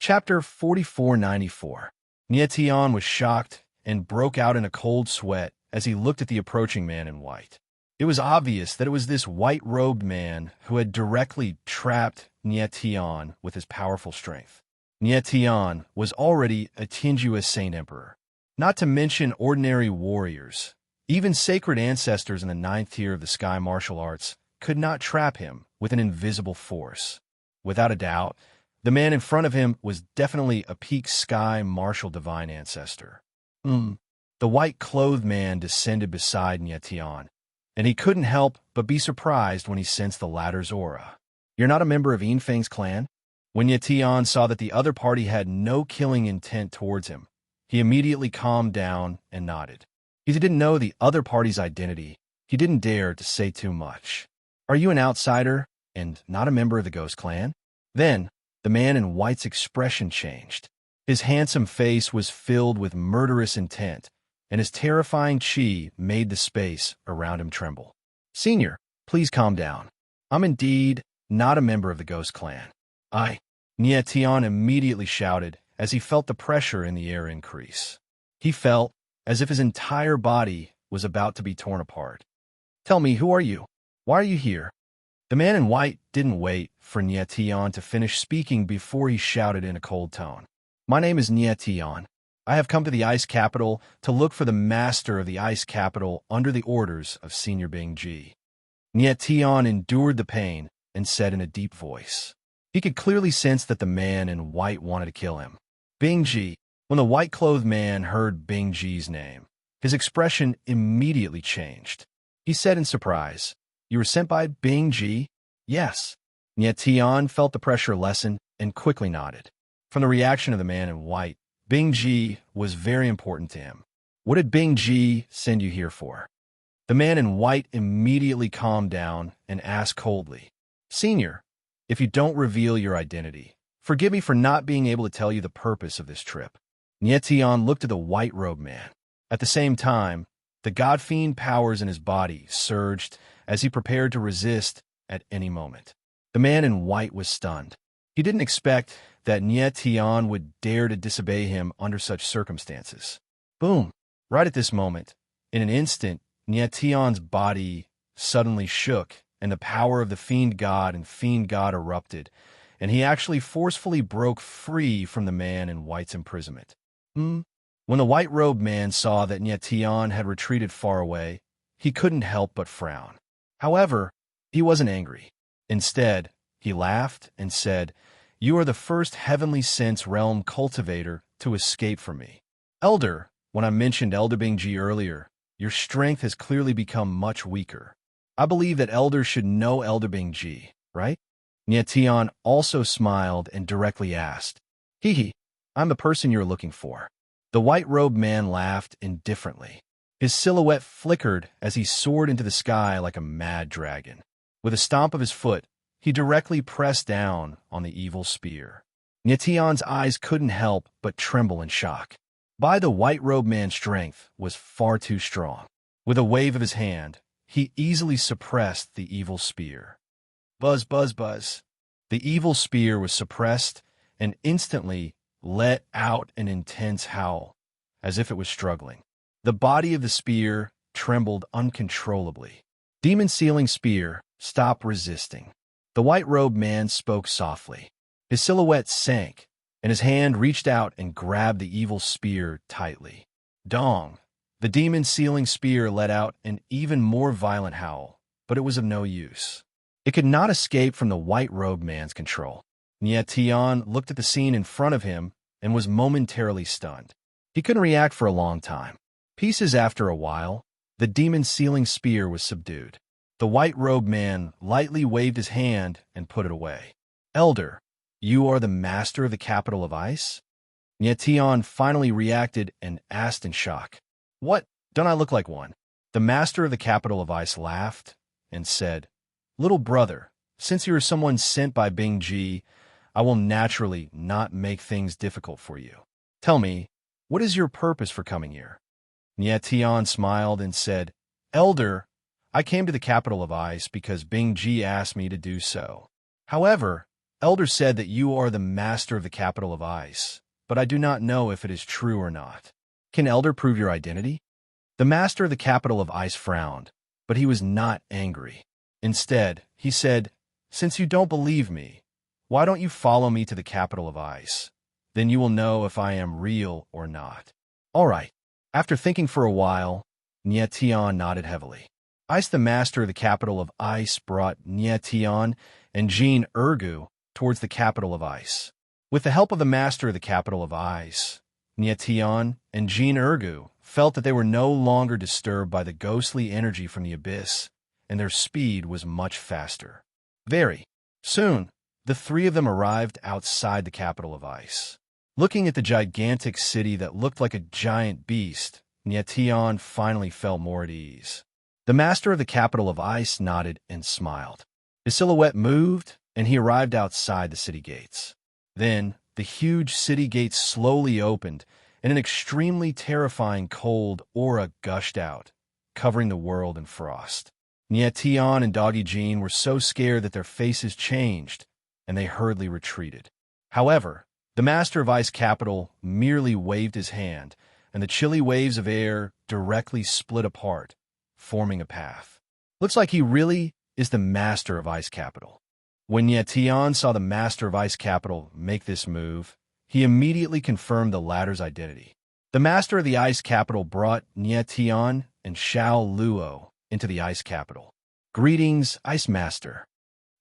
Chapter 4494. Nietian was shocked and broke out in a cold sweat as he looked at the approaching man in white. It was obvious that it was this white-robed man who had directly trapped Nietian with his powerful strength. Nietian was already a tenuous saint emperor, not to mention ordinary warriors. Even sacred ancestors in the 9th tier of the sky martial arts could not trap him with an invisible force. Without a doubt, the man in front of him was definitely a peak sky martial divine ancestor. The white-clothed man descended beside Nietian, and he couldn't help but be surprised when he sensed the latter's aura. "You're not a member of Yinfeng's clan?" When Nietian saw that the other party had no killing intent towards him, he immediately calmed down and nodded. He didn't know the other party's identity. He didn't dare to say too much. "Are you an outsider and not a member of the Ghost Clan?" Then, the man in white's expression changed. His handsome face was filled with murderous intent, and his terrifying chi made the space around him tremble. "Senior, please calm down. I'm indeed not a member of the Ghost Clan." Nietian immediately shouted as he felt the pressure in the air increase. He felt as if his entire body was about to be torn apart. "Tell me, who are you? Why are you here?" The man in white didn't wait for Nietian to finish speaking before he shouted in a cold tone. "My name is Nietian. I have come to the Ice Capital to look for the master of the Ice Capital under the orders of Senior Bingji." Nietian endured the pain and said in a deep voice. He could clearly sense that the man in white wanted to kill him. "Bingji." When the white-clothed man heard Bingji's name, his expression immediately changed. He said in surprise, "You were sent by Bingji?" "Yes." Nietian felt the pressure lessen and quickly nodded. From the reaction of the man in white, Bingji was very important to him. "What did Bingji send you here for?" The man in white immediately calmed down and asked coldly, "Senior, if you don't reveal your identity, forgive me for not being able to tell you the purpose of this trip." Nietian looked at the white-robed man. At the same time, the god-fiend powers in his body surged as he prepared to resist at any moment. The man in white was stunned. He didn't expect that Nietian would dare to disobey him under such circumstances. Boom! Right at this moment, in an instant, Nietian's body suddenly shook, and the power of the fiend god and fiend god erupted, and he actually forcefully broke free from the man in white's imprisonment. When the white-robed man saw that Nietian had retreated far away, he couldn't help but frown. However, he wasn't angry. Instead, he laughed and said, "You are the first heavenly sense realm cultivator to escape from me. Elder, when I mentioned Elder Bingji earlier, your strength has clearly become much weaker. I believe that elders should know Elder Bingji, right?" Nietian also smiled and directly asked, "Hee, I'm the person you're looking for." The white-robed man laughed indifferently. His silhouette flickered as he soared into the sky like a mad dragon. With a stomp of his foot, he directly pressed down on the evil spear. Nietian's eyes couldn't help but tremble in shock. The white-robed man's strength was far too strong. With a wave of his hand, he easily suppressed the evil spear. Buzz, buzz, buzz. The evil spear was suppressed and instantly let out an intense howl, as if it was struggling. The body of the spear trembled uncontrollably. "Demon Sealing Spear, stop resisting." The white-robed man spoke softly. His silhouette sank, and his hand reached out and grabbed the evil spear tightly. Dong! The Demon Sealing Spear let out an even more violent howl, but it was of no use. It could not escape from the white-robed man's control. Nietian looked at the scene in front of him and was momentarily stunned. He couldn't react for a long time. Pieces after a while, the Demon Sealing Spear was subdued. The white-robed man lightly waved his hand and put it away. "Elder, you are the master of the capital of ice?" Nietian finally reacted and asked in shock, "What? Don't I look like one?" The master of the capital of ice laughed and said, "Little brother, since you are someone sent by Bingji, I will naturally not make things difficult for you. Tell me, what is your purpose for coming here?" Nietian smiled and said, "Elder, I came to the capital of ice because Bingji asked me to do so. However, Elder said that you are the master of the capital of ice, but I do not know if it is true or not. Can Elder prove your identity? The master of the capital of ice frowned, but he was not angry. Instead, he said, "Since you don't believe me, why don't you follow me to the capital of ice? Then you will know if I am real or not." All right. After thinking for a while, Nyetian nodded heavily. Ice, the master of the capital of ice, brought Nyetian and Jean Ergu towards the capital of ice. With the help of the master of the capital of ice, Nyetian and Jean Ergu felt that they were no longer disturbed by the ghostly energy from the abyss, and their speed was much faster. Very soon, the three of them arrived outside the capital of ice. Looking at the gigantic city that looked like a giant beast, Nyetian finally felt more at ease. The master of the capital of ice nodded and smiled. His silhouette moved, and he arrived outside the city gates. Then, the huge city gates slowly opened, and an extremely terrifying cold aura gushed out, covering the world in frost. Nyetian and Doggy Jean were so scared that their faces changed, and they hurriedly retreated. However, the master of Ice Capital merely waved his hand, and the chilly waves of air directly split apart, forming a path. Looks like he really is the master of Ice Capital. When Nyetian saw the master of Ice Capital make this move, he immediately confirmed the latter's identity. The master of the Ice Capital brought Nyetian and Xiao Luo into the Ice Capital. Greetings, Ice Master.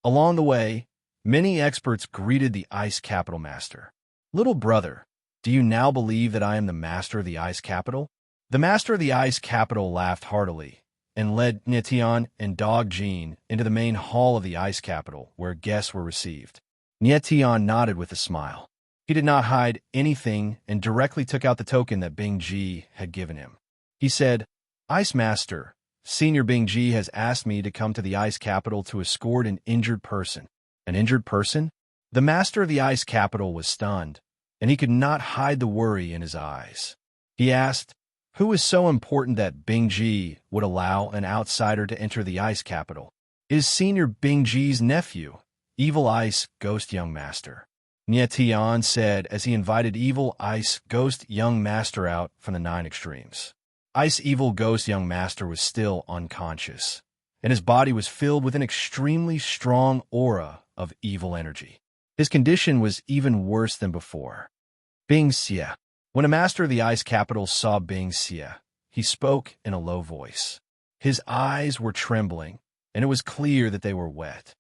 Along the way, many experts greeted the Ice Capital Master. Little brother, do you now believe that I am the master of the Ice Capital? The master of the Ice Capital laughed heartily and led Nyetian and Dog Jean into the main hall of the Ice Capital, where guests were received. Nyetian nodded with a smile. He did not hide anything and directly took out the token that Bing Ji had given him. He said, "Ice Master, Senior Bing Ji has asked me to come to the Ice Capital to escort an injured person." An injured person? The master of the Ice Capital was stunned, and he could not hide the worry in his eyes. He asked, "Who is so important that Bing Ji would allow an outsider to enter the Ice Capital?" "It is Senior Bing Ji's nephew, Evil Ice Ghost Young Master," Nyetian said as he invited Evil Ice Ghost Young Master out from the 9 extremes. Ice Evil Ghost Young Master was still unconscious, and his body was filled with an extremely strong aura of evil energy. His condition was even worse than before. Bing Xie. When a master of the Ice Capital saw Bing Xie, he spoke in a low voice. His eyes were trembling, and it was clear that they were wet.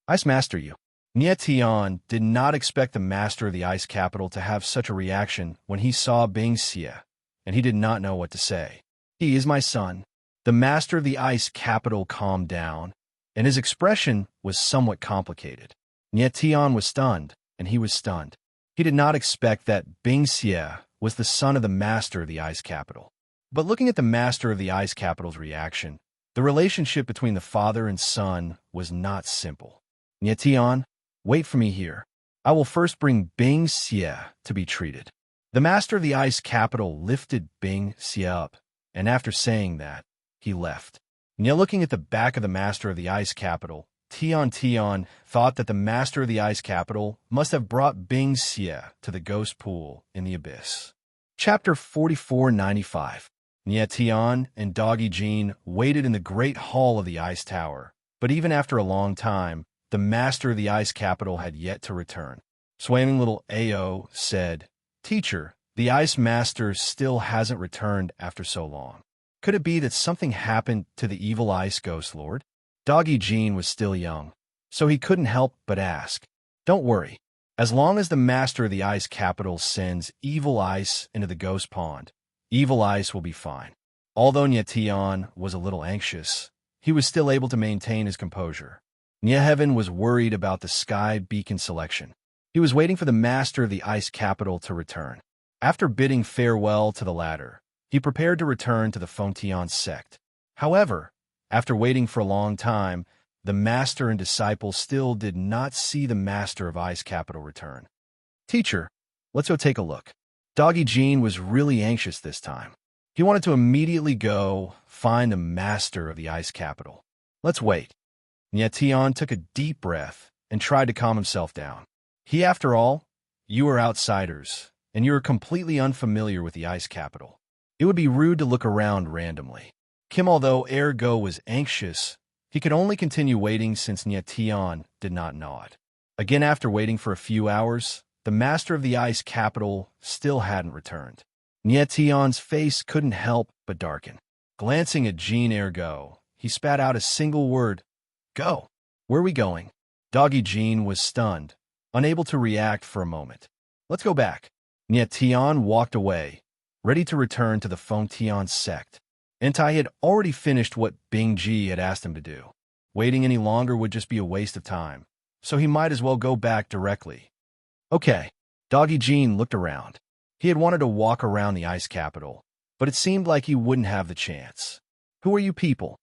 "Ice Master, you." Nyetian did not expect the master of the Ice Capital to have such a reaction when he saw Bing Xie, and he did not know what to say. "He is my son." The master of the Ice Capital calmed down, and his expression was somewhat complicated. Nyetian was stunned, and he was stunned. He did not expect that Bing Xie was the son of the master of the Ice Capital. But looking at the master of the Ice Capital's reaction, the relationship between the father and son was not simple. "Nyetian, wait for me here. I will first bring Bing Xie to be treated." The master of the Ice Capital lifted Bing Xie up, and after saying that, he left. Now looking at the back of the master of the Ice Capital, Tian thought that the master of the Ice Capital must have brought Bing Xie to the ghost pool in the abyss. Chapter 4495. Nyetian and Doggy Jean waited in the great hall of the Ice Tower, but even after a long time, the master of the Ice Capital had yet to return. Swimming little Ao said, "Teacher, the Ice Master still hasn't returned after so long. Could it be that something happened to the evil Ice Ghost Lord?" Doggy Jean was still young, so he couldn't help but ask. "Don't worry. As long as the master of the Ice Capital sends Evil Ice into the ghost pond, Evil Ice will be fine." Although Nyetian was a little anxious, he was still able to maintain his composure. Nyeheaven was worried about the sky beacon selection. He was waiting for the master of the Ice Capital to return. After bidding farewell to the latter, he prepared to return to the Fontian sect. However, after waiting for a long time, the master and disciple still did not see the master of Ice Capital return. "Teacher, let's go take a look." Doggy Jean was really anxious this time. He wanted to immediately go find the master of the Ice Capital. "Let's wait." Nyetian took a deep breath and tried to calm himself down. After all, you are outsiders, and you are completely unfamiliar with the ice capital. It would be rude to look around randomly. Kim, although Ergo was anxious, he could only continue waiting since Nyetian did not nod. Again, after waiting for a few hours, the master of the ice capital still hadn't returned. Nyetian's face couldn't help but darken. Glancing at Jean Ergo, he spat out a single word, "Go." "Where are we going?" Doggy Jean was stunned, unable to react for a moment. "Let's go back." Nyetian walked away, ready to return to the Fengtian sect. Entai had already finished what Bingji had asked him to do. Waiting any longer would just be a waste of time, so he might as well go back directly. Okay. Doggy Jean looked around. He had wanted to walk around the ice capital, but it seemed like he wouldn't have the chance. "Who are you people?"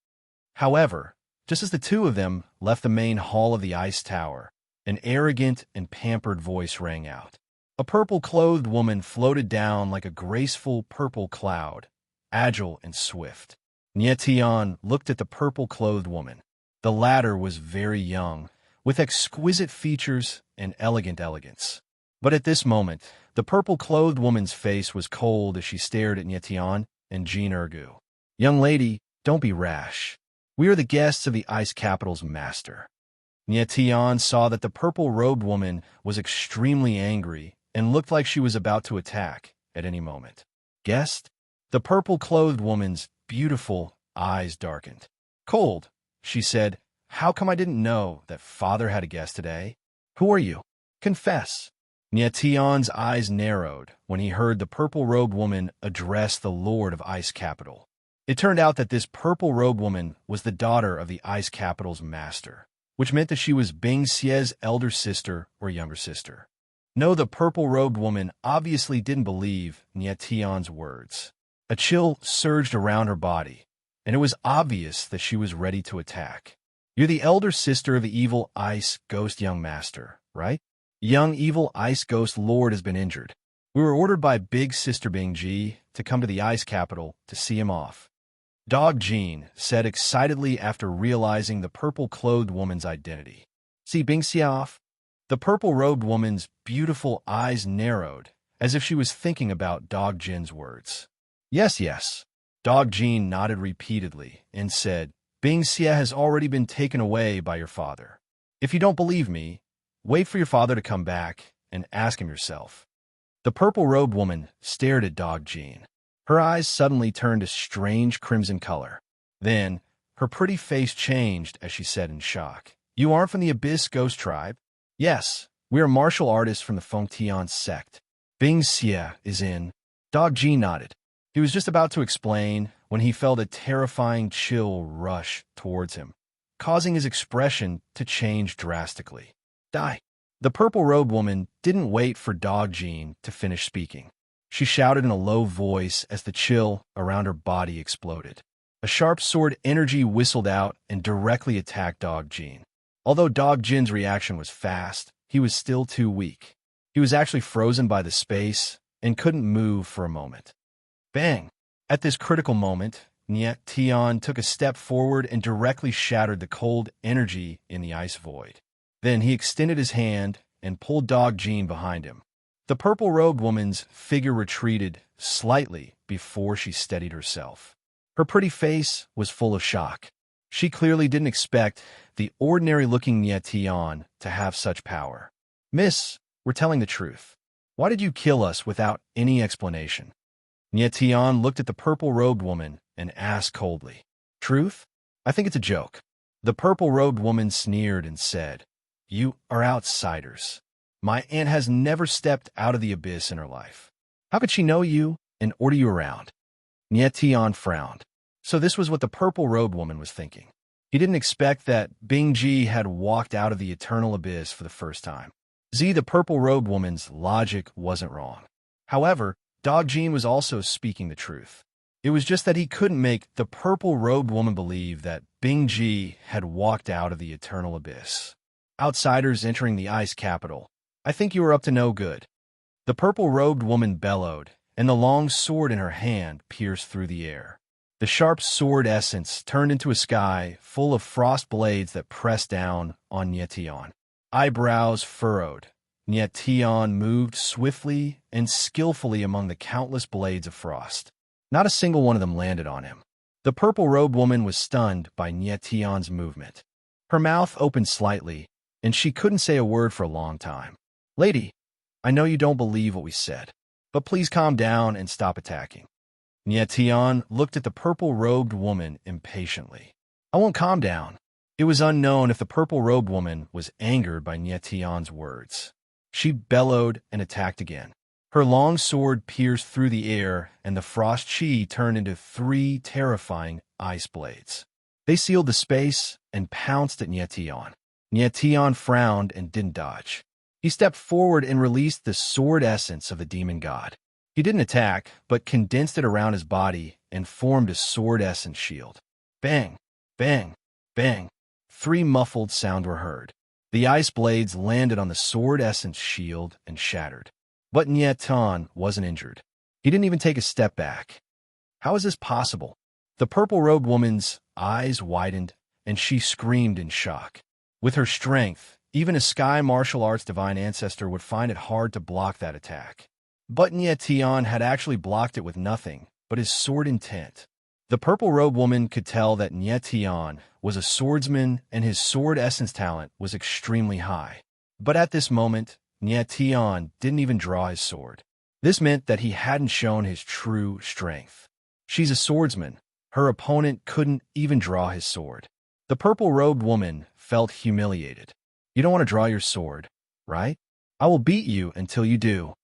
However, just as the two of them left the main hall of the ice tower, an arrogant and pampered voice rang out. A purple-clothed woman floated down like a graceful purple cloud, agile and swift. Nyetian looked at the purple-clothed woman. The latter was very young, with exquisite features and elegant elegance. But at this moment, the purple-clothed woman's face was cold as she stared at Nyetian and Jean Ergu. "Young lady, don't be rash. We are the guests of the ice capital's master." Nyetian saw that the purple-robed woman was extremely angry and looked like she was about to attack at any moment. "Guest?" The purple-clothed woman's beautiful eyes darkened. "Cold," she said. "How come I didn't know that father had a guest today? Who are you? Confess." Nyetian's eyes narrowed when he heard the purple-robed woman address the Lord of Ice Capital. It turned out that this purple-robed woman was the daughter of the Ice Capital's master, which meant that she was Bing Xie's elder sister or younger sister. No, the purple-robed woman obviously didn't believe Nyetian's words. A chill surged around her body, and it was obvious that she was ready to attack. "You're the elder sister of the evil ice ghost young master, right? Young evil ice ghost lord has been injured. We were ordered by big sister Bingji to come to the ice capital to see him off." Dog Jean said excitedly after realizing the purple-clothed woman's identity. "See Bingxia off?" The purple-robed woman's beautiful eyes narrowed, as if she was thinking about Dog Jin's words. Yes, yes." Dog Jean nodded repeatedly and said, "Bingxia has already been taken away by your father. If you don't believe me, wait for your father to come back and ask him yourself." The purple-robed woman stared at Dog Jean. Her eyes suddenly turned a strange crimson color. Then, her pretty face changed as she said in shock, "You aren't from the Abyss Ghost Tribe?" "Yes, we are martial artists from the Fengtian sect. Bingxia is in." Dog Jean nodded. He was just about to explain when he felt a terrifying chill rush towards him, causing his expression to change drastically. "Die." The purple-robed woman didn't wait for Dog Jean to finish speaking. She shouted in a low voice as the chill around her body exploded. A sharp sword energy whistled out and directly attacked Dog Jean. Although Dog Jin's reaction was fast, he was still too weak. He was actually frozen by the space and couldn't move for a moment. Bang! At this critical moment, Nyetian took a step forward and directly shattered the cold energy in the ice void. Then he extended his hand and pulled Dog Jean behind him. The purple-robed woman's figure retreated slightly before she steadied herself. Her pretty face was full of shock. She clearly didn't expect the ordinary-looking Nyetian to have such power. "Miss, we're telling the truth. Why did you kill us without any explanation?" Nyetian looked at the purple-robed woman and asked coldly. "Truth? I think it's a joke." The purple-robed woman sneered and said, "You are outsiders. My aunt has never stepped out of the abyss in her life. How could she know you and order you around?" Nyetian frowned. So this was what the purple-robed woman was thinking. He didn't expect that Bingji had walked out of the eternal abyss for the first time. The purple-robed woman's logic wasn't wrong. However, Dog Jean was also speaking the truth. It was just that he couldn't make the purple-robed woman believe that Bingji had walked out of the eternal abyss. "Outsiders entering the ice capital. I think you are up to no good." The purple-robed woman bellowed, and the long sword in her hand pierced through the air. The sharp sword essence turned into a sky full of frost blades that pressed down on Nyetian. Eyebrows furrowed, Nyetian moved swiftly and skillfully among the countless blades of frost. Not a single one of them landed on him. The purple-robed woman was stunned by Nyetian's movement. Her mouth opened slightly, and she couldn't say a word for a long time. "Lady, I know you don't believe what we said, but please calm down and stop attacking." Nyetian looked at the purple-robed woman impatiently. "I won't calm down." It was unknown if the purple-robed woman was angered by Nyetian's words. She bellowed and attacked again. Her long sword pierced through the air, and the frost chi turned into 3 terrifying ice blades. They sealed the space and pounced at Nyetian. Nyetian frowned and didn't dodge. He stepped forward and released the sword essence of the demon god. He didn't attack, but condensed it around his body and formed a sword essence shield. Bang! Bang! Bang! 3 muffled sounds were heard. The ice blades landed on the sword essence shield and shattered. But Nyetian wasn't injured. He didn't even take a step back. How is this possible? The purple-robed woman's eyes widened, and she screamed in shock. With her strength, even a sky martial arts divine ancestor would find it hard to block that attack. But Nyetian had actually blocked it with nothing but his sword intent. The purple-robed woman could tell that Nyetian was a swordsman and his sword essence talent was extremely high. But at this moment, Nyetian didn't even draw his sword. This meant that he hadn't shown his true strength. She's a swordsman. Her opponent couldn't even draw his sword. The purple-robed woman felt humiliated. "You don't want to draw your sword, right? I will beat you until you do."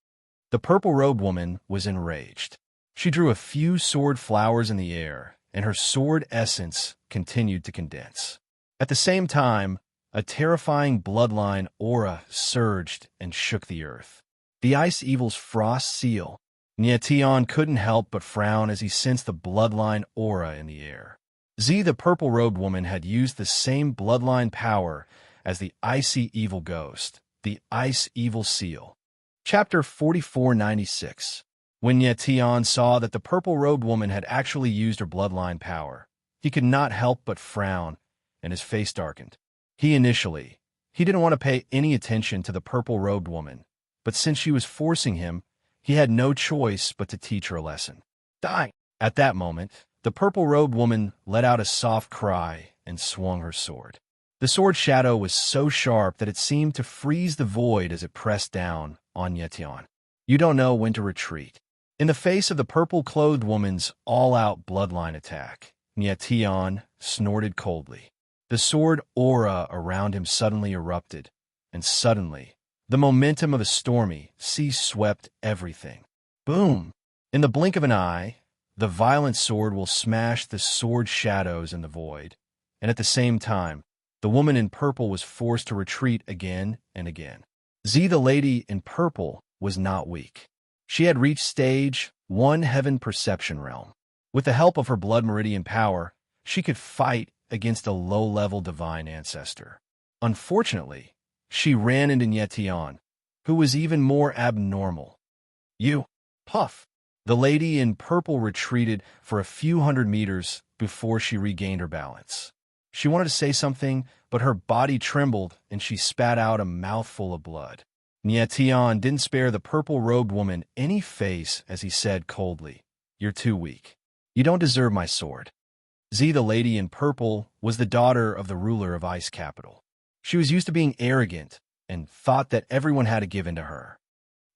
The purple-robed woman was enraged. She drew a few sword flowers in the air, and her sword essence continued to condense. At the same time, a terrifying bloodline aura surged and shook the earth. The Ice Evil's frost seal. Nyetian couldn't help but frown as he sensed the bloodline aura in the air. The purple-robed woman had used the same bloodline power as the icy evil ghost, the Ice Evil seal. Chapter 4496. When Nyetian saw that the purple-robed woman had actually used her bloodline power, he could not help but frown, and his face darkened. He didn't want to pay any attention to the purple-robed woman, but since she was forcing him, he had no choice but to teach her a lesson. Die! At that moment, the purple-robed woman let out a soft cry and swung her sword. The sword shadow was so sharp that it seemed to freeze the void as it pressed down on Nyetian. You don't know when to retreat. In the face of the purple-clothed woman's all-out bloodline attack, Nyetian snorted coldly. The sword aura around him suddenly erupted, and suddenly, the momentum of a stormy sea swept everything. Boom! In the blink of an eye, the violent sword will smash the sword shadows in the void, and at the same time, the woman in purple was forced to retreat again and again. The lady in purple was not weak. She had reached stage 1 heaven perception realm. With the help of her blood meridian power, she could fight against a low-level divine ancestor. Unfortunately, she ran into Nyetian, who was even more abnormal. "You!" Puff! The lady in purple retreated for a few hundred meters before she regained her balance. She wanted to say something, but her body trembled and she spat out a mouthful of blood. Nyetian didn't spare the purple-robed woman any face as he said coldly, "You're too weak. You don't deserve my sword." The lady in purple was the daughter of the ruler of Ice Capital. She was used to being arrogant and thought that everyone had to give in to her.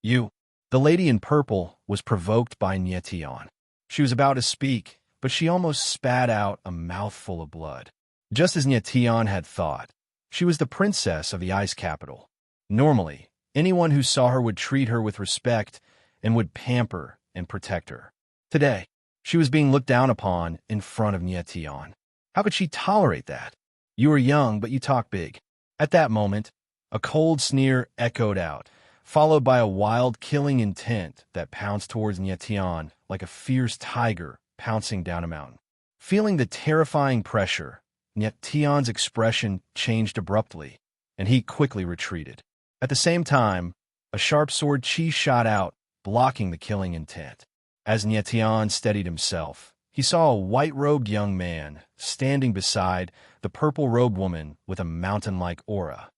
"You!" The lady in purple was provoked by Nyetian. She was about to speak, but she almost spat out a mouthful of blood. Just as Nyetian had thought, she was the princess of the Ice Capital. Normally, anyone who saw her would treat her with respect and would pamper and protect her. Today, she was being looked down upon in front of Nyetian. How could she tolerate that? "You are young, but you talk big." At that moment, a cold sneer echoed out, followed by a wild killing intent that pounced towards Nyetian like a fierce tiger pouncing down a mountain. Feeling the terrifying pressure, Nyetian's expression changed abruptly, and he quickly retreated. At the same time, a sharp sword chi shot out, blocking the killing intent. As Nyetian steadied himself, he saw a white-robed young man standing beside the purple-robed woman with a mountain-like aura.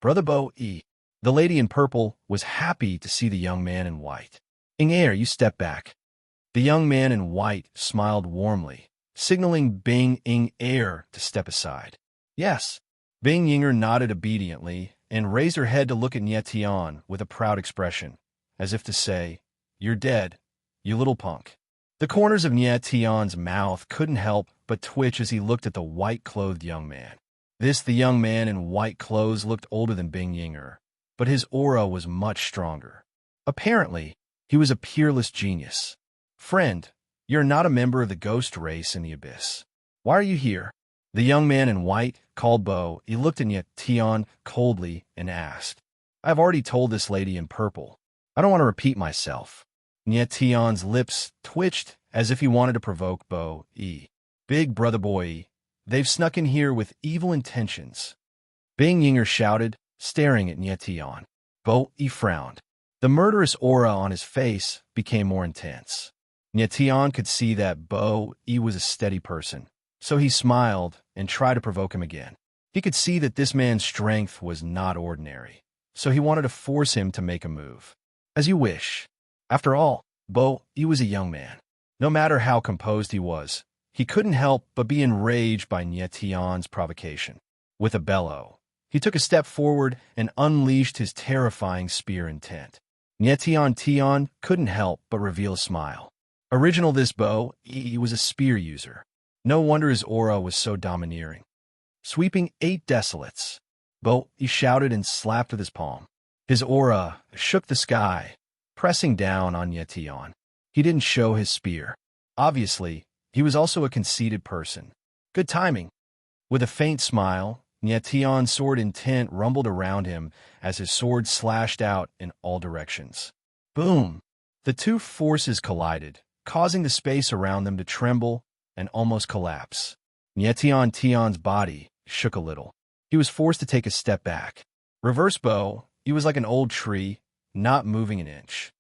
Brother Bo-E. The lady in purple was happy to see the young man in white. Ing Air, you step back. The young man in white smiled warmly, signaling Bing Ing Air to step aside. Yes. Bing Yinger nodded obediently and raised her head to look at Nye Tian with a proud expression, as if to say, "You're dead, you little punk." The corners of Nye Tian's mouth couldn't help but twitch as he looked at the white-clothed young man. The young man in white clothes looked older than Bing Yinger, but his aura was much stronger. Apparently, he was a peerless genius. "Friend, you're not a member of the ghost race in the abyss. Why are you here?" The young man in white called Bo. He looked at Nye Tian coldly and asked, "I've already told this lady in purple. I don't want to repeat myself." Nye Tian's lips twitched as if he wanted to provoke Bo-E. "Big brother boy, they've snuck in here with evil intentions." Bing Yinger shouted, staring at Nye Tian. Bo-E frowned. The murderous aura on his face became more intense. Nye Tian could see that Bo-E was a steady person, so he smiled and tried to provoke him again. He could see that this man's strength was not ordinary, so he wanted to force him to make a move. "As you wish." After all, Bo-E was a young man. No matter how composed he was, he couldn't help but be enraged by Nye Tian's provocation. With a bellow, he took a step forward and unleashed his terrifying spear intent. Nye Tian couldn't help but reveal a smile. Original, this Bo-E was a spear user. No wonder his aura was so domineering. Sweeping 8 desolates. Bo-E shouted and slapped with his palm. His aura shook the sky, pressing down on Nye Tian. He didn't show his spear. Obviously, he was also a conceited person. Good timing. With a faint smile, Nye Tian's sword intent rumbled around him as his sword slashed out in all directions. Boom! The two forces collided, causing the space around them to tremble and almost collapse. Nye Tian's body shook a little. He was forced to take a step back. Reverse Bo, he was like an old tree, not moving an inch.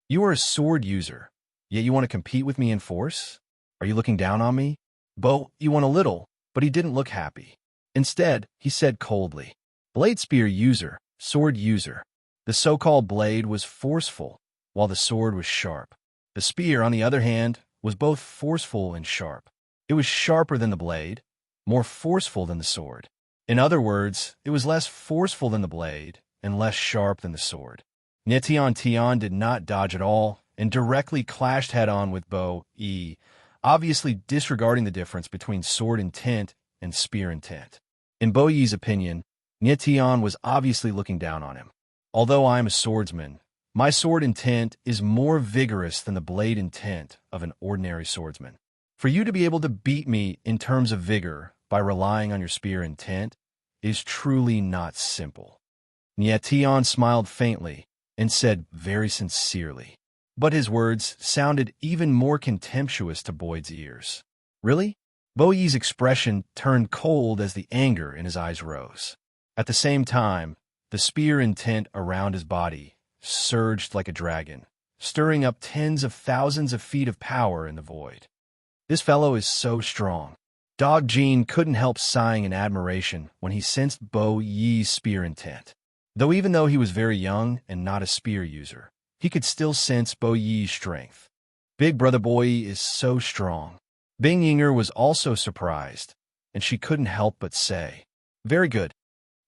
"You are a sword user, yet you want to compete with me in force? Are you looking down on me?" Bo, you won a little, but he didn't look happy. Instead, he said coldly, "Blade spear user, sword user." The so-called blade was forceful, while the sword was sharp. The spear, on the other hand, was both forceful and sharp. It was sharper than the blade, more forceful than the sword. In other words, it was less forceful than the blade and less sharp than the sword. Nye Tian did not dodge at all and directly clashed head-on with Bo-E, obviously disregarding the difference between sword intent and spear intent. In Bo-Yi's opinion, Nye Tian was obviously looking down on him. "Although I am a swordsman, my sword intent is more vigorous than the blade intent of an ordinary swordsman. For you to be able to beat me in terms of vigor by relying on your spear intent is truly not simple." Nye Tian smiled faintly and said very sincerely, but his words sounded even more contemptuous to Boyd's ears. "Really?" Bo-Yi's expression turned cold as the anger in his eyes rose. At the same time, the spear intent around his body surged like a dragon, stirring up tens of thousands of feet of power in the void. "This fellow is so strong." Dog Jean couldn't help sighing in admiration when he sensed Bo-Yi's spear intent. Even though he was very young and not a spear user, he could still sense Bo-Yi's strength. "Big brother Bo-Yi is so strong." Bing Yinger was also surprised, and she couldn't help but say, "Very good."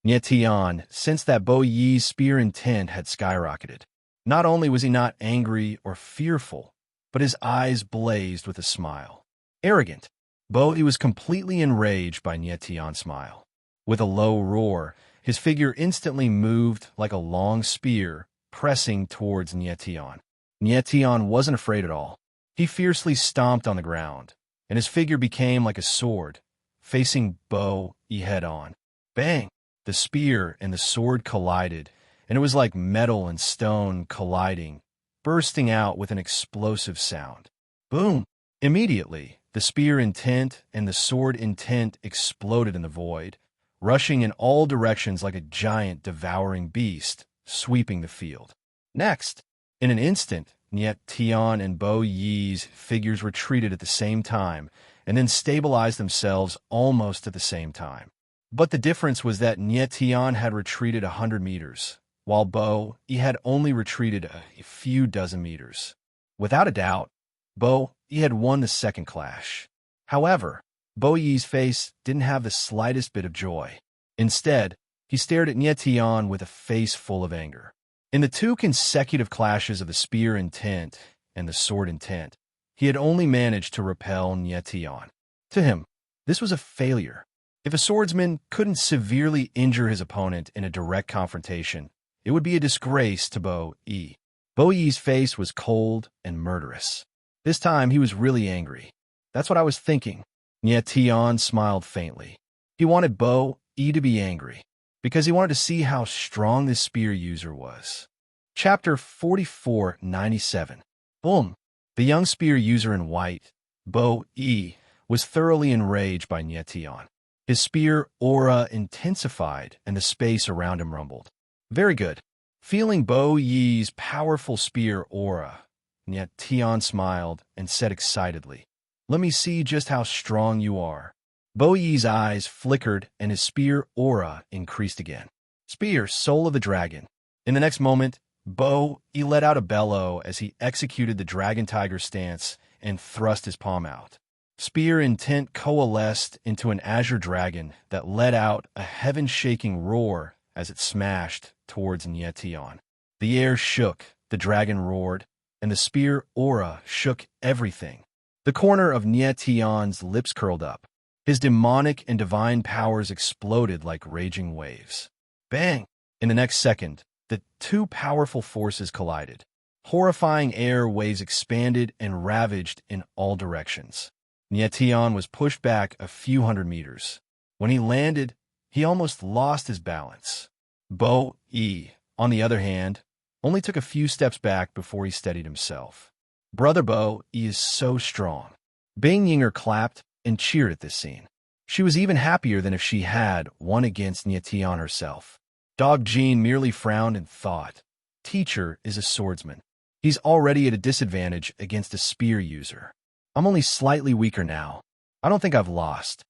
Nye Tian sensed that Bo-Yi's spear intent had skyrocketed. Not only was he not angry or fearful, but his eyes blazed with a smile. Arrogant. Bo-Yi was completely enraged by Nye Tian's smile. With a low roar, his figure instantly moved like a long spear, pressing towards Nye Tian. Nye Tian wasn't afraid at all. He fiercely stomped on the ground, and his figure became like a sword, facing Bo-Yi head-on. Bang! The spear and the sword collided, and it was like metal and stone colliding, bursting out with an explosive sound. Boom! Immediately, the spear intent and the sword intent exploded in the void, rushing in all directions like a giant devouring beast, sweeping the field. Next, in an instant, Nye Tian and Bo-Yi's figures retreated at the same time, and then stabilized themselves almost at the same time. But the difference was that Nye Tian had retreated 100 meters, while Bo Yi had only retreated a few dozen meters. Without a doubt, Bo Yi had won the second clash. However, Bo Yi's face didn't have the slightest bit of joy. Instead, he stared at Nye Tian with a face full of anger. In the two consecutive clashes of the spear intent and the sword intent, he had only managed to repel Nye Tian. To him, this was a failure. If a swordsman couldn't severely injure his opponent in a direct confrontation, it would be a disgrace to Bo Yi. Bo Yi's face was cold and murderous. This time he was really angry. That's what I was thinking. Nye Tian smiled faintly. He wanted Bo Yi to be angry, because he wanted to see how strong this spear user was. Chapter 4497. Boom! The young spear user in white, Bo Yi, was thoroughly enraged by Nye Tian. His spear aura intensified and the space around him rumbled. Very good. Feeling Bo Yi's powerful spear aura, Nye Tian smiled and said excitedly, "Let me see just how strong you are." Bo Yi's eyes flickered and his spear aura increased again. Spear, soul of the dragon. In the next moment, Bo Yi let out a bellow as he executed the dragon tiger stance and thrust his palm out. Spear intent coalesced into an azure dragon that let out a heaven-shaking roar as it smashed towards Nye Tian. The air shook, the dragon roared, and the spear aura shook everything. The corner of Nye Tian's lips curled up. His demonic and divine powers exploded like raging waves. Bang! In the next second, the two powerful forces collided. Horrifying air waves expanded and ravaged in all directions. Nye Tian was pushed back a few hundred meters. When he landed, he almost lost his balance. Bo Yi, on the other hand, only took a few steps back before he steadied himself. Brother Bo Yi is so strong. Bing Yinger clapped and cheered at this scene. She was even happier than if she had won against Nye Tian herself. Dog Jean merely frowned and thought, "Teacher is a swordsman. He's already at a disadvantage against a spear user. I'm only slightly weaker now. I don't think I've lost."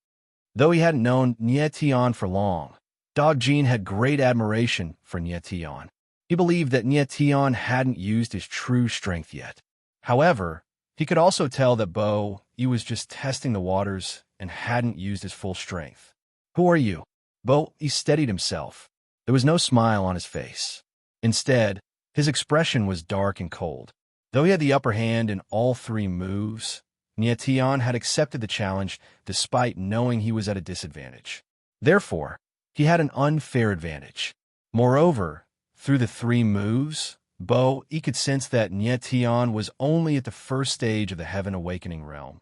Though he hadn't known Nye Tian for long, Dog Jean had great admiration for Nye Tian. He believed that Nye Tian hadn't used his true strength yet. However, he could also tell that Bo Yi was just testing the waters and hadn't used his full strength. "Who are you?" Bo Yi steadied himself. There was no smile on his face. Instead, his expression was dark and cold. Though he had the upper hand in all three moves, Nye Tian had accepted the challenge despite knowing he was at a disadvantage. Therefore, he had an unfair advantage. Moreover, through the three moves, Bo Yi could sense that Nye Tian was only at the first stage of the Heaven Awakening realm,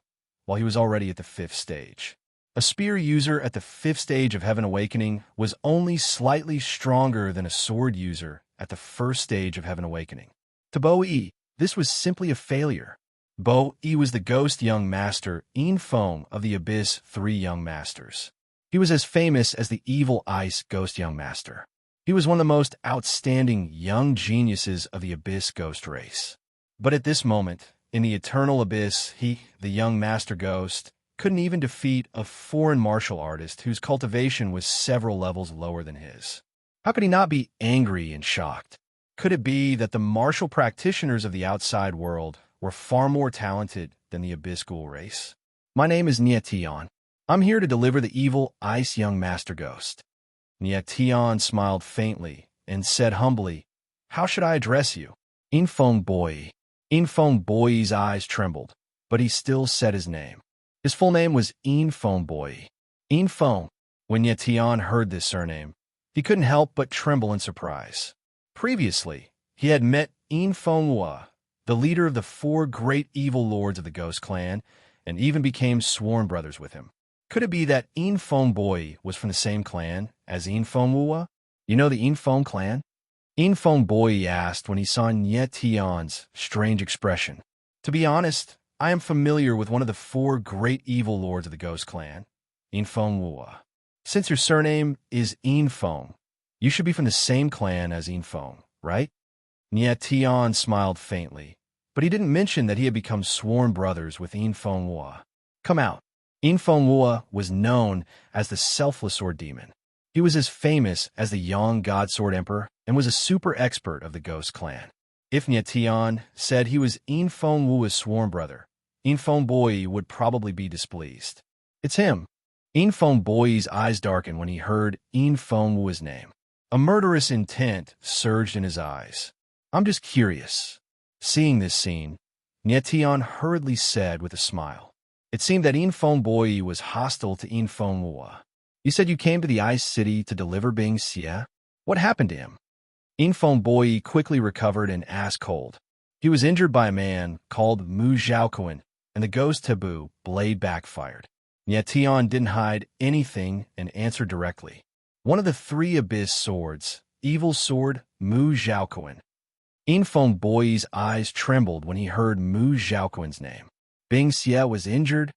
while he was already at the fifth stage. A spear user at the fifth stage of Heaven Awakening was only slightly stronger than a sword user at the first stage of Heaven Awakening. To Bo Yi, this was simply a failure. Bo Yi was the ghost young master Yin Feng of the Abyss Three Young Masters. He was as famous as the evil ice ghost young master. He was one of the most outstanding young geniuses of the Abyss ghost race. But at this moment, in the eternal abyss, he, the young master ghost, couldn't even defeat a foreign martial artist whose cultivation was several levels lower than his. How could he not be angry and shocked? Could it be that the martial practitioners of the outside world were far more talented than the Abyss Ghoul race? "My name is Nye Tian. I'm here to deliver the evil ice young master ghost." Nye Tian smiled faintly and said humbly, "How should I address you?" "Yin Feng Boyi." Yin Feng Boyi's eyes trembled, but he still said his name. His full name was Yin Feng Boyi. Yin Feng. When Nye Tian heard this surname, he couldn't help but tremble in surprise. Previously, he had met Yin Feng Hua, the leader of the four great evil lords of the Ghost Clan, and even became sworn brothers with him. Could it be that Yin Feng Boyi was from the same clan as Yin Feng Hua? You know the Yin Feng clan? Yin Feng Boyi asked when he saw Nye Tian's strange expression. "To be honest, I am familiar with one of the four great evil lords of the Ghost Clan, Yin Feng Hua. Since your surname is Yin Feng, you should be from the same clan as Yin Feng, right?" Nye Tian smiled faintly, but he didn't mention that he had become sworn brothers with Yin Feng Hua. "Come out." Infongwua was known as the Selfless Sword Demon. He was as famous as the Yang God Sword Emperor and was a super expert of the Ghost Clan. If Nyetian said he was Infongwua's sworn brother, Infongboyi would probably be displeased. It's him. Infongboyi's eyes darkened when he heard Infongwua's name. A murderous intent surged in his eyes. I'm just curious. Seeing this scene, Nyetian hurriedly said with a smile. It seemed that Infongboyi was hostile to Infongwua. You said you came to the Ice City to deliver Bing Xie? What happened to him? Infongboyi quickly recovered and asked cold. He was injured by a man called Mu Zhaoquan, and the ghost taboo blade backfired. Nyetian didn't hide anything and answered directly. One of the three abyss swords, Evil Sword Mu Zhaoquan. Infongboyi's eyes trembled when he heard Mu Zhaoquan's name. Bing Xie was injured?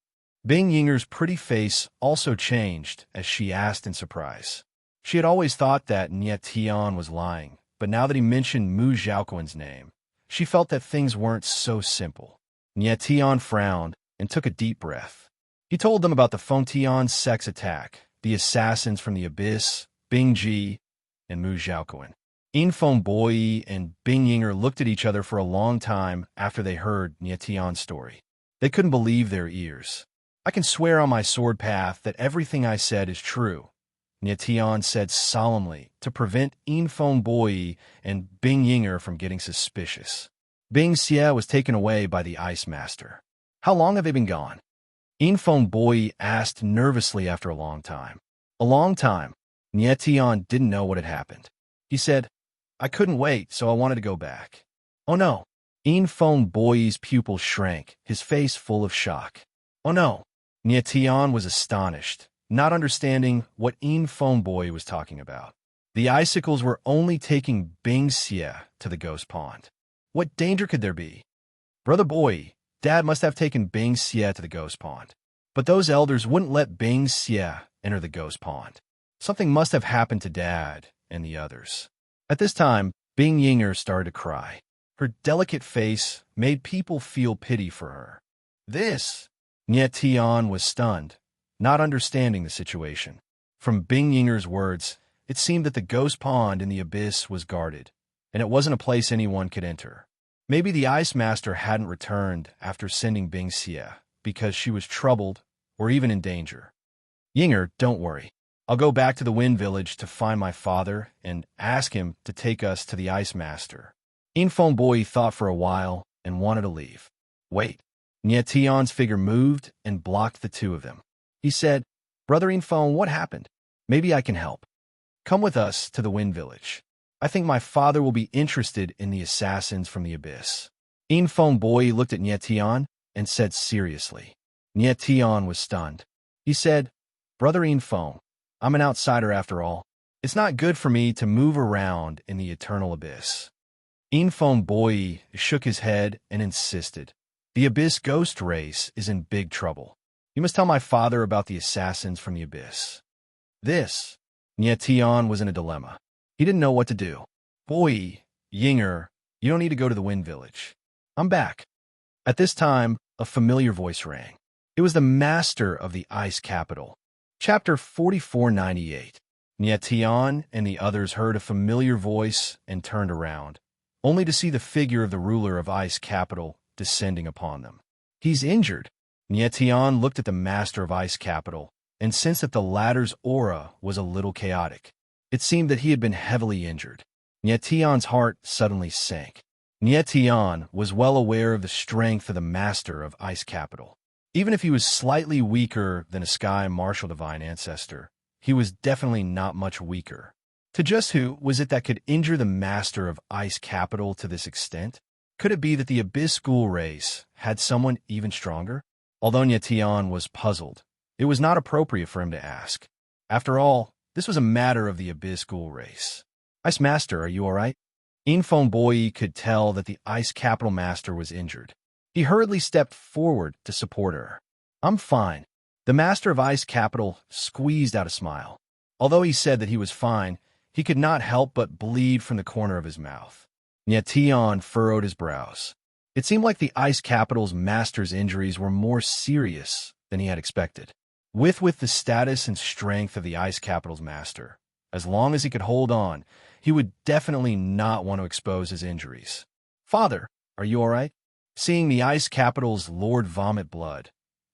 Bing Yinger's pretty face also changed as she asked in surprise. She had always thought that Nyetian was lying, but now that he mentioned Mu Zhaoquan's name, she felt that things weren't so simple. Nyetian frowned and took a deep breath. He told them about the Fengtian sex attack, the assassins from the Abyss, Bing Ji, and Mu Zhaoquan. Infongboyi and Bing Yinger looked at each other for a long time after they heard Nyetian's story. They couldn't believe their ears. I can swear on my sword path that everything I said is true, Nyetian said solemnly to prevent Infongboyi and Bing Yinger from getting suspicious. Bing Xie was taken away by the Ice Master. How long have they been gone? Infongboyi asked nervously after a long time. A long time. Nyetian didn't know what had happened. He said, I couldn't wait, so I wanted to go back. Oh no. Infongboyi's pupil shrank, his face full of shock. Oh no. Nyetian was astonished, not understanding what Infongboyi was talking about. The icicles were only taking Bing Xie to the ghost pond. What danger could there be? Brother Boy, Dad must have taken Bing Xie to the ghost pond. But those elders wouldn't let Bing Xie enter the ghost pond. Something must have happened to Dad and the others. At this time, Bing Yinger started to cry. Her delicate face made people feel pity for her. This? Nyetian was stunned, not understanding the situation. From Bing Yinger's words, it seemed that the ghost pond in the abyss was guarded, and it wasn't a place anyone could enter. Maybe the Ice Master hadn't returned after sending Bing Xie because she was troubled or even in danger. Yinger, don't worry. I'll go back to the Wind Village to find my father and ask him to take us to the Ice Master. Infongboyi thought for a while and wanted to leave. Wait. Nyetian's figure moved and blocked the two of them. He said, Brother Infong, what happened? Maybe I can help. Come with us to the Wind Village. I think my father will be interested in the assassins from the Abyss. Infongboyi looked at Nyetian and said seriously. Nyetian was stunned. He said, Brother Infong, I'm an outsider after all. It's not good for me to move around in the eternal abyss. Infongboyi shook his head and insisted. The Abyss ghost race is in big trouble. You must tell my father about the assassins from the Abyss. This. Nyetian was in a dilemma. He didn't know what to do. Boy, Yinger, you don't need to go to the Wind Village. I'm back. At this time, a familiar voice rang. It was the master of the Ice Capital. Chapter 4498. Nyetian and the others heard a familiar voice and turned around, only to see the figure of the ruler of Ice Capital descending upon them. He's injured. Nyetian looked at the master of Ice Capital and sensed that the latter's aura was a little chaotic. It seemed that he had been heavily injured. Nyetian's heart suddenly sank. Nyetian was well aware of the strength of the master of Ice Capital. Even if he was slightly weaker than a Sky Martial Divine Ancestor, he was definitely not much weaker. To just who was it that could injure the master of Ice Capital to this extent? Could it be that the Abyss School race had someone even stronger? Although Nyetian was puzzled, it was not appropriate for him to ask. After all, this was a matter of the Abyss School race. Ice Master, are you all right? Infongboyi could tell that the Ice Capital Master was injured. He hurriedly stepped forward to support her. I'm fine. The master of Ice Capital squeezed out a smile. Although he said that he was fine, he could not help but bleed from the corner of his mouth. Nyetian furrowed his brows. It seemed like the Ice Capital's master's injuries were more serious than he had expected. With the status and strength of the Ice Capital's master, as long as he could hold on, he would definitely not want to expose his injuries. "Father, are you all right?" Seeing the Ice Capital's Lord vomit blood,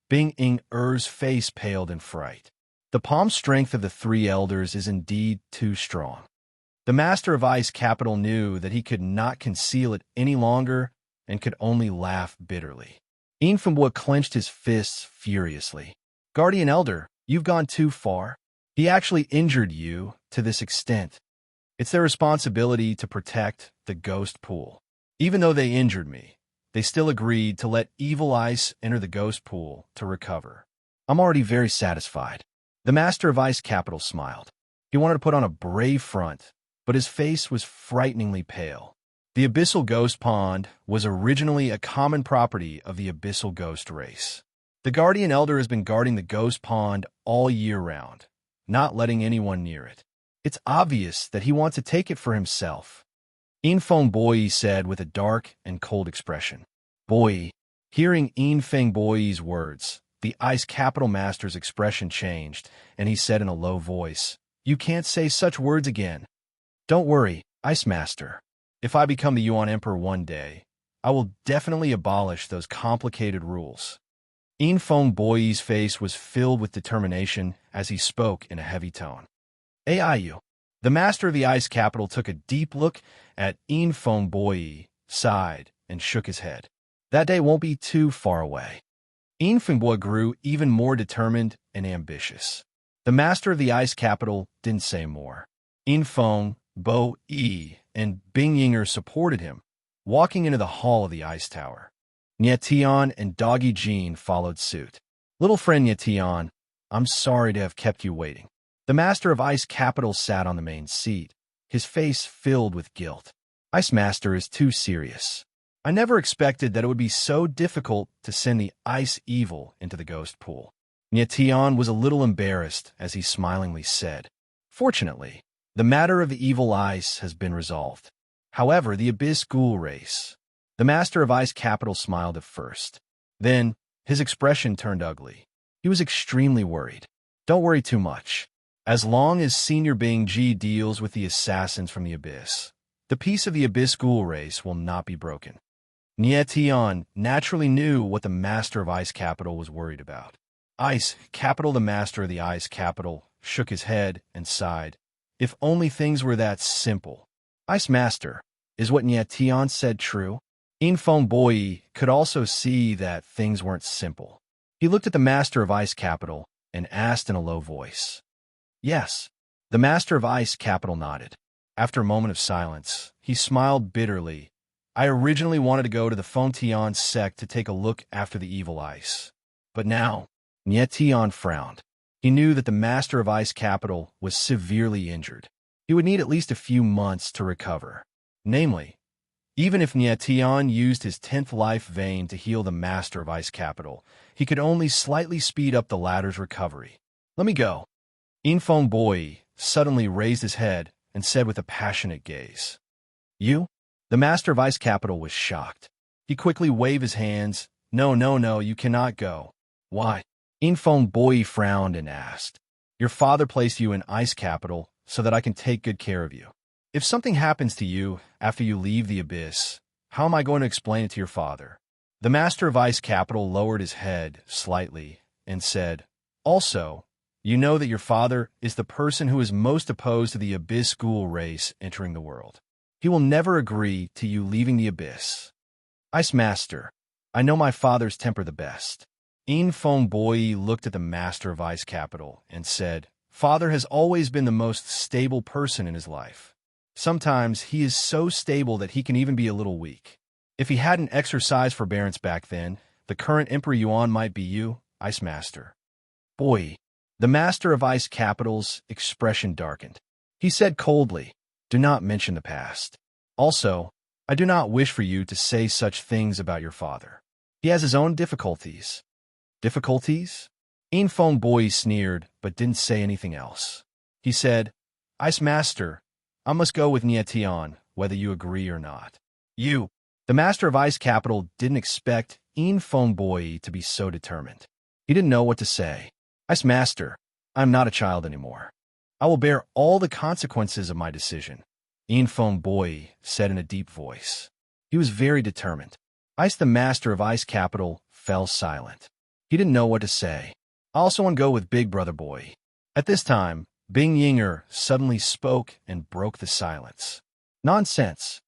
Bing-Er's face paled in fright. The palm strength of the three elders is indeed too strong. The Master of Ice Capital knew that he could not conceal it any longer and could only laugh bitterly. Infambois clenched his fists furiously. "Guardian Elder, you've gone too far. He actually injured you to this extent. It's their responsibility to protect the ghost pool. Even though they injured me, they still agreed to let evil ice enter the ghost pool to recover. I'm already very satisfied." The Master of Ice Capital smiled. He wanted to put on a brave front, but his face was frighteningly pale. The Abyssal Ghost Pond was originally a common property of the Abyssal Ghost race. The Guardian Elder has been guarding the Ghost Pond all year round, not letting anyone near it. It's obvious that he wants to take it for himself. Infeng Boi said with a dark and cold expression. Boi. Hearing Infeng Boi's words, the Ice Capital Master's expression changed, and he said in a low voice, "You can't say such words again. Don't worry, Ice Master. If I become the Yuan Emperor one day, I will definitely abolish those complicated rules." Infeng Boi's face was filled with determination as he spoke in a heavy tone. Aiyu. The Master of the Ice Capital took a deep look at Infeng Boi, sighed, and shook his head. That day won't be too far away. Infeng Boi grew even more determined and ambitious. The Master of the Ice Capital didn't say more. Infeng Boi and Bing-Yinger supported him, walking into the hall of the Ice Tower. Nyetian and Doggy Jean followed suit. "Little friend Nyetian, I'm sorry to have kept you waiting." The Master of Ice Capital sat on the main seat, his face filled with guilt. "Ice Master is too serious. I never expected that it would be so difficult to send the Ice Evil into the ghost pool." Nyetian was a little embarrassed as he smilingly said, "Fortunately, the matter of the evil ice has been resolved. However, the Abyss Ghoul race..." The Master of Ice Capital smiled at first. Then, his expression turned ugly. He was extremely worried. "Don't worry too much. As long as Senior Bing Ji deals with the assassins from the Abyss, the peace of the Abyss Ghoul race will not be broken." Nyetian naturally knew what the Master of Ice Capital was worried about. Ice Capital, the Master of the Ice Capital, shook his head and sighed. If only things were that simple. "Ice Master, is what Nyetian said true?" Infeng Boi could also see that things weren't simple. He looked at the Master of Ice Capital and asked in a low voice. "Yes." The Master of Ice Capital nodded. After a moment of silence, he smiled bitterly. "I originally wanted to go to the Fontian sect to take a look after the evil ice. But now..." Nyetian frowned. He knew that the Master of Ice Capital was severely injured. He would need at least a few months to recover. Namely, even if Nyetian used his 10th life vein to heal the Master of Ice Capital, he could only slightly speed up the latter's recovery. "Let me go." Infeng Boi suddenly raised his head and said with a passionate gaze. "You?" The Master of Ice Capital was shocked. He quickly waved his hands. No, you cannot go." "Why?" Infeng Boi frowned and asked. "Your father placed you in Ice Capital so that I can take good care of you. If something happens to you after you leave the Abyss, how am I going to explain it to your father?" The Master of Ice Capital lowered his head slightly and said, "Also, you know that your father is the person who is most opposed to the Abyss Ghoul race entering the world. He will never agree to you leaving the Abyss." "Ice Master, I know my father's temper the best." Infeng Boi looked at the Master of Ice Capital and said, "Father has always been the most stable person in his life. Sometimes he is so stable that he can even be a little weak. If he hadn't exercised forbearance back then, the current Emperor Yuan might be you, Ice Master." "Boi." The Master of Ice Capital's expression darkened. He said coldly, "Do not mention the past. Also, I do not wish for you to say such things about your father. He has his own difficulties." "Difficulties?" Infeng Boi sneered, but didn't say anything else. He said, "Ice Master, I must go with Nyetian, whether you agree or not." "You." The Master of Ice Capital didn't expect Infeng Boi to be so determined. He didn't know what to say. Ice Master, I am not a child anymore. I will bear all the consequences of my decision, Infong Boy said in a deep voice. He was very determined. Ice, the master of Ice Capital, fell silent. He didn't know what to say. I also want to go with Big Brother Boy. At this time, Bing Yinger suddenly spoke and broke the silence. Nonsense.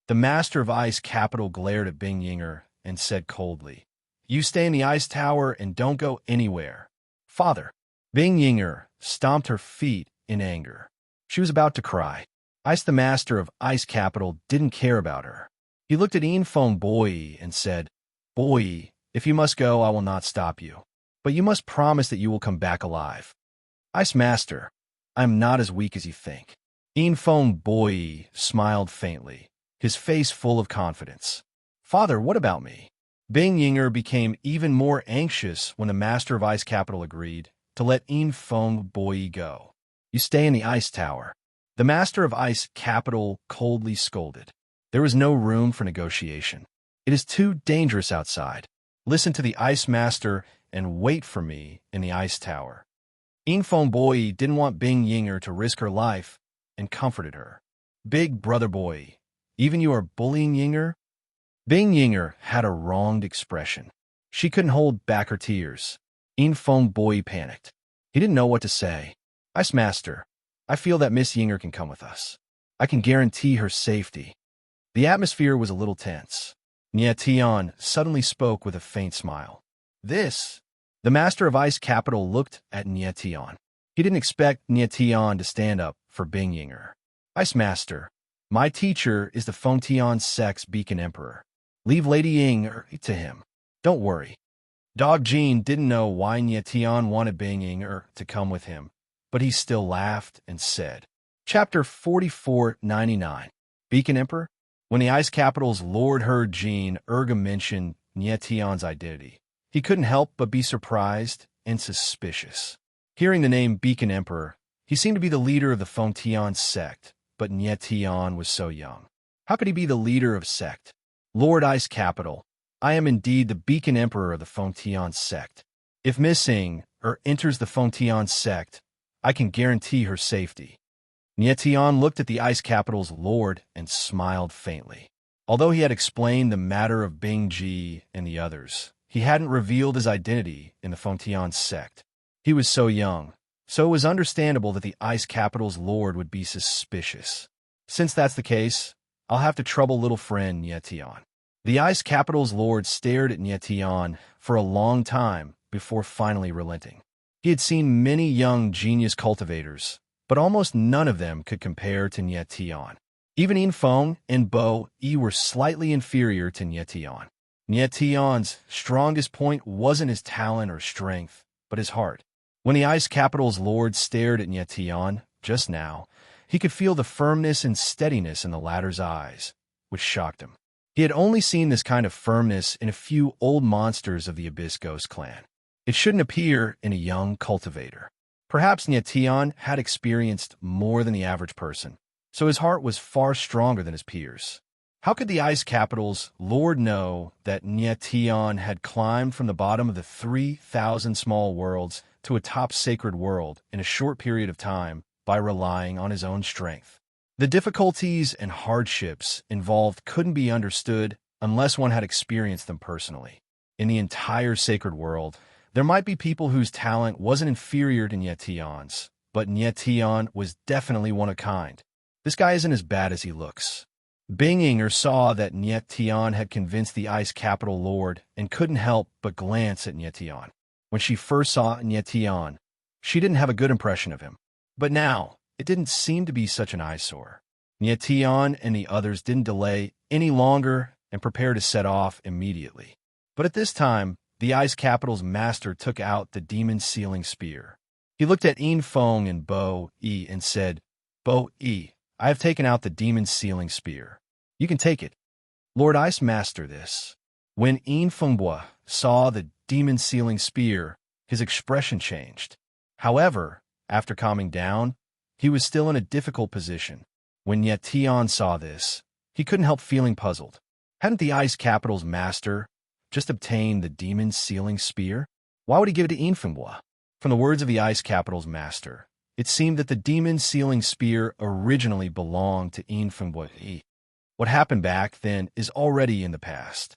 The master of Ice Capital glared at Bing Yinger and said coldly, You stay in the ice tower and don't go anywhere. Father. Bing Yinger stomped her feet in anger. She was about to cry. Ice, the master of Ice Capital, didn't care about her. He looked at Infong Boy and said, Boy, if you must go, I will not stop you. But you must promise that you will come back alive. Ice Master, I am not as weak as you think. Infong Boy smiled faintly, his face full of confidence. Father, what about me? Bing Yinger became even more anxious when the master of Ice Capital agreed to let Infong Boy go. You stay in the ice tower. The master of Ice Capital coldly scolded. There was no room for negotiation. It is too dangerous outside. Listen to the Ice Master and wait for me in the ice tower. Infong Boy didn't want Bing Yinger to risk her life and comforted her. Big Brother Boy, even you are bullying Yinger? Bing Yinger had a wronged expression. She couldn't hold back her tears. Infong Boy panicked. He didn't know what to say. Ice Master, I feel that Miss Yinger can come with us. I can guarantee her safety. The atmosphere was a little tense. Nye Tian suddenly spoke with a faint smile. This? The master of Ice Capital looked at Nye Tian. He didn't expect Nye Tian to stand up for Bing Yinger. Ice Master, my teacher is the Fengtian Sect's Beacon Emperor. Leave Lady Yinger to him. Don't worry. Dog Jean didn't know why Nye Tian wanted Bing Yinger to come with him, but he still laughed and said, Chapter 4499, Beacon Emperor? When the Ice Capital's Lord heard Jean Erga mention Nye Tian's identity, he couldn't help but be surprised and suspicious. Hearing the name Beacon Emperor, he seemed to be the leader of the Fengtian sect, but Nye Tian was so young. How could he be the leader of sect? Lord Ice Capital, I am indeed the Beacon Emperor of the Fengtian sect. If missing or enters the Fengtian sect, I can guarantee her safety. Nye Tian looked at the Ice Capital's Lord and smiled faintly. Although he had explained the matter of Bing Ji and the others, he hadn't revealed his identity in the Fengtian sect. He was so young, so it was understandable that the Ice Capital's Lord would be suspicious. Since that's the case, I'll have to trouble little friend Nye Tian. The Ice Capital's Lord stared at Nye Tian for a long time before finally relenting. He had seen many young genius cultivators, but almost none of them could compare to Nye Tian. Even Infong and Bo Yi were slightly inferior to Nye Tian. Nye Tian's strongest point wasn't his talent or strength, but his heart. When the Ice Capital's Lord stared at Nye Tian just now, he could feel the firmness and steadiness in the latter's eyes, which shocked him. He had only seen this kind of firmness in a few old monsters of the Abyss Ghost clan. It shouldn't appear in a young cultivator. Perhaps Nye Tian had experienced more than the average person, so his heart was far stronger than his peers. How could the Ice Capital's Lord know that Nye Tian had climbed from the bottom of the 3,000 small worlds to a top sacred world in a short period of time by relying on his own strength? The difficulties and hardships involved couldn't be understood unless one had experienced them personally. In the entire sacred world, there might be people whose talent wasn't inferior to Nye Tian's, but Nye Tian was definitely one of a kind. This guy isn't as bad as he looks. Bing Yinger saw that Nye Tian had convinced the Ice Capital Lord and couldn't help but glance at Nye Tian. When she first saw Nye Tian, she didn't have a good impression of him. But now, it didn't seem to be such an eyesore. Nye Tian and the others didn't delay any longer and prepared to set off immediately. But at this time, the Ice Capital's master took out the demon sealing spear. He looked at Infong and Bo Yi and said, Bo Yi, I have taken out the demon sealing spear. You can take it. Lord Ice Master this. When Infong saw the demon sealing spear, his expression changed. However, after calming down, he was still in a difficult position. When Nye Tian saw this, he couldn't help feeling puzzled. Hadn't the Ice Capital's master just obtained the demon sealing spear? Why would he give it to Infambwa? From the words of the Ice Capital's master, it seemed that the demon sealing spear originally belonged to Infambwa. What happened back then is already in the past.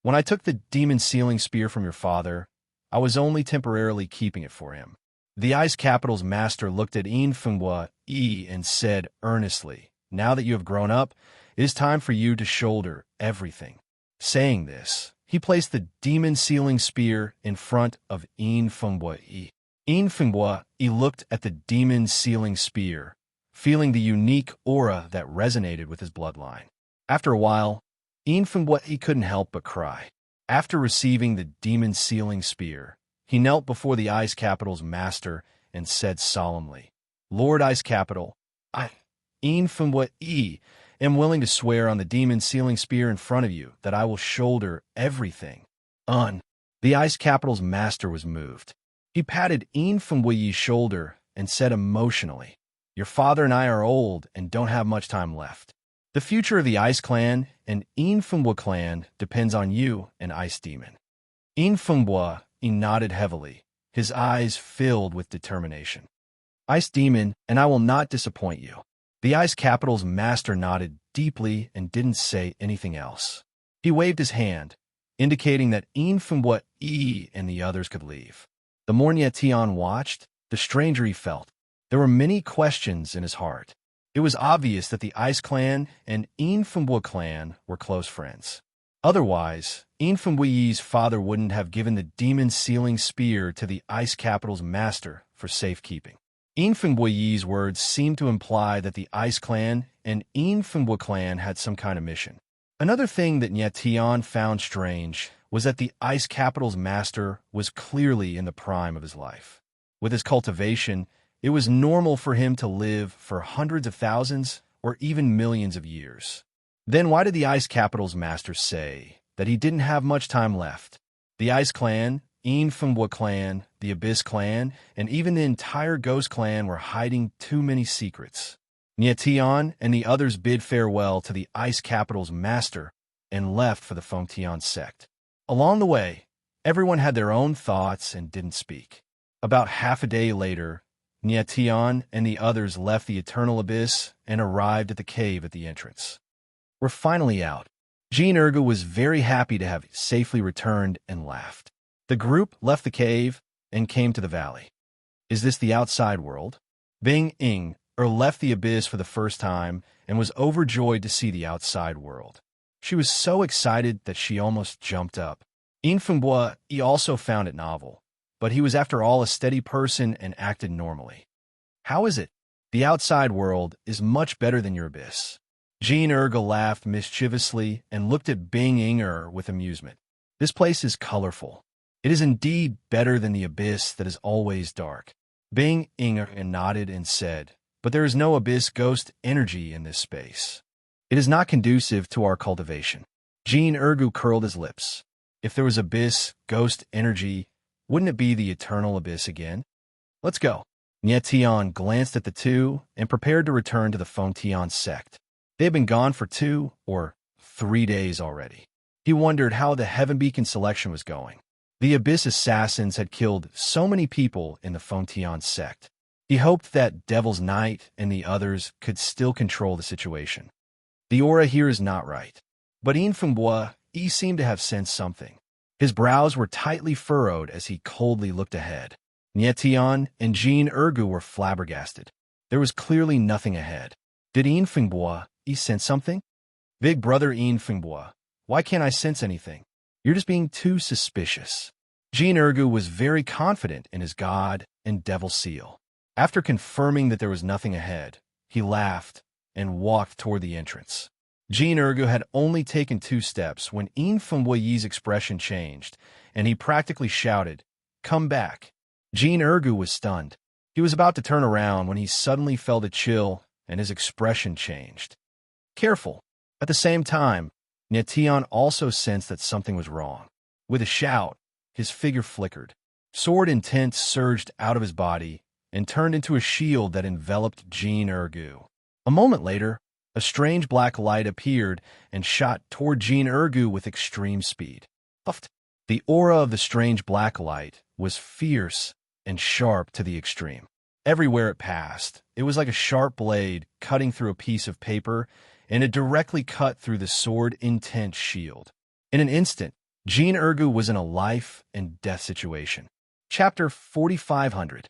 When I took the demon sealing spear from your father, I was only temporarily keeping it for him. The Ice Capital's master looked at Infambwa and said earnestly, now that you have grown up, it is time for you to shoulder everything. Saying this, he placed the demon sealing spear in front of Infambwa. Infambwa looked at the demon sealing spear, feeling the unique aura that resonated with his bloodline. After a while, Infambwa couldn't help but cry. After receiving the demon sealing spear, he knelt before the Ice Capital's master and said solemnly, Lord Ice Capital, I, Infambwa, am willing to swear on the demon sealing spear in front of you that I will shoulder everything. The Ice Capital's master was moved. He patted Infambwa's shoulder and said emotionally, your father and I are old and don't have much time left. The future of the Ice Clan and Infambwa clan depends on you and Ice Demon. Infambwa nodded heavily, his eyes filled with determination. Ice Demon, and I will not disappoint you. The Ice Capital's master nodded deeply and didn't say anything else. He waved his hand, indicating that Infambwa and the others could leave. The more Nyetian watched, the stranger he felt. There were many questions in his heart. It was obvious that the Ice Clan and Infambwa clan were close friends. Otherwise, Infambwa's father wouldn't have given the demon sealing spear to the Ice Capital's master for safekeeping. Infambwa's words seemed to imply that the Ice Clan and Infambwa clan had some kind of mission. Another thing that Nyetian found strange was that the Ice Capital's master was clearly in the prime of his life. With his cultivation, it was normal for him to live for hundreds of thousands or even millions of years. Then why did the Ice Capital's master say that he didn't have much time left? The Ice Clan, Infambwa clan, the Abyss clan, and even the entire Ghost clan were hiding too many secrets. Nyetian and the others bid farewell to the Ice Capital's master and left for the Fengtian sect. Along the way, everyone had their own thoughts and didn't speak. About half a day later, Nyetian and the others left the Eternal Abyss and arrived at the cave at the entrance. We're finally out. Jean Ergu was very happy to have safely returned and laughed. The group left the cave and came to the valley. Is this the outside world? Bing left the abyss for the first time and was overjoyed to see the outside world. She was so excited that she almost jumped up. Infambwa also found it novel, but he was after all a steady person and acted normally. How is it? The outside world is much better than your abyss. Jean Erga laughed mischievously and looked at Bing with amusement. This place is colorful. It is indeed better than the abyss that is always dark. Bing nodded and said, but there is no abyss ghost energy in this space. It is not conducive to our cultivation. Jean Ergu curled his lips. If there was abyss ghost energy, wouldn't it be the eternal abyss again? Let's go. Nyetian glanced at the two and prepared to return to the Fengtian sect. They had been gone for 2 or 3 days already. He wondered how the Heaven Beacon selection was going. The Abyss assassins had killed so many people in the Fengtian sect. He hoped that Devil's Knight and the others could still control the situation. The aura here is not right. But Infambwa seemed to have sensed something. His brows were tightly furrowed as he coldly looked ahead. Nyetian and Jean Ergu were flabbergasted. There was clearly nothing ahead. Did Infambwa sense something? Big brother Infambwa, why can't I sense anything? You're just being too suspicious. Jean Ergu was very confident in his god and devil seal. After confirming that there was nothing ahead, he laughed and walked toward the entrance. Jean Ergu had only taken 2 steps when Infambwa's expression changed, and he practically shouted, "Come back." Jean Ergu was stunned. He was about to turn around when he suddenly felt a chill and his expression changed. Careful. At the same time, Nyetian also sensed that something was wrong. With a shout, his figure flickered. Sword intent surged out of his body and turned into a shield that enveloped Jean Ergu. A moment later, a strange black light appeared and shot toward Jean Ergu with extreme speed. Puffed. The aura of the strange black light was fierce and sharp to the extreme. Everywhere it passed, it was like a sharp blade cutting through a piece of paper, and it directly cut through the sword-intent shield. In an instant, Jean Ergu was in a life and death situation. Chapter 4500.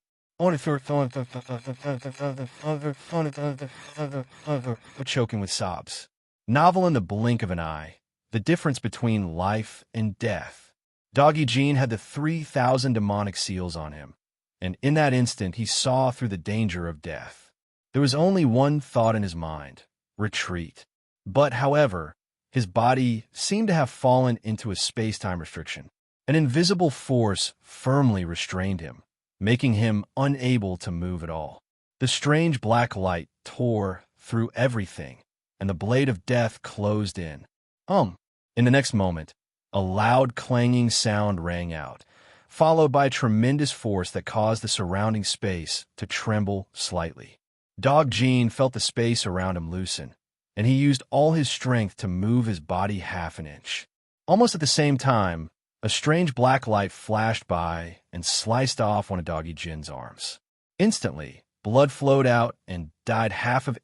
Choking with sobs. Novel in the blink of an eye. The difference between life and death. Doggy Jean had the 3,000 demonic seals on him, and in that instant he saw through the danger of death. There was only one thought in his mind: retreat. But, however, his body seemed to have fallen into a space-time restriction. An invisible force firmly restrained him, making him unable to move at all. The strange black light tore through everything, and the blade of death closed in. In the next moment, a loud clanging sound rang out, followed by a tremendous force that caused the surrounding space to tremble slightly. Dog Jean felt the space around him loosen, and he used all his strength to move his body half an inch. Almost at the same time, a strange black light flashed by and sliced off one of Doggy Jin's arms. Instantly, blood flowed out and dyed half of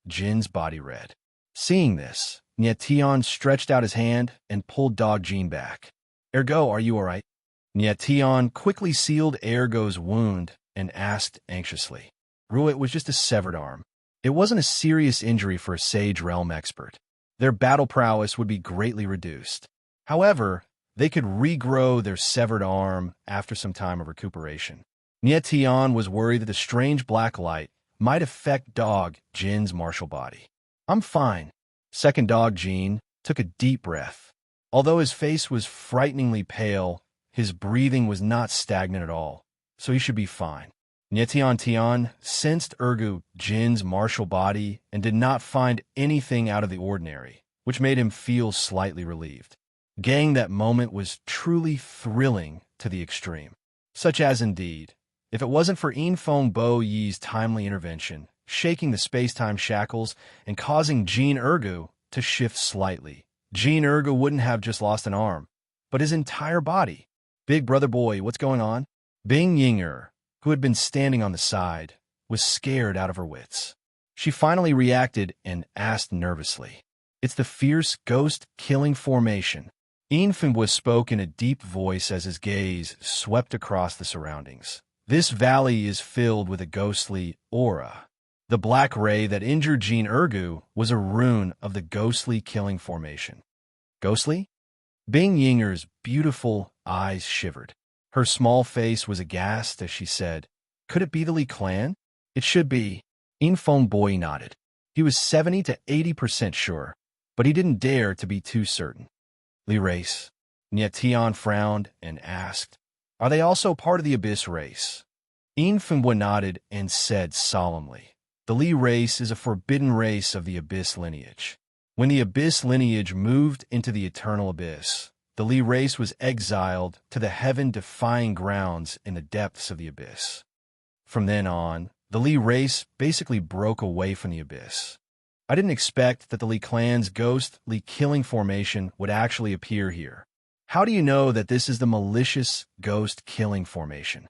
Jin's body red. Seeing this, Nietion stretched out his hand and pulled Dog Jean back. "Ergo, are you all right?" Nietion quickly sealed Ergo's wound and asked anxiously. It was just a severed arm. It wasn't a serious injury for a Sage Realm expert. Their battle prowess would be greatly reduced. However, they could regrow their severed arm after some time of recuperation. Nietion was worried that the strange black light might affect Dog Jin's martial body. "I'm fine." Second Dog Jean took a deep breath. Although his face was frighteningly pale, his breathing was not stagnant at all, so he should be fine. Nietion sensed Ergu Jin's martial body and did not find anything out of the ordinary, which made him feel slightly relieved. Getting that moment was truly thrilling to the extreme. Such as, indeed, if it wasn't for Enfeng Bo Yi's timely intervention, shaking the space-time shackles and causing Jean Ergu to shift slightly, Jean Ergu wouldn't have just lost an arm, but his entire body. "Big brother boy, what's going on?" Bing Yinger, who had been standing on the side, was scared out of her wits. She finally reacted and asked nervously, "It's the fierce ghost-killing formation." Enfeng spoke in a deep voice as his gaze swept across the surroundings. "This valley is filled with a ghostly aura. The black ray that injured Jean Ergu was a rune of the ghostly killing formation." "Ghostly?" Bing Yinger's beautiful eyes shivered. Her small face was aghast as she said, "Could it be the Li clan?" "It should be." Enfeng Boy nodded. He was 70 to 80% sure, but he didn't dare to be too certain. "Li race?" Nietion frowned and asked, "Are they also part of the Abyss race?" Enfeng nodded and said solemnly, "The Li race is a forbidden race of the Abyss lineage. When the Abyss lineage moved into the Eternal Abyss, the Li race was exiled to the heaven-defying grounds in the depths of the Abyss. From then on, the Li race basically broke away from the Abyss. I didn't expect that the Li clan's ghostly killing formation would actually appear here. How do you know that this is the malicious ghost-killing formation?"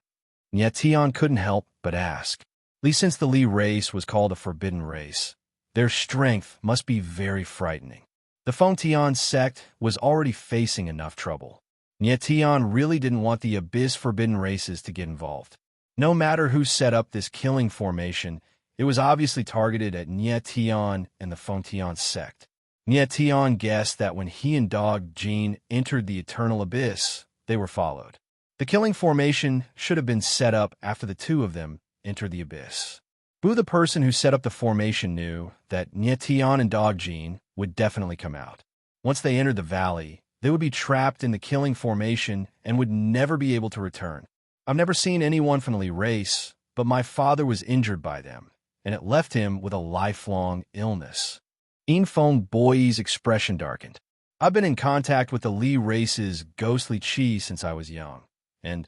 Nietion couldn't help but ask. Since the Li race was called a forbidden race, their strength must be very frightening. The Fengtian sect was already facing enough trouble. Nietion really didn't want the Abyss forbidden races to get involved. No matter who set up this killing formation, it was obviously targeted at Nietion and the Fengtian sect. Nietion guessed that when he and Dog Jean entered the Eternal Abyss, they were followed. The killing formation should have been set up after the two of them entered the Abyss. Bu, the person who set up the formation, knew that Nietion and Dog Jean would definitely come out. Once they entered the valley, they would be trapped in the killing formation and would never be able to return. I've never seen anyone from the Li race, but my father was injured by them, and it left him with a lifelong illness. Enfeng Boy's expression darkened. I've been in contact with the Li race's ghostly chi since I was young, and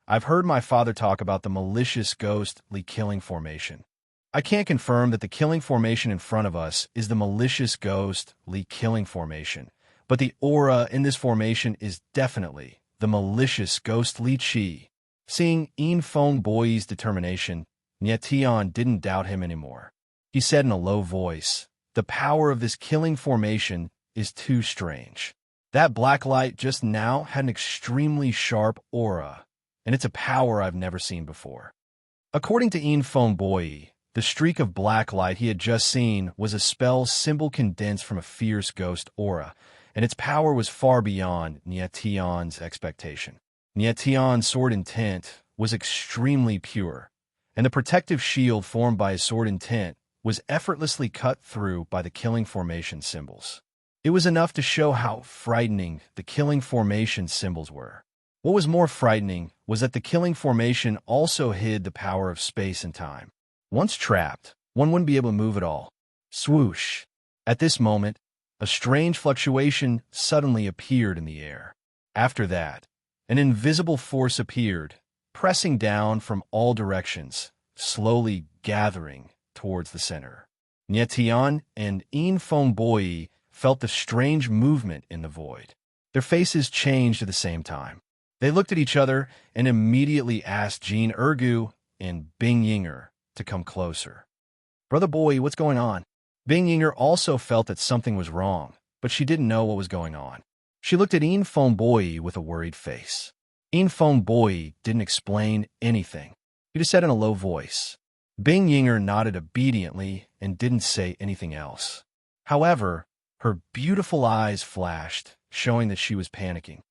I've heard my father talk about the malicious ghostly killing formation. I can't confirm that the killing formation in front of us is the malicious ghostly killing formation, but the aura in this formation is definitely the malicious ghostly Chi. Seeing In Feng Boi's determination, Nietian didn't doubt him anymore. He said in a low voice, "The power of this killing formation is too strange. That black light just now had an extremely sharp aura, and it's a power I've never seen before." According to In Feng Boi, the streak of black light he had just seen was a spell symbol condensed from a fierce ghost aura, and its power was far beyond Nietian's expectation. Nietian's sword intent was extremely pure, and the protective shield formed by his sword intent was effortlessly cut through by the killing formation symbols. It was enough to show how frightening the killing formation symbols were. What was more frightening was that the killing formation also hid the power of space and time. Once trapped, one wouldn't be able to move at all. Swoosh! At this moment, a strange fluctuation suddenly appeared in the air. After that, an invisible force appeared, pressing down from all directions, slowly gathering towards the center. Nietian and In Feng Boi felt the strange movement in the void. Their faces changed at the same time. They looked at each other and immediately asked Jin Ergu and Bing Yinger to come closer. "Brother Boi, what's going on?" Bing Yinger also felt that something was wrong, but she didn't know what was going on. She looked at In Feng Boi with a worried face. In Feng Boi didn't explain anything. He just said in a low voice. Bing Yinger nodded obediently and didn't say anything else. However, her beautiful eyes flashed, showing that she was panicking.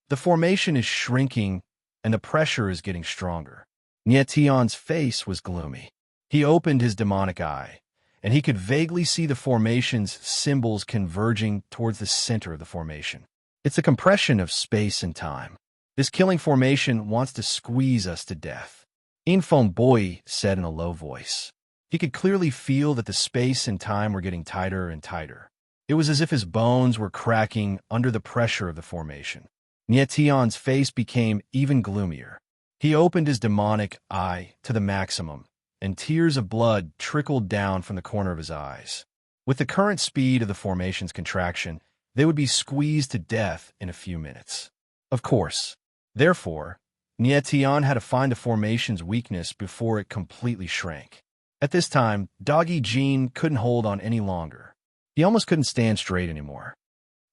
The formation is shrinking, and the pressure is getting stronger. Nietian's face was gloomy. He opened his demonic eye, and he could vaguely see the formation's symbols converging towards the center of the formation. It's a compression of space and time. This killing formation wants to squeeze us to death. In Feng Boi said in a low voice. He could clearly feel that the space and time were getting tighter and tighter. It was as if his bones were cracking under the pressure of the formation. Nietian's face became even gloomier. He opened his demonic eye to the maximum, and tears of blood trickled down from the corner of his eyes. With the current speed of the formation's contraction, they would be squeezed to death in a few minutes. Of course. Therefore, Nietian had to find the formation's weakness before it completely shrank. At this time, Doggy Jean couldn't hold on any longer. He almost couldn't stand straight anymore.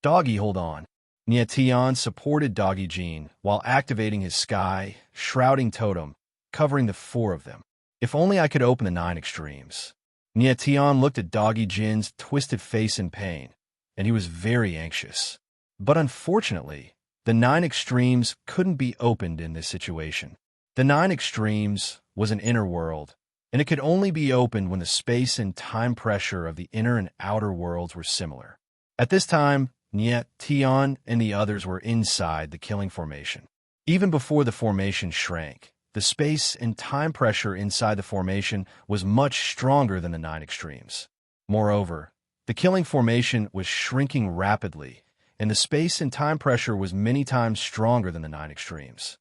"Doggy, hold on." Nietian supported Doggy Jean while activating his sky, shrouding totem, covering the four of them. "If only I could open the 9 extremes." Nietian looked at Doggy Jin's twisted face in pain, and he was very anxious. But unfortunately, the 9 extremes couldn't be opened in this situation. The 9 extremes was an inner world, and it could only be opened when the space and time pressure of the inner and outer worlds were similar. At this time, Nietian and the others were inside the killing formation. Even before the formation shrank, the space and time pressure inside the formation was much stronger than the 9 extremes. Moreover, the killing formation was shrinking rapidly, and the space and time pressure was many times stronger than the 9 extremes.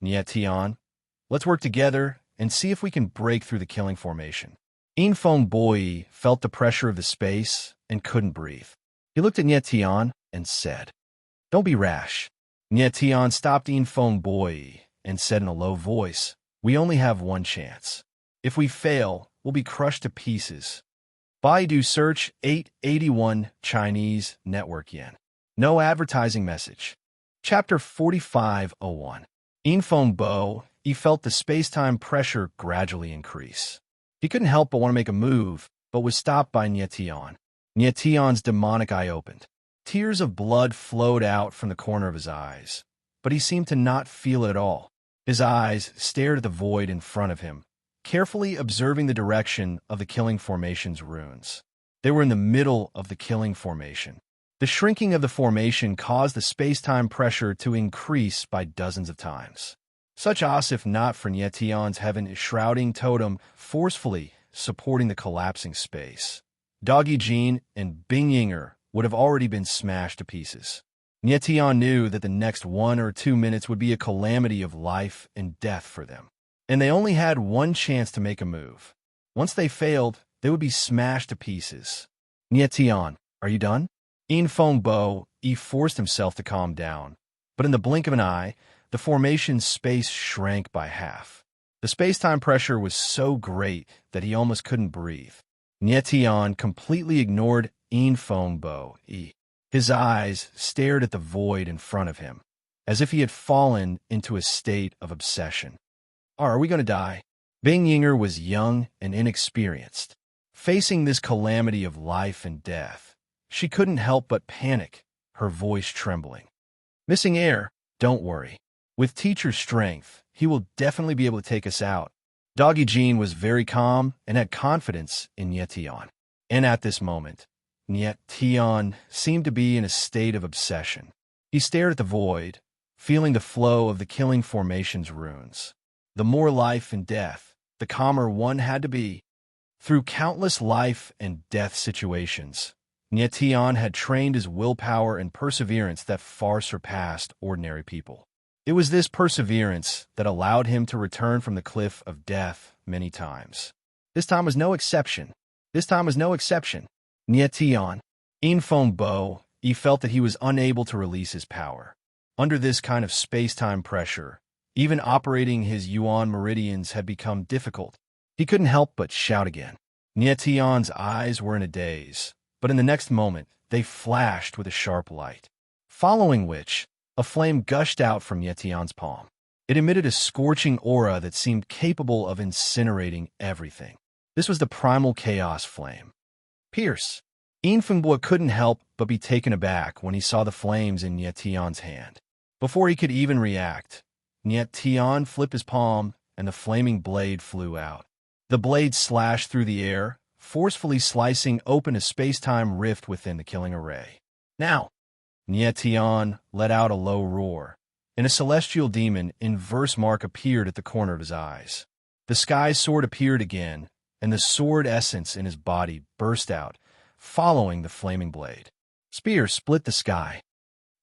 "Nietian, let's work together and see if we can break through the killing formation." In Feng Boi felt the pressure of the space and couldn't breathe. He looked at Nietian and said, "Don't be rash." Nietian stopped In Feng Boi and said in a low voice, "We only have one chance. If we fail, we'll be crushed to pieces." Baidu search 881 Chinese network yen. No advertising message. Chapter 4501. In Feng Bo, he felt the space-time pressure gradually increase. He couldn't help but want to make a move, but was stopped by Nietian. Nietian's demonic eye opened. Tears of blood flowed out from the corner of his eyes, but he seemed to not feel it at all. His eyes stared at the void in front of him, carefully observing the direction of the killing formation's runes. They were in the middle of the killing formation. The shrinking of the formation caused the space-time pressure to increase by dozens of times. Such as if not for Nietian's heaven shrouding totem forcefully supporting the collapsing space. Doggy Jean and Bing Yinger would have already been smashed to pieces. Nietian knew that the next 1 or 2 minutes would be a calamity of life and death for them, and they only had one chance to make a move. Once they failed, they would be smashed to pieces. "Nietian, are you done?" In Feng Bo, he forced himself to calm down, But in the blink of an eye, the formation's space shrank by half. The space-time pressure was so great that he almost couldn't breathe. Nietion completely ignored Infombo. His eyes stared at the void in front of him, as if he had fallen into a state of obsession. Are we going to die? Bing Yinger was young and inexperienced. Facing this calamity of life and death, she couldn't help but panic, her voice trembling. Missing air? Don't worry. With teacher's strength, he will definitely be able to take us out. Doggy Jean was very calm and had confidence in Nietion. And at this moment, Nietion seemed to be in a state of obsession. He stared at the void, feeling the flow of the killing formation's runes. The more life and death, the calmer one had to be. Through countless life and death situations, Nietion had trained his willpower and perseverance that far surpassed ordinary people. It was this perseverance that allowed him to return from the cliff of death many times. This time was no exception. Nietion, Infombo, he felt that he was unable to release his power. Under this kind of space-time pressure, even operating his yuan meridians had become difficult. He couldn't help but shout again. Nietion's eyes were in a daze, but in the next moment, they flashed with a sharp light, following which, a flame gushed out from Nietion's palm. It emitted a scorching aura that seemed capable of incinerating everything. This was the primal chaos flame. Pierce. Infombo couldn't help but be taken aback when he saw the flames in Nietion's hand. Before he could even react, Nietion flipped his palm, and the flaming blade flew out. The blade slashed through the air, forcefully slicing open a space-time rift within the killing array. Now! Nietion let out a low roar, and a celestial demon in verse mark appeared at the corner of his eyes. The sky sword appeared again, and the sword essence in his body burst out, following the flaming blade. Spear split the sky.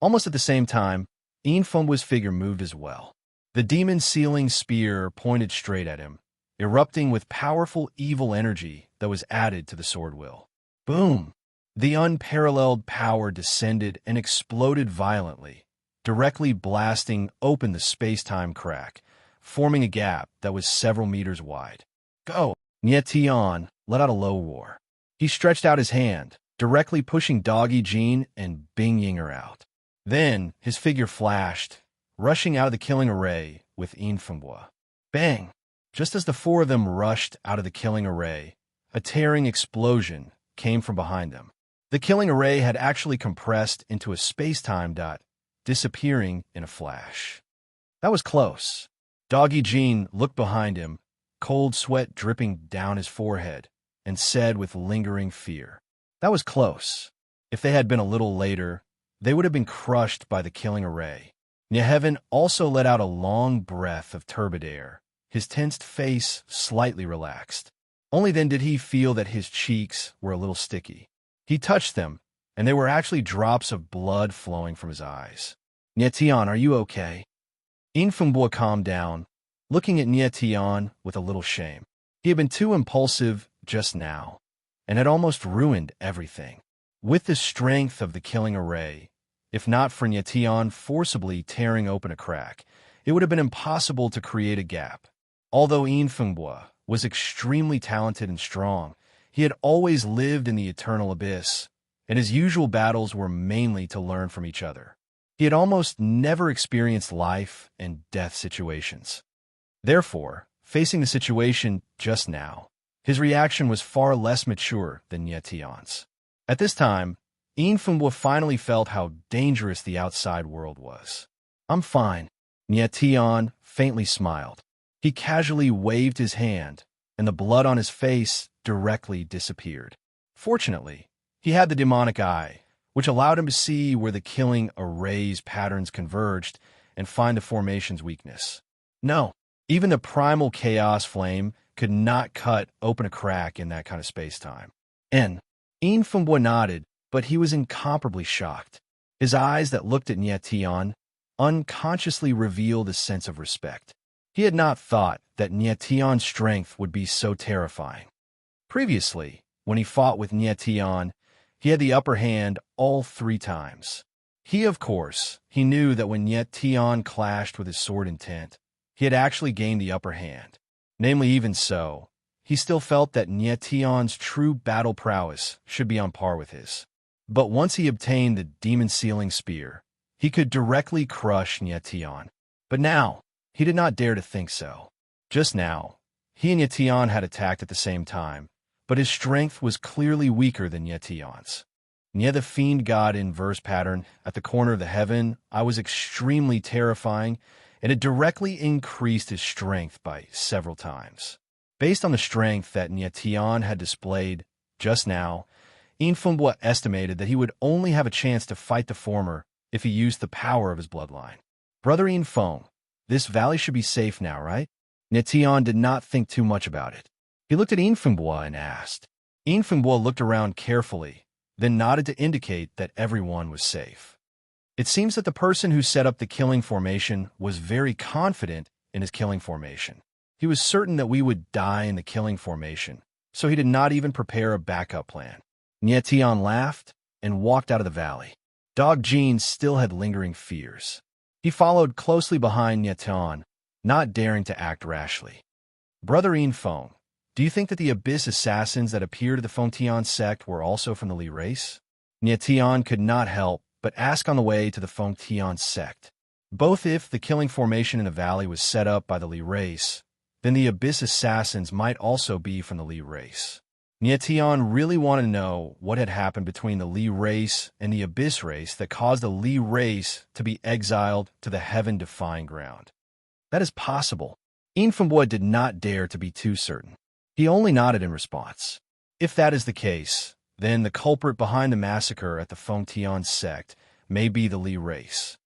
Almost at the same time, Infombo's figure moved as well. The demon-sealing spear pointed straight at him, erupting with powerful evil energy that was added to the sword will. Boom! The unparalleled power descended and exploded violently, directly blasting open the space-time crack, forming a gap that was several meters wide. Go! Nietion let out a low roar. He stretched out his hand, directly pushing Doggy Jean and Bing Yinger out. Then his figure flashed, rushing out of the killing array with Infombo. Bang! Just as the four of them rushed out of the killing array, a tearing explosion came from behind them. The killing array had actually compressed into a space-time dot, disappearing in a flash. That was close. Doggy Jean looked behind him, cold sweat dripping down his forehead, and said with lingering fear, "That was close. If they had been a little later, they would have been crushed by the killing array." Nieheaven also let out a long breath of turbid air, his tensed face slightly relaxed. Only then did he feel that his cheeks were a little sticky. He touched them, and there were actually drops of blood flowing from his eyes. Nietion, are you okay? Infombo calmed down, looking at Nietion with a little shame. He had been too impulsive just now, and had almost ruined everything. With the strength of the killing array, if not for Nietion forcibly tearing open a crack, it would have been impossible to create a gap. Although Infombo was extremely talented and strong, he had always lived in the eternal abyss, and his usual battles were mainly to learn from each other. He had almost never experienced life and death situations. Therefore, facing the situation just now, his reaction was far less mature than Nietion's. At this time, Infombo finally felt how dangerous the outside world was. "I'm fine." Nietion faintly smiled. He casually waved his hand, and the blood on his face directly disappeared. Fortunately, he had the demonic eye, which allowed him to see where the killing array's patterns converged and find the formation's weakness. No, even the primal chaos flame could not cut open a crack in that kind of space-time. Infombo nodded, but he was incomparably shocked. His eyes that looked at Nietion unconsciously revealed a sense of respect. He had not thought that Nietion's strength would be so terrifying. Previously, when he fought with Nietion, he had the upper hand all 3 times. He knew that when Nyet Tion clashed with his sword intent, he had actually gained the upper hand. Namely, even so, he still felt that Nyet Tion's true battle prowess should be on par with his. But once he obtained the demon-sealing spear, he could directly crush Nyet Tion. But now, he did not dare to think so. Just now, he and Nyet Tion had attacked at the same time, but his strength was clearly weaker than Nyet Tion's. Near the fiend god in verse pattern, at the corner of the heaven, I was extremely terrifying, and it directly increased his strength by several times. Based on the strength that Nyet Tion had displayed just now, Infumbois estimated that he would only have a chance to fight the former if he used the power of his bloodline. Brother Infong, this valley should be safe now, right? Nyet Tion did not think too much about it. He looked at Infumbois and asked. Infumbois looked around carefully, then nodded to indicate that everyone was safe. It seems that the person who set up the killing formation was very confident in his killing formation. He was certain that we would die in the killing formation, so he did not even prepare a backup plan. Nyet Tion laughed and walked out of the valley. Dog Jean still had lingering fears. He followed closely behind Nyet Tion, not daring to act rashly. Brother Infong, do you think that the Abyss assassins that appeared at the Fengtian sect were also from the Li race? Nyet Tion could not help but ask on the way to the Fengtian sect. Both if the killing formation in the valley was set up by the Li race, then the Abyss assassins might also be from the Li race. Nyet Tion really wanted to know what had happened between the Li race and the Abyss race that caused the Li race to be exiled to the heaven-defying ground. That is possible. Infumbois did not dare to be too certain. He only nodded in response. If that is the case, then the culprit behind the massacre at the Fengtian sect may be the Li race.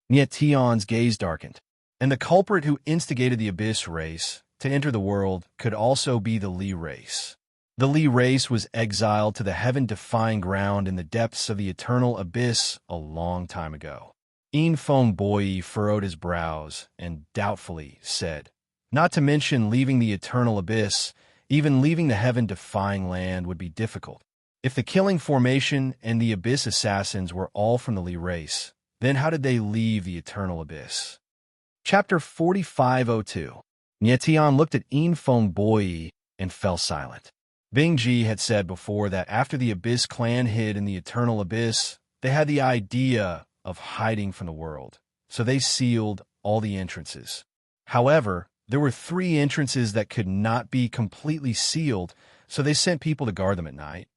Nyet Tion's gaze darkened, and the culprit who instigated the Abyss race to enter the world could also be the Li race. The Li race was exiled to the heaven-defying ground in the depths of the eternal abyss a long time ago. Infumbois furrowed his brows and doubtfully said, not to mention leaving the eternal abyss, even leaving the heaven-defying land would be difficult. If the killing formation and the Abyss assassins were all from the Li race, then how did they leave the eternal abyss? Chapter 4502. Nyet Tion looked at Infumbois and fell silent. Bing Ji had said before that after the Abyss clan hid in the eternal abyss, they had the idea of hiding from the world, so they sealed all the entrances. However, there were 3 entrances that could not be completely sealed, so they sent people to guard them at night,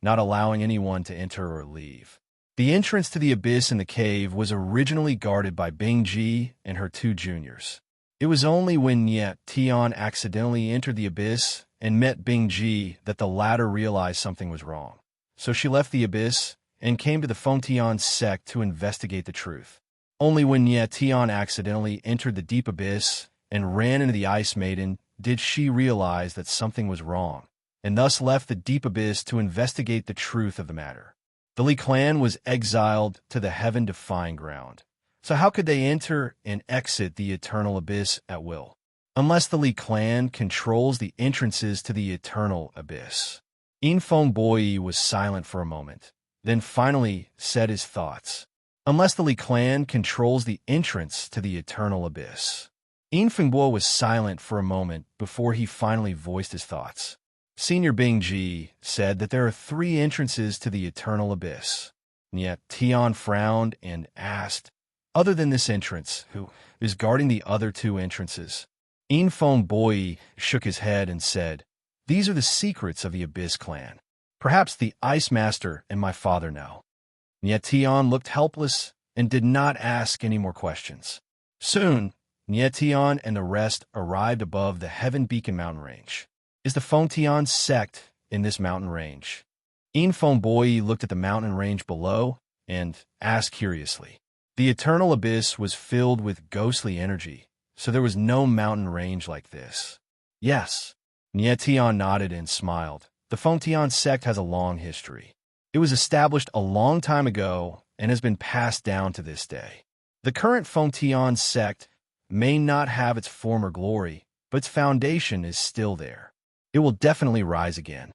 not allowing anyone to enter or leave. The entrance to the abyss in the cave was originally guarded by Bing Ji and her 2 juniors. It was only when Nyet Tion accidentally entered the abyss and met Bing Ji that the latter realized something was wrong. So she left the abyss and came to the Fengtian sect to investigate the truth. Only when Nyet Tion accidentally entered the deep abyss and ran into the Ice Maiden did she realize that something was wrong, and thus left the deep abyss to investigate the truth of the matter. The Li clan was exiled to the heaven-defying ground. So how could they enter and exit the eternal abyss at will? Unless the Li clan controls the entrances to the eternal abyss. Infumbois was silent for a moment, then finally said his thoughts. Unless the Li clan controls the entrance to the eternal abyss. Infumbois was silent for a moment before he finally voiced his thoughts. Senior Bing Ji said that there are 3 entrances to the eternal abyss. Nyet Tion frowned and asked, other than this entrance, who is guarding the other 2 entrances? Infumbois shook his head and said, these are the secrets of the Abyss clan. Perhaps the Ice Master and my father know. Nyet Tion looked helpless and did not ask any more questions. Soon, Nyet Tion and the rest arrived above the Heaven Beacon mountain range. Is the Fengtian sect in this mountain range? Infumbois looked at the mountain range below and asked curiously. The eternal abyss was filled with ghostly energy, so there was no mountain range like this. Yes. Nyet Tion nodded and smiled. The Fengtian sect has a long history. It was established a long time ago and has been passed down to this day. The current Fengtian sect may not have its former glory, but its foundation is still there. It will definitely rise again.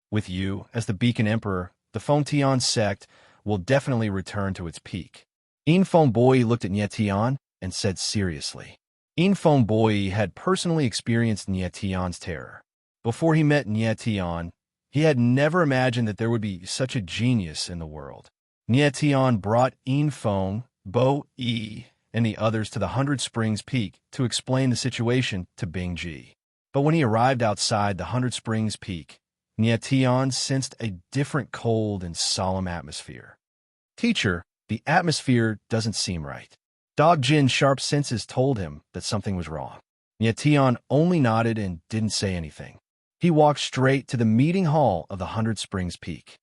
With you as the Beacon Emperor, the Fengtian sect will definitely return to its peak. Infeng Boy looked at Nietian and said seriously. Infeng Boy had personally experienced Nietian's terror. Before he met Nietian, he had never imagined that there would be such a genius in the world. Nietian brought Infeng, Bo-E, and the others to the 100 Springs Peak to explain the situation to Bingji. But when he arrived outside the 100 Springs Peak, Nietian sensed a different cold and solemn atmosphere. Teacher, the atmosphere doesn't seem right. Dog Jin's sharp senses told him that something was wrong. Nietian only nodded and didn't say anything. He walked straight to the meeting hall of the 100 Springs Peak.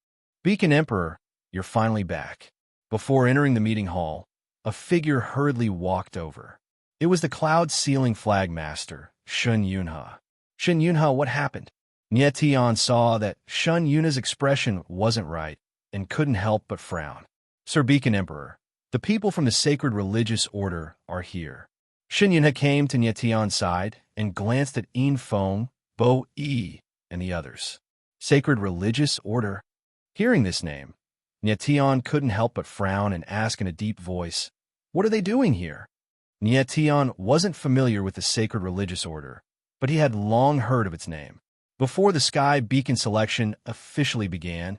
Beacon Emperor, you're finally back. Before entering the meeting hall, a figure hurriedly walked over. It was the Cloud Ceiling Flag Master, Shun Yunha. Shun Yunha, what happened? Nietian saw that Shun Yunha's expression wasn't right and couldn't help but frown. Sir Beacon Emperor, the people from the Sacred Religious Order are here. Shun Yunha came to Nietian's side and glanced at Infeng, Bo-E, and the others. Sacred Religious Order? Hearing this name, Nietian couldn't help but frown and ask in a deep voice, what are they doing here? Nietian wasn't familiar with the Sacred Religious Order, but he had long heard of its name. Before the Sky Beacon selection officially began,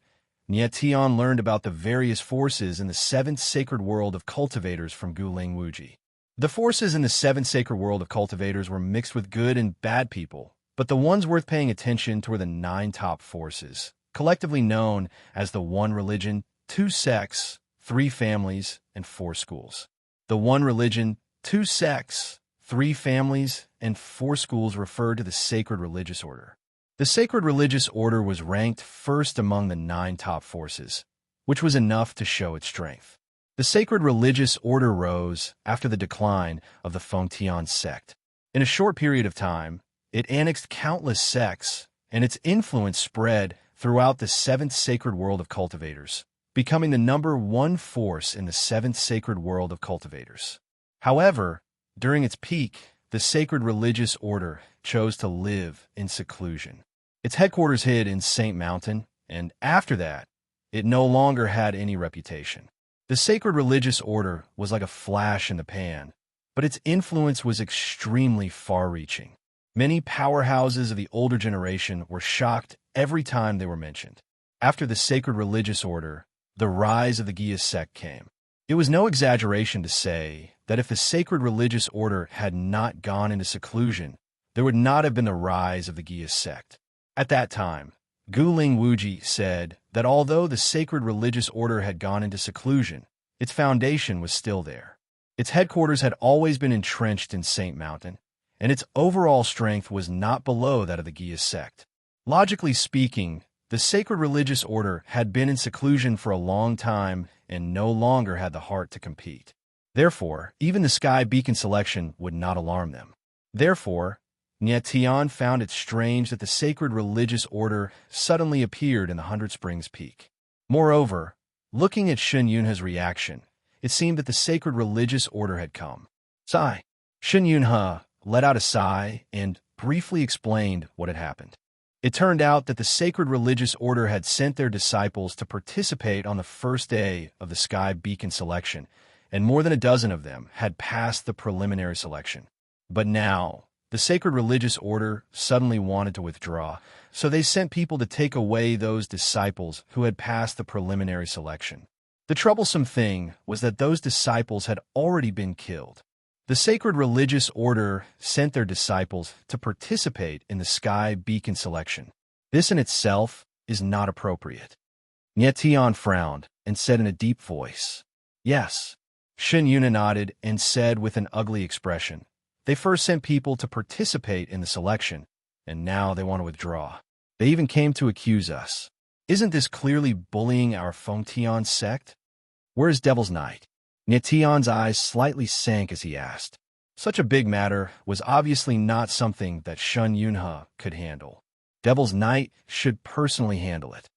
Nietian learned about the various forces in the 7th Sacred World of Cultivators from Guling Wuji. The forces in the 7th Sacred World of Cultivators were mixed with good and bad people, but the ones worth paying attention to were the 9 top forces, collectively known as the 1 religion, 2 sects, 3 families, and 4 schools. The 1 religion, 2 sects, 3 families, and 4 schools referred to the Sacred Religious Order. The Sacred Religious Order was ranked first among the 9 top forces, which was enough to show its strength. The Sacred Religious Order rose after the decline of the Fengtian sect. In a short period of time, it annexed countless sects, and its influence spread throughout the 7th Sacred World of Cultivators, becoming the number 1 force in the 7th Sacred World of Cultivators. However, during its peak, the Sacred Religious Order chose to live in seclusion. Its headquarters hid in St. Mountain, and after that, it no longer had any reputation. The Sacred Religious Order was like a flash in the pan, but its influence was extremely far-reaching. Many powerhouses of the older generation were shocked every time they were mentioned. After the Sacred Religious Order, the rise of the Gia sect came. It was no exaggeration to say that if the Sacred Religious Order had not gone into seclusion, there would not have been the rise of the Gia sect. At that time, Guling Wuji said that although the Sacred Religious Order had gone into seclusion, its foundation was still there. Its headquarters had always been entrenched in St. Mountain, and its overall strength was not below that of the Gia sect. Logically speaking, the Sacred Religious Order had been in seclusion for a long time and no longer had the heart to compete. Therefore, even the Sky Beacon selection would not alarm them. Therefore, Nietian found it strange that the Sacred Religious Order suddenly appeared in the 100 Springs Peak. Moreover, looking at Shun Yunha's reaction, it seemed that the Sacred Religious Order had come. Sigh. Shun Yunha let out a sigh and briefly explained what had happened. It turned out that the Sacred Religious Order had sent their disciples to participate on the first day of the Sky Beacon selection, and more than a dozen of them had passed the preliminary selection. But now, the Sacred Religious Order suddenly wanted to withdraw, so they sent people to take away those disciples who had passed the preliminary selection. The troublesome thing was that those disciples had already been killed. The Sacred Religious Order sent their disciples to participate in the Sky Beacon selection. This in itself is not appropriate. Nietian frowned and said in a deep voice, "Yes." Shun Yunha nodded and said with an ugly expression, "They first sent people to participate in the selection, and now they want to withdraw. They even came to accuse us. Isn't this clearly bullying our Fengtian sect? Where is Devil's Knight?" Nietian's eyes slightly sank as he asked. Such a big matter was obviously not something that Shun Yunha could handle. Devil's Knight should personally handle it.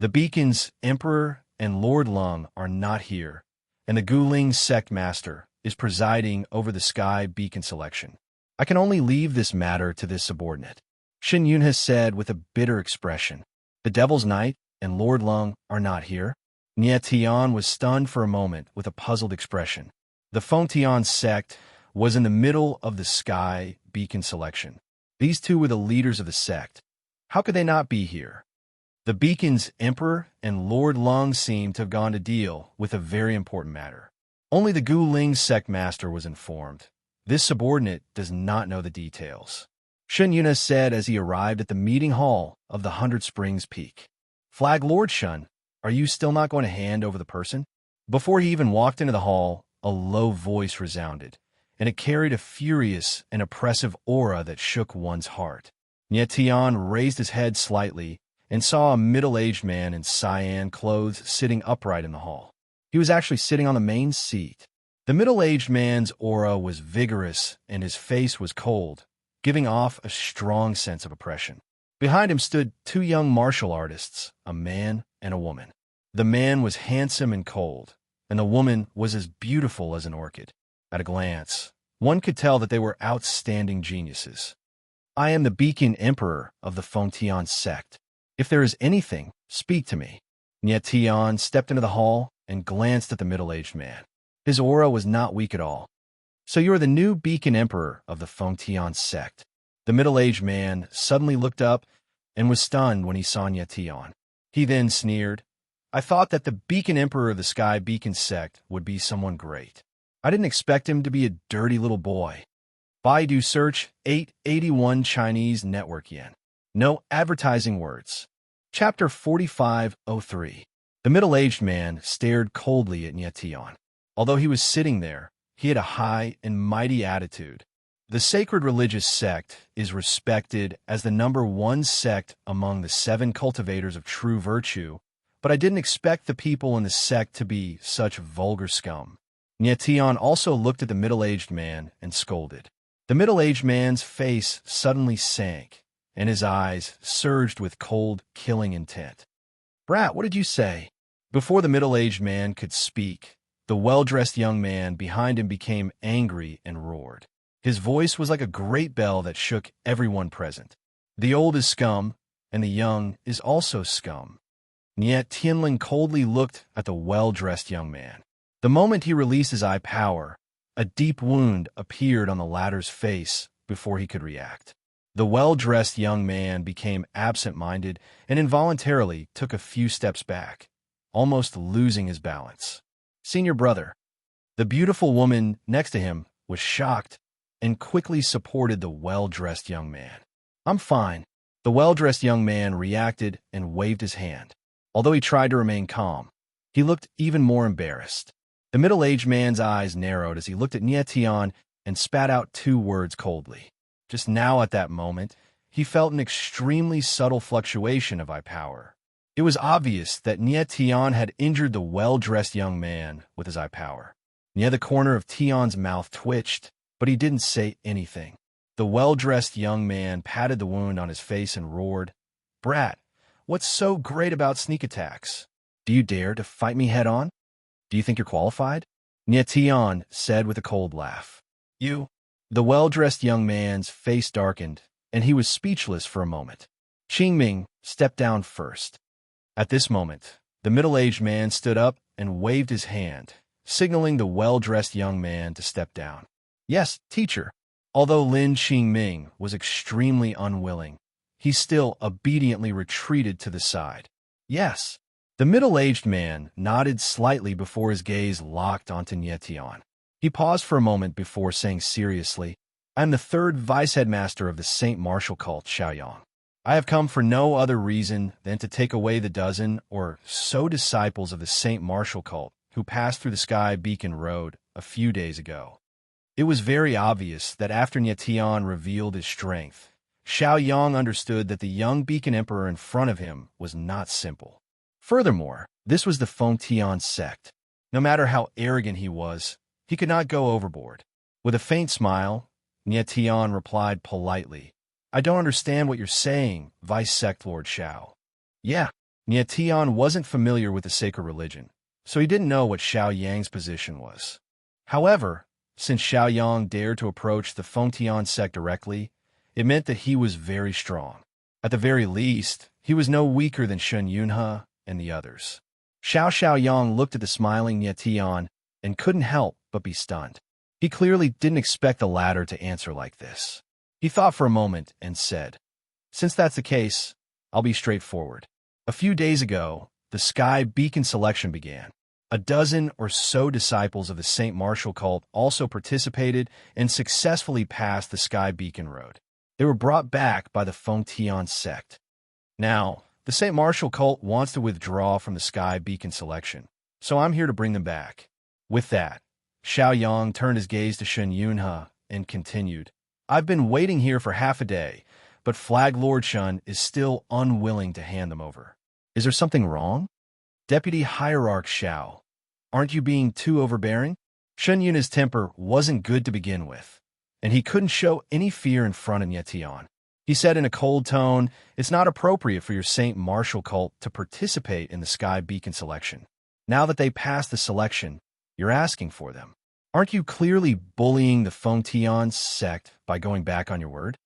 The Beacon's Emperor and Lord Lung are not here, and the Guling Sect Master is presiding over the Sky Beacon selection. I can only leave this matter to this subordinate. Shun Yunha said with a bitter expression. The Devil's Knight and Lord Lung are not here? Nie Tian was stunned for a moment with a puzzled expression. The Fengtian sect was in the middle of the sky beacon selection. These two were the leaders of the sect. How could they not be here? The beacon's emperor and Lord Lung seemed to have gone to deal with a very important matter. Only the Guling sect master was informed. This subordinate does not know the details. Shen Yuna said as he arrived at the meeting hall of the 100 Springs Peak. Flag Lord Shun, are you still not going to hand over the person? Before he even walked into the hall, a low voice resounded, and it carried a furious and oppressive aura that shook one's heart. Nie Tian raised his head slightly and saw a middle-aged man in cyan clothes sitting upright in the hall. He was actually sitting on the main seat. The middle-aged man's aura was vigorous and his face was cold, giving off a strong sense of oppression. Behind him stood two young martial artists, a man and a woman. The man was handsome and cold, and the woman was as beautiful as an orchid. At a glance, one could tell that they were outstanding geniuses. I am the Beacon Emperor of the Fengtian sect. If there is anything, speak to me. Nie Tian stepped into the hall and glanced at the middle-aged man. His aura was not weak at all. So you are the new Beacon Emperor of the Fengtian sect. The middle-aged man suddenly looked up and was stunned when he saw Nie Tian. He then sneered, I thought that the Beacon Emperor of the Sky Beacon sect would be someone great. I didn't expect him to be a dirty little boy. Baidu search 881 Chinese network yen. No advertising words. Chapter 4503. The middle-aged man stared coldly at Nie Tian. Although he was sitting there, he had a high and mighty attitude. The sacred religious sect is respected as the #1 sect among the 7 cultivators of true virtue, but I didn't expect the people in the sect to be such vulgar scum. Nie Tian also looked at the middle-aged man and scolded. The middle-aged man's face suddenly sank, and his eyes surged with cold, killing intent. Brat, what did you say? Before the middle-aged man could speak, the well-dressed young man behind him became angry and roared. His voice was like a great bell that shook everyone present. The old is scum, and the young is also scum. Nie Tianling coldly looked at the well-dressed young man. The moment he released his eye power, a deep wound appeared on the latter's face before he could react. The well-dressed young man became absent-minded and involuntarily took a few steps back, almost losing his balance. Senior brother. The beautiful woman next to him was shocked and quickly supported the well-dressed young man. I'm fine. The well-dressed young man reacted and waved his hand. Although he tried to remain calm, he looked even more embarrassed. The middle-aged man's eyes narrowed as he looked at Nie Tian and spat out 2 words coldly. Just now at that moment, he felt an extremely subtle fluctuation of eye power. It was obvious that Nie Tian had injured the well-dressed young man with his eye power. Near the corner of Tian's mouth twitched, but he didn't say anything. The well-dressed young man patted the wound on his face and roared, Brat, what's so great about sneak attacks? Do you dare to fight me head-on? Do you think you're qualified? Nie Tian said with a cold laugh. You? The well-dressed young man's face darkened, and he was speechless for a moment. Qingming stepped down first. At this moment, the middle-aged man stood up and waved his hand, signaling the well-dressed young man to step down. Yes, teacher. Although Lin Qingming was extremely unwilling, he still obediently retreated to the side. Yes. The middle-aged man nodded slightly before his gaze locked onto Nie Tian. He paused for a moment before saying seriously, I am the 3rd vice-headmaster of the Saint Martial cult, Xiaoyang. I have come for no other reason than to take away the dozen or so disciples of the Saint Martial cult who passed through the Sky Beacon Road a few days ago. It was very obvious that after Nie Tian revealed his strength, Xiaoyang understood that the young Beacon Emperor in front of him was not simple. Furthermore, this was the Fengtian sect. No matter how arrogant he was, he could not go overboard. With a faint smile, Nie Tian replied politely, I don't understand what you're saying, Vice-Sect Lord Xiao. Yeah, Nie Tian wasn't familiar with the sacred religion, so he didn't know what Xiaoyang's position was. However, since Xiaoyang dared to approach the Fengtian sect directly, it meant that he was very strong. At the very least, he was no weaker than Shen Yunhe and the others. Xiaoyang looked at the smiling Nietian and couldn't help but be stunned. He clearly didn't expect the latter to answer like this. He thought for a moment and said, "Since that's the case, I'll be straightforward. A few days ago, the Sky Beacon selection began. A dozen or so disciples of the St. Martial cult also participated and successfully passed the Sky Beacon Road. They were brought back by the Fengtian sect. Now, the St. Martial cult wants to withdraw from the Sky Beacon selection, so I'm here to bring them back." With that, Xiaoyang turned his gaze to Shen Yunhe and continued, "I've been waiting here for half a day, but Flag Lord Shun is still unwilling to hand them over. Is there something wrong? Deputy Hierarch Xiao, aren't you being too overbearing?" Shen Yunhe's temper wasn't good to begin with, and he couldn't show any fear in front of Nietian. He said in a cold tone, "It's not appropriate for your St. Martial cult to participate in the Sky Beacon selection. Now that they passed the selection, you're asking for them. Aren't you clearly bullying the Fengtian sect by going back on your word?"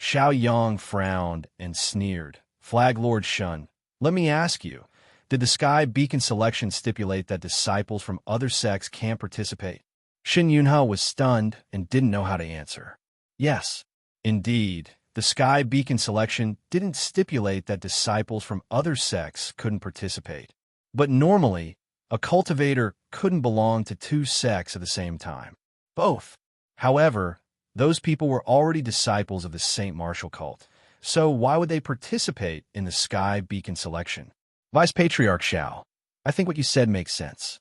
Xiaoyang frowned and sneered. "Flag Lord Shun, let me ask you, did the Sky Beacon selection stipulate that disciples from other sects can't participate?" Shen Yunhe was stunned and didn't know how to answer. Yes, indeed, the Sky Beacon selection didn't stipulate that disciples from other sects couldn't participate. But normally, a cultivator couldn't belong to two sects at the same time. Both. However, those people were already disciples of the St. Martial cult, so why would they participate in the Sky Beacon selection? Vice Patriarch Xiao, I think what you said makes sense.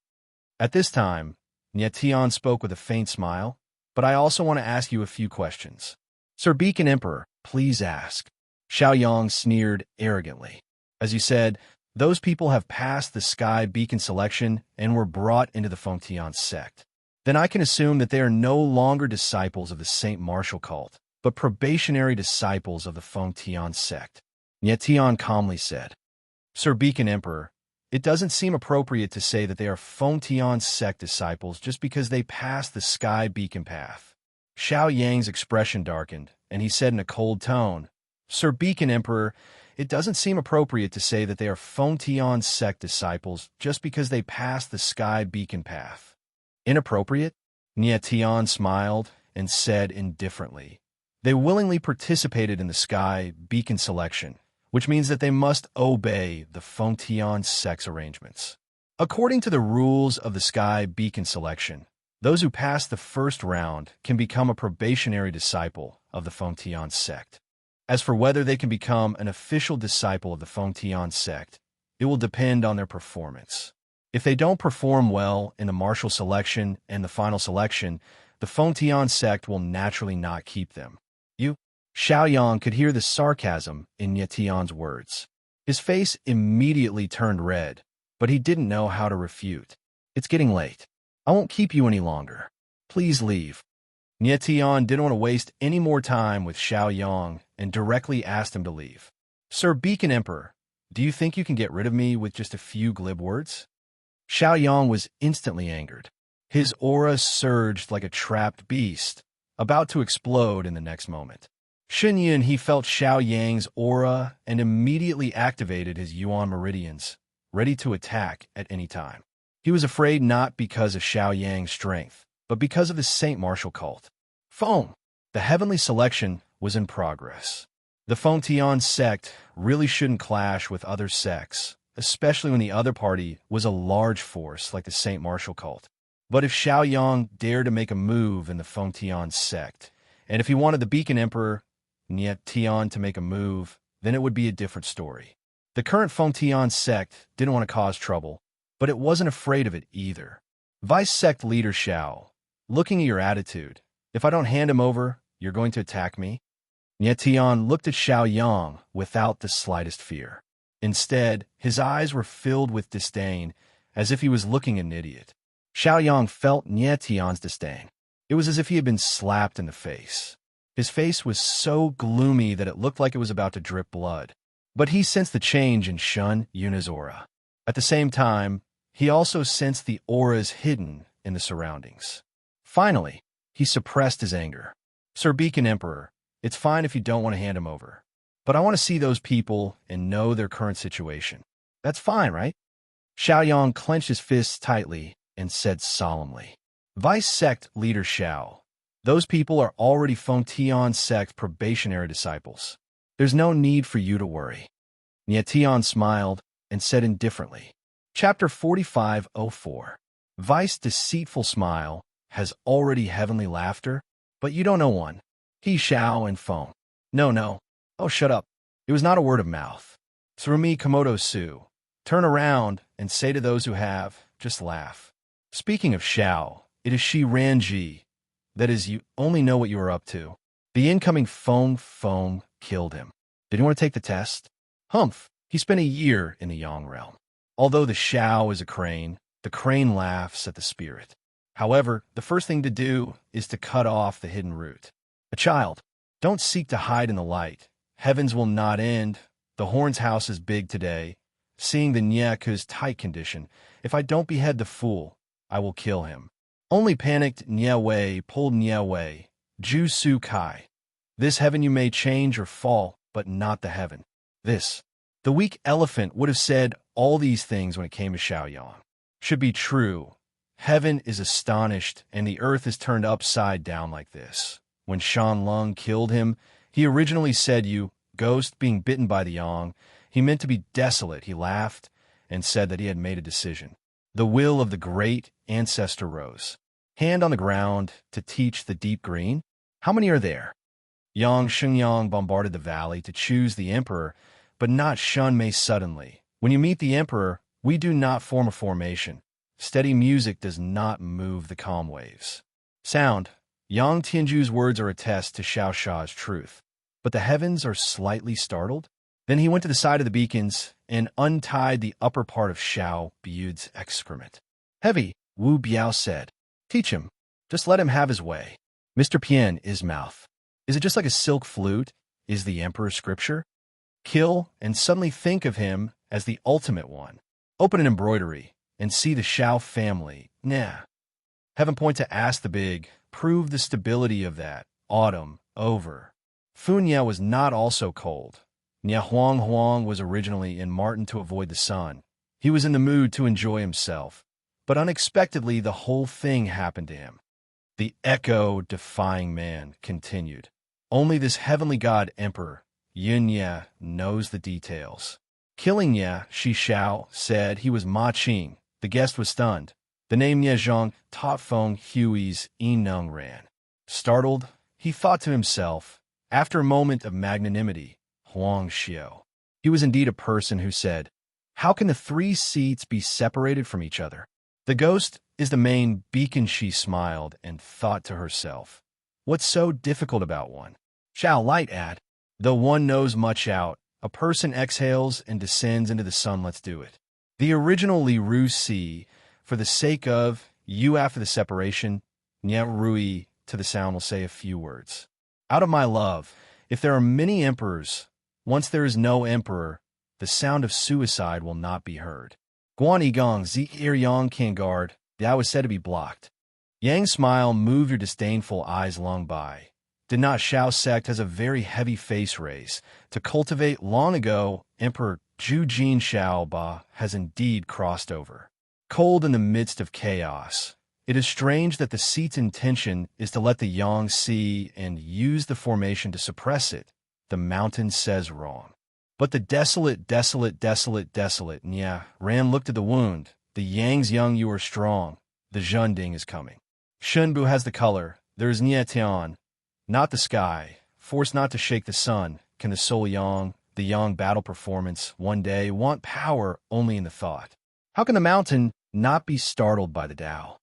At this time, Nietian spoke with a faint smile, but I also want to ask you a few questions. Sir Beacon Emperor, please ask. Xiaoyang sneered arrogantly. As you said, those people have passed the Sky Beacon selection and were brought into the Fengtian sect. Then I can assume that they are no longer disciples of the St. Martial cult, but probationary disciples of the Fengtian sect. Nietian calmly said, Sir Beacon Emperor, it doesn't seem appropriate to say that they are Fengtian sect disciples just because they passed the Sky Beacon path. Xiaoyang's expression darkened, and he said in a cold tone, Sir Beacon Emperor, it doesn't seem appropriate to say that they are Fengtian sect disciples just because they passed the Sky Beacon path. Inappropriate? Nietian smiled and said indifferently, they willingly participated in the Sky Beacon selection, which means that they must obey the Fengtian sect's arrangements. According to the rules of the Sky Beacon selection, those who pass the first round can become a probationary disciple of the Fengtian sect. As for whether they can become an official disciple of the Fengtian sect, it will depend on their performance. If they don't perform well in the martial selection and the final selection, the Fengtian sect will naturally not keep them. Xiaoyang could hear the sarcasm in Nietian's words. His face immediately turned red, but he didn't know how to refute. It's getting late. I won't keep you any longer. Please leave. Nietian didn't want to waste any more time with Xiaoyang and directly asked him to leave. Sir Beacon Emperor, do you think you can get rid of me with just a few glib words? Xiaoyang was instantly angered. His aura surged like a trapped beast, about to explode in the next moment. Shen Yunhe felt Xiaoyang's aura and immediately activated his Yuan meridians, ready to attack at any time. He was afraid not because of Xiaoyang's strength, but because of the St. Martial cult. Foam! The heavenly selection was in progress. The Fengtian sect really shouldn't clash with other sects, especially when the other party was a large force like the St. Martial cult. But if Xiaoyang dared to make a move in the Fengtian sect, and if he wanted the Beacon Emperor, Nietian, to make a move, then it would be a different story. The current Fengtian sect didn't want to cause trouble, but it wasn't afraid of it either. Vice Sect Leader Xiao, looking at your attitude, if I don't hand him over, you're going to attack me? Nietian looked at Xiaoyang without the slightest fear. Instead, his eyes were filled with disdain, as if he was looking at an idiot. Xiaoyang felt Nietian's disdain. It was as if he had been slapped in the face. His face was so gloomy that it looked like it was about to drip blood. But he sensed the change in Shen Yunhe's aura. At the same time, he also sensed the auras hidden in the surroundings. Finally, he suppressed his anger. Sir Beacon Emperor, it's fine if you don't want to hand him over. But I want to see those people and know their current situation. That's fine, right? Xiaoyang clenched his fists tightly and said solemnly, Vice sect leader Xiao, those people are already Feng Tian sect probationary disciples. There's no need for you to worry. Nie Tian smiled and said indifferently, Chapter 4504. Vice deceitful smile has already heavenly laughter, but you don't know one. He Xiao and Feng. No. Oh, shut up. It was not a word of mouth. Surumi Komodo Su. Turn around and say to those who have, just laugh. Speaking of Xiao, it is Shi Ranji. That is, you only know what you are up to. The incoming Feng killed him. Did you want to take the test? Humph. He spent a year in the Yang realm. Although the Xiao is a crane, the crane laughs at the spirit. However, the first thing to do is to cut off the hidden root. A child, don't seek to hide in the light. Heavens will not end. The horn's house is big today. Seeing the Nyeku's tight condition, if I don't behead the fool, I will kill him. Only panicked Nye pulled Nye, Ju Su Kai. This heaven you may change or fall, but not the heaven. This. The weak elephant would have said all these things when it came to Xiaoyang. Should be true. Heaven is astonished, and the earth is turned upside down like this. When Shan Lung killed him, he originally said you, ghost being bitten by the Yang, he meant to be desolate. He laughed and said that he had made a decision. The will of the great ancestor rose. Hand on the ground to teach the deep green. How many are there? Yang Shengyang bombarded the valley to choose the emperor, but not Shun Mei suddenly. When you meet the emperor, we do not form a formation. Steady music does not move the calm waves. Sound. Yang Tianju's words are a test to Xiao Sha's truth. But the heavens are slightly startled. Then he went to the side of the beacons and untied the upper part of Xiao Bu's excrement. Heavy, Wu Biao said. Teach him. Just let him have his way. Mr. Pian is mouth. Is it just like a silk flute? Is the emperor's scripture? Kill and suddenly think of him as the ultimate one. Open an embroidery and see the Xiao family. Nah. Have him point to ask the big. Prove the stability of that. Autumn. Over. Funya was not also cold. Nia Huang was originally in Martin to avoid the sun. He was in the mood to enjoy himself. But unexpectedly, the whole thing happened to him. The echo-defying man continued. Only this heavenly god emperor, Yin Ye, knows the details. Killing Ye, Shi Xiao said he was Ma Qing. The guest was stunned. The name Ye Zhang taught Feng Hui's Nung ran. Startled, he thought to himself, after a moment of magnanimity, Huang Xiao. He was indeed a person who said, how can the three seats be separated from each other? The ghost is the main beacon. She smiled and thought to herself, what's so difficult about one? Shall light add, though one knows much out, a person exhales and descends into the sun. Let's do it. The original Li Ru Si, for the sake of you after the separation, Nye Rui to the sound will say a few words. Out of my love, if there are many emperors, once there is no emperor, the sound of suicide will not be heard. Guan Yigong Zi Yang can guard, that was said to be blocked. Yang's smile moved your disdainful eyes long by. Did not Xiao sect has a very heavy face race. To cultivate long ago, Emperor Zhu Jin Xiao Ba has indeed crossed over. Cold in the midst of chaos. It is strange that the seat's intention is to let the Yang see and use the formation to suppress it. The mountain says wrong. But the desolate, Nya Ran looked at the wound. The Yang's young, you are strong. The Zhending is coming. Shenbu has the color. There is Nye Tian. Not the sky. Force not to shake the sun. Can the soul Yang, the Yang battle performance, one day want power only in the thought? How can the mountain not be startled by the Tao?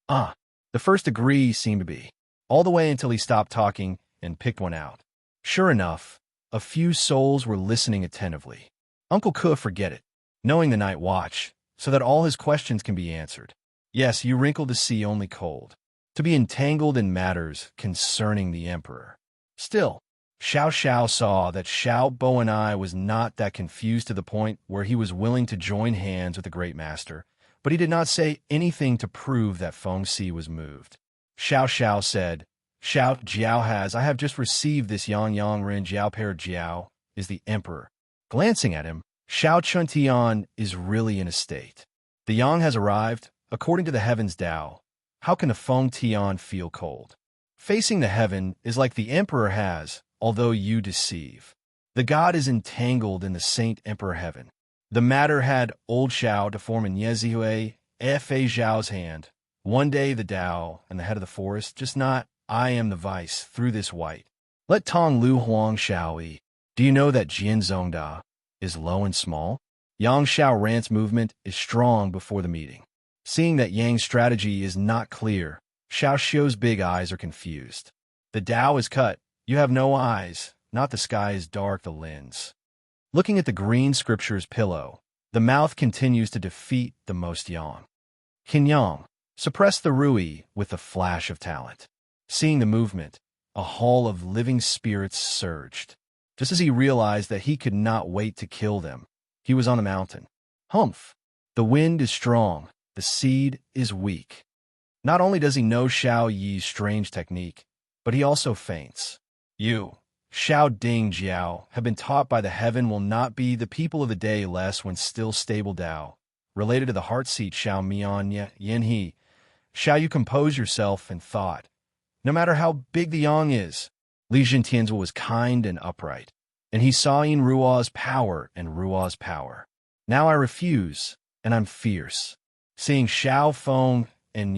The first degree seemed to be. All the way until he stopped talking and picked one out. Sure enough, a few souls were listening attentively. Uncle Ke forget it, knowing the night watch, so that all his questions can be answered. Yes, you wrinkle to see only cold. To be entangled in matters concerning the emperor. Still, Xiao saw that Xiao Bo and I was not that confused to the point where he was willing to join hands with the great master, but he did not say anything to prove that Feng Si was moved. Xiao said, Xiao Jiao I have just received this Yang Ren Jiao pair. Jiao is the emperor. Glancing at him, Xiao Chuntian is really in a state. The yang has arrived, according to the heavens Tao. How can a Feng Tian feel cold? Facing the heaven is like the emperor has, although you deceive. The god is entangled in the saint emperor heaven. The matter had old Xiao to form in Yezihue, Fa Zhao's hand. One day the Tao and the head of the forest, just not, I am the vice, through this white. Let Tong Lu Huang Xiao Yi. Do you know that Jian Zongda is low and small? Yang Xiao Rant's movement is strong before the meeting. Seeing that Yang's strategy is not clear, Xiao Xiu's big eyes are confused. The Tao is cut. You have no eyes. Not the sky is dark, the lens. Looking at the green scripture's pillow, the mouth continues to defeat the most yang. Yang suppressed the Rui with a flash of talent. Seeing the movement, a hall of living spirits surged. Just as he realized that he could not wait to kill them, he was on the mountain. Humph! The wind is strong. The seed is weak. Not only does he know Xiao Yi's strange technique, but he also faints. You, Xiao Ding Jiao, have been taught by the heaven will not be the people of the day less when still stable Tao. Related to the heart seat Xiao Mian Yin He, shall you compose yourself in thought. No matter how big the yang is, Li Jintianzi was kind and upright, and he saw in Ruo's power and Ruo's power. Now I refuse, and I'm fierce. Seeing Xiao Feng and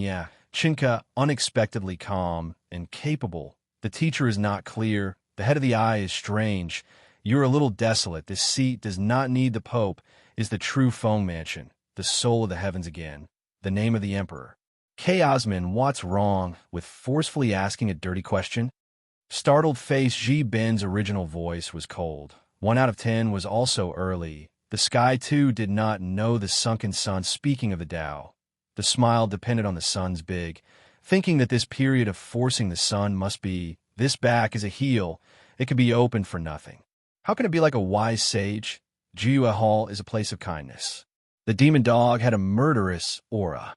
Chinka unexpectedly calm and capable, the teacher is not clear, the head of the eye is strange. You're a little desolate. This seat does not need the Pope, is the true Feng mansion, the soul of the heavens again, the name of the emperor. Osman, what's wrong with forcefully asking a dirty question? Startled face Ji Bin's original voice was cold. 1 out of 10 was also early. The sky, too, did not know the sunken sun. Speaking of the Tao, the smile depended on the sun's big, thinking that this period of forcing the sun must be, this back is a heel, it could be open for nothing. How can it be like a wise sage? Jua Hall is a place of kindness. The demon dog had a murderous aura.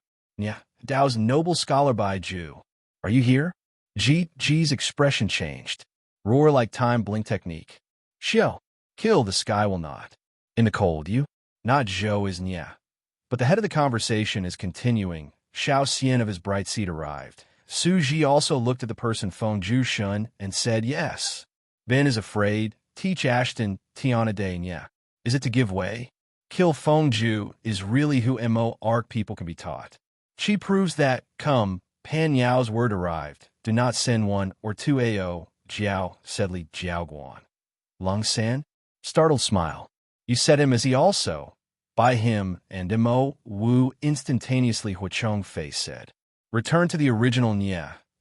Tao's noble scholar by Ju. Are you here? Ji's expression changed. Roar like time blink technique. Xiao, kill the sky will not. In the cold, you? Not Zhou is But the head of the conversation is continuing. Xiao Xian of his bright seat arrived. Su Ji also looked at the person Feng Ju Shun and said yes. Ben is afraid. Teach Ashton Tiana Day Is it to give way? Kill Feng Ju is really who Monarch people can be taught. She proves that, come, Pan Yao's word arrived. Do not send 1 or 2 AO, Jiao, said Li Jiaoguan. Lung San? Startled smile. You said him as he also. By him, and Mo Wu instantaneously Huachong face said. Return to the original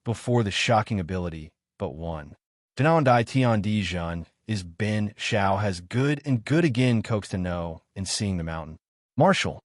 before the shocking ability, but one. Denandai Tian Dijan is Ben Xiao has good and good again coaxed to know in seeing the mountain. Marshall.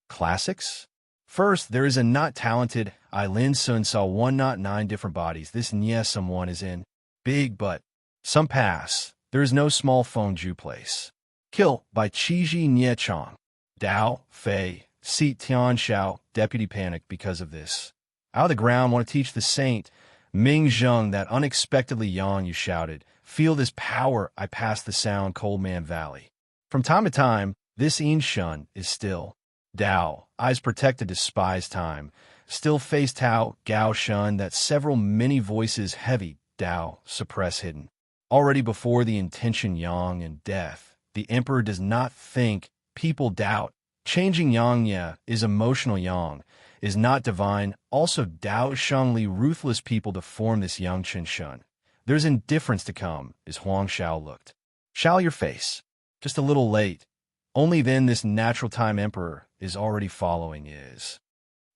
Classics? First, there is a not talented Lin Sun saw 1 not 9 different bodies. This someone is in. Big but. Some pass. There is no small Feng Ju place. Kill by Qiji Nye Chong. Dao, Fei, Seat Tian Xiao, deputy panicked because of this. Out of the ground, want to teach the saint, Ming Zheng, that unexpectedly yawn you shouted. Feel this power, I pass the sound, Cold Man Valley. From time to time, this Yin Shun is still. Dao, eyes protected, despise time. Still face Tao, Gao Shun, that several many voices heavy, Dao, suppress hidden. Already before the intention yang and death, the emperor does not think, people doubt. Changing yang is emotional yang, is not divine. Also Dao Shengli ruthless people to form this yang Chen Shun. There's indifference to come, as Huang Xiao looked. Xiao your face. Just a little late. Only then this natural time emperor is already following is.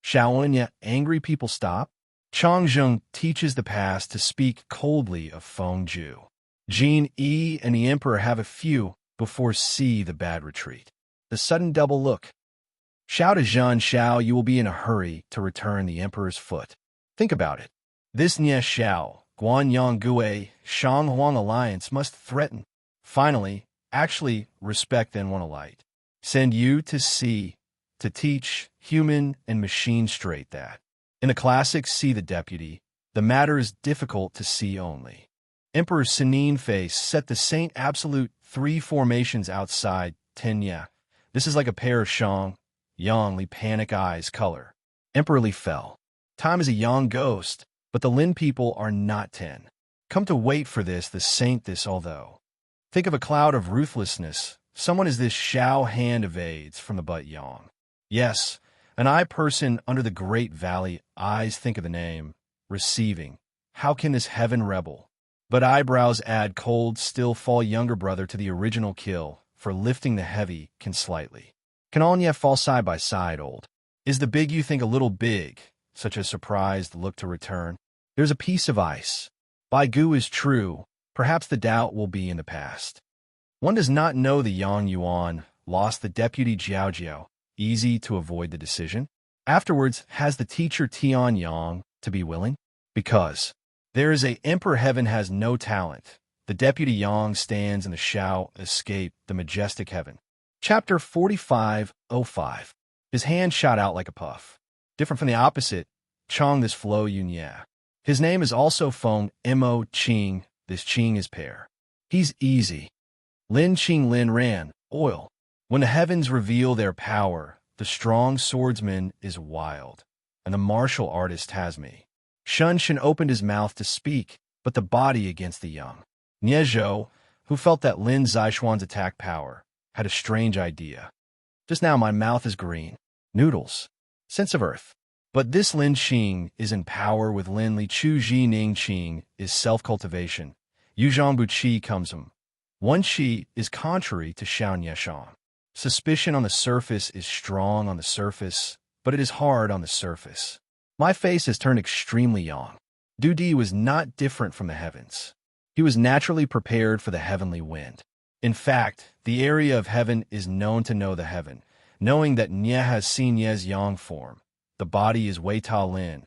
Xiaowen angry people stop. Changzheng teaches the past to speak coldly of Feng Ju. Jin Yi and the emperor have a few before see the bad retreat. The sudden double look. Xiao to Zhan Xiao, you will be in a hurry to return the emperor's foot. Think about it. This Nye Xiao, Guanyang Gue, Shang Huang alliance must threaten. Finally, actually respect then one alike. Send you to see, to teach human and machine straight that. In the classics, see the deputy. The matter is difficult to see only. Emperor Sinine face set the saint absolute 3 formations outside 10 This is like a pair of Shang, Yang Li panic eyes color. Emperor Li fell. Time is a Yang ghost, but the Lin people are not 10. Come to wait for this, the saint this although. Think of a cloud of ruthlessness. Someone is this Shao hand evades from the butt Yang. Yes, an eye person under the great valley, eyes think of the name. Receiving. How can this heaven rebel? But eyebrows add cold, still fall younger brother to the original kill, for lifting the heavy can slightly. Can all yet fall side by side, old? Is the big you think a little big, such a surprised look to return? There's a piece of ice. Bai Gu is true, perhaps the doubt will be in the past. One does not know the Yang Yuan lost the deputy Jiao Jiao, easy to avoid the decision. Afterwards, has the teacher Tian Yang to be willing? Because there is a emperor heaven has no talent. The deputy Yang stands in the Shao escape the majestic heaven. Chapter 45:05. His hand shot out like a puff. Different from the opposite, Chong this flow Yunya. His name is also phone Mo Ching, this Ching is pair. He's easy. Lin Ching Lin ran, oil. When the heavens reveal their power, the strong swordsman is wild, and the martial artist has me. Shun Shin opened his mouth to speak, but the body against the young. Nie Zhou, who felt that Lin Zixuan's attack power, had a strange idea. Just now my mouth is green. Noodles. Sense of earth. But this Lin Qing is in power with Lin Li Chu Ji Ning Qing is self-cultivation. Yu Zhangbu Qi comes him. One Qi is contrary to Xiao Nieshang. Suspicion on the surface is strong on the surface, but it is hard on the surface. My face has turned extremely young. Du Di was not different from the heavens. He was naturally prepared for the heavenly wind. In fact, the area of heaven is known to know the heaven, knowing that Nye has seen Ye's yang form. The body is Wei Ta Lin.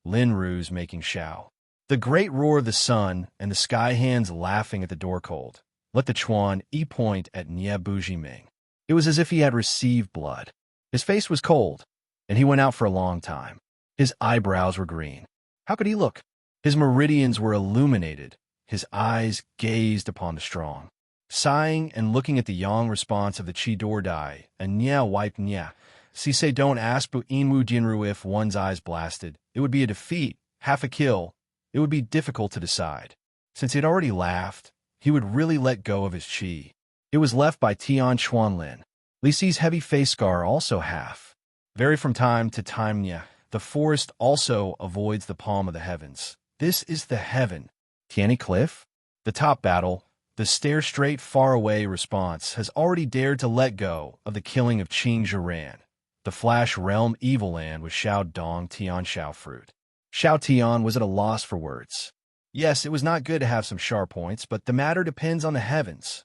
Lin Ru's making Shao. The great roar of the sun and the sky hands laughing at the door cold. Let the Chuan point at Nye Buji Ming. It was as if he had received blood. His face was cold, and he went out for a long time. His eyebrows were green. How could he look? His meridians were illuminated. His eyes gazed upon the strong. Sighing and looking at the yang response of the Chi Dor Dai, and Nya wiped Nya. Si say don't ask bu Inwu Jinru if one's eyes blasted. It would be a defeat, half a kill. It would be difficult to decide. Since he had already laughed, he would really let go of his chi. It was left by Tian Chuanlin. Li Si's heavy face scar also half. Vary from time to time Nya. The forest also avoids the palm of the heavens. This is the heaven. Tiani Cliff? The top battle, the stare straight far away response, has already dared to let go of the killing of Qing Jiran. The flash realm evil land was Shao Dong Tian Shao fruit. Shao Tian was at a loss for words. Yes, it was not good to have some sharp points, but the matter depends on the heavens.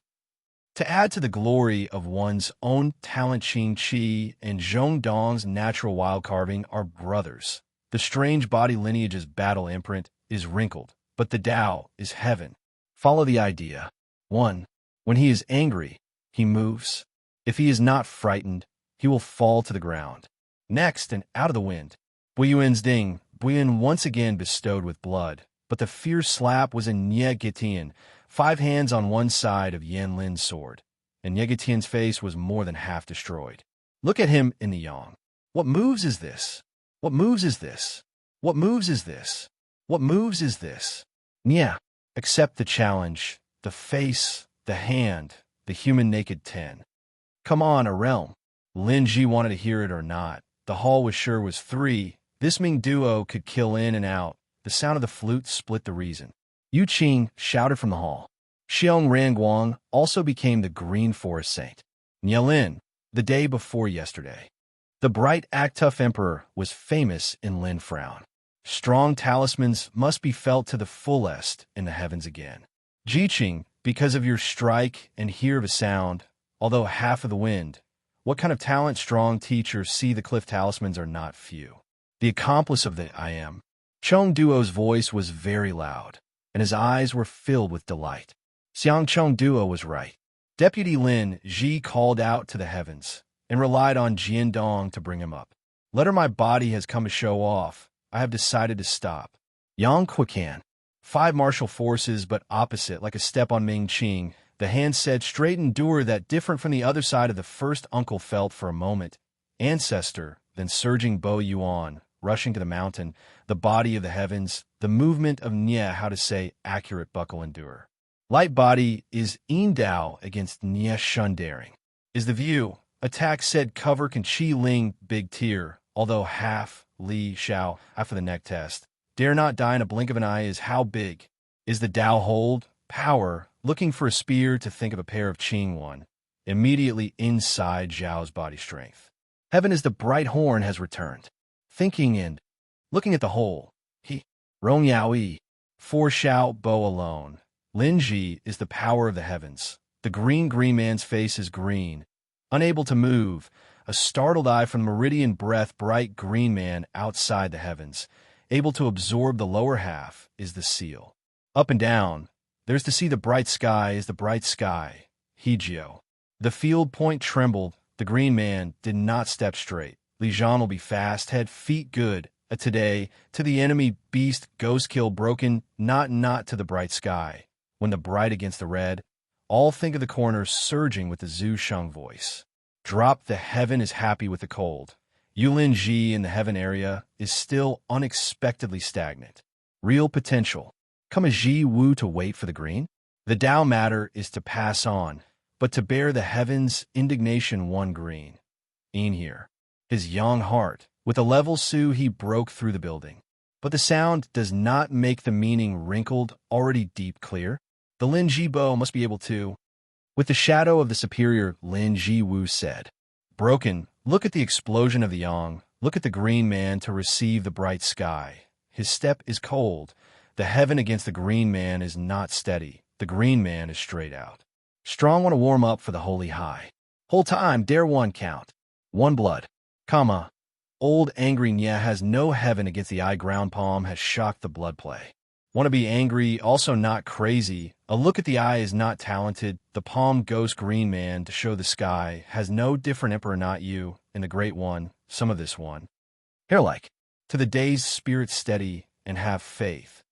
To add to the glory of one's own talent, Qing Qi and Zhong Dong's natural wild carving are brothers. The strange body lineage's battle imprint is wrinkled, but the Tao is heaven. Follow the idea. 1. When he is angry, he moves. If he is not frightened, he will fall to the ground. Next, and out of the wind, Buyuan's ding, Buyuan once again bestowed with blood, but the fierce slap was in Nye Gitian, 5 hands on one side of Yan Lin's sword, and Nye Gitian's face was more than half destroyed. Look at him in the yang. What moves is this? What moves is this? What moves is this? What moves is this? Nye, accept the challenge, the face, the hand, the human naked 10. Come on, a realm. Lin Ji wanted to hear it or not. The hall was sure was 3. This Ming duo could kill in and out. The sound of the flute split the reason. Yu Qing shouted from the hall. Xiong Ranguang also became the Green Forest Saint. Nyelin, the day before yesterday. The bright act-tough emperor was famous in Lin Frown. Strong talismans must be felt to the fullest in the heavens again. Jiqing, because of your strike and hear of a sound, although half of the wind, what kind of talent strong teachers see the cliff talismans are not few. The accomplice of the I am. Chong Duo's voice was very loud, and his eyes were filled with delight. Xiang Chong Duo was right. Deputy Lin Ji called out to the heavens, and relied on Jian Dong to bring him up. Let her my body has come to show off. I have decided to stop. Yang Quican. 5 martial forces but opposite like a step on Ming Qing. The hand said straight endure that different from the other side of the first uncle felt for a moment. ancestor, then surging Bo Yuan, rushing to the mountain, the body of the heavens, the movement of Nye, how to say, accurate buckle endure. Light body is Yin Dao against Nye Shun daring. Is the view. Attack said cover can Chi Ling big tier, although half, Li Shao, after the neck test. Dare not die in a blink of an eye is how big. Is the Dao hold, power, looking for a spear to think of a pair of Qing one. Immediately inside Zhao's body strength. Heaven is the bright horn has returned. Thinking and looking at the whole. He, Rong Yaoi, for Shao Bo alone. Lin Ji is the power of the heavens. The green man's face is green. Unable to move, a startled eye from the meridian breath bright green man outside the heavens. Able to absorb the lower half is the seal. Up and down, there's to see the bright sky is the bright sky. Hegio. The field point trembled. The green man did not step straight. Li Zhan will be fast, head, feet good. A today, to the enemy beast, ghost kill broken, not to the bright sky. When the bright against the red, all think of the corners surging with the Zhu Sheng voice. Drop the heaven is happy with the cold. Yulin Ji in the heaven area is still unexpectedly stagnant. Real potential. Come a Ji Wu to wait for the green? The Tao matter is to pass on, but to bear the heavens indignation one green. In here. His young heart. With a level Su he broke through the building. But the sound does not make the meaning wrinkled, already deep clear. The Lin Ji Bo must be able to. With the shadow of the superior, Lin Ji Wu said. Broken, look at the explosion of the Yang, look at the green man to receive the bright sky. His step is cold. The heaven against the green man is not steady. The green man is straight out. Strong want to warm up for the holy high. Whole time, dare one count. One blood. Comma. Old angry Nya has no heaven against the eye ground palm has shocked the blood play. Want to be angry, also not crazy. A look at the eye is not talented. The palm ghost green man to show the sky has no different emperor not you, in the great one, some of this one. Hair-like. To the day's spirit steady and have faith.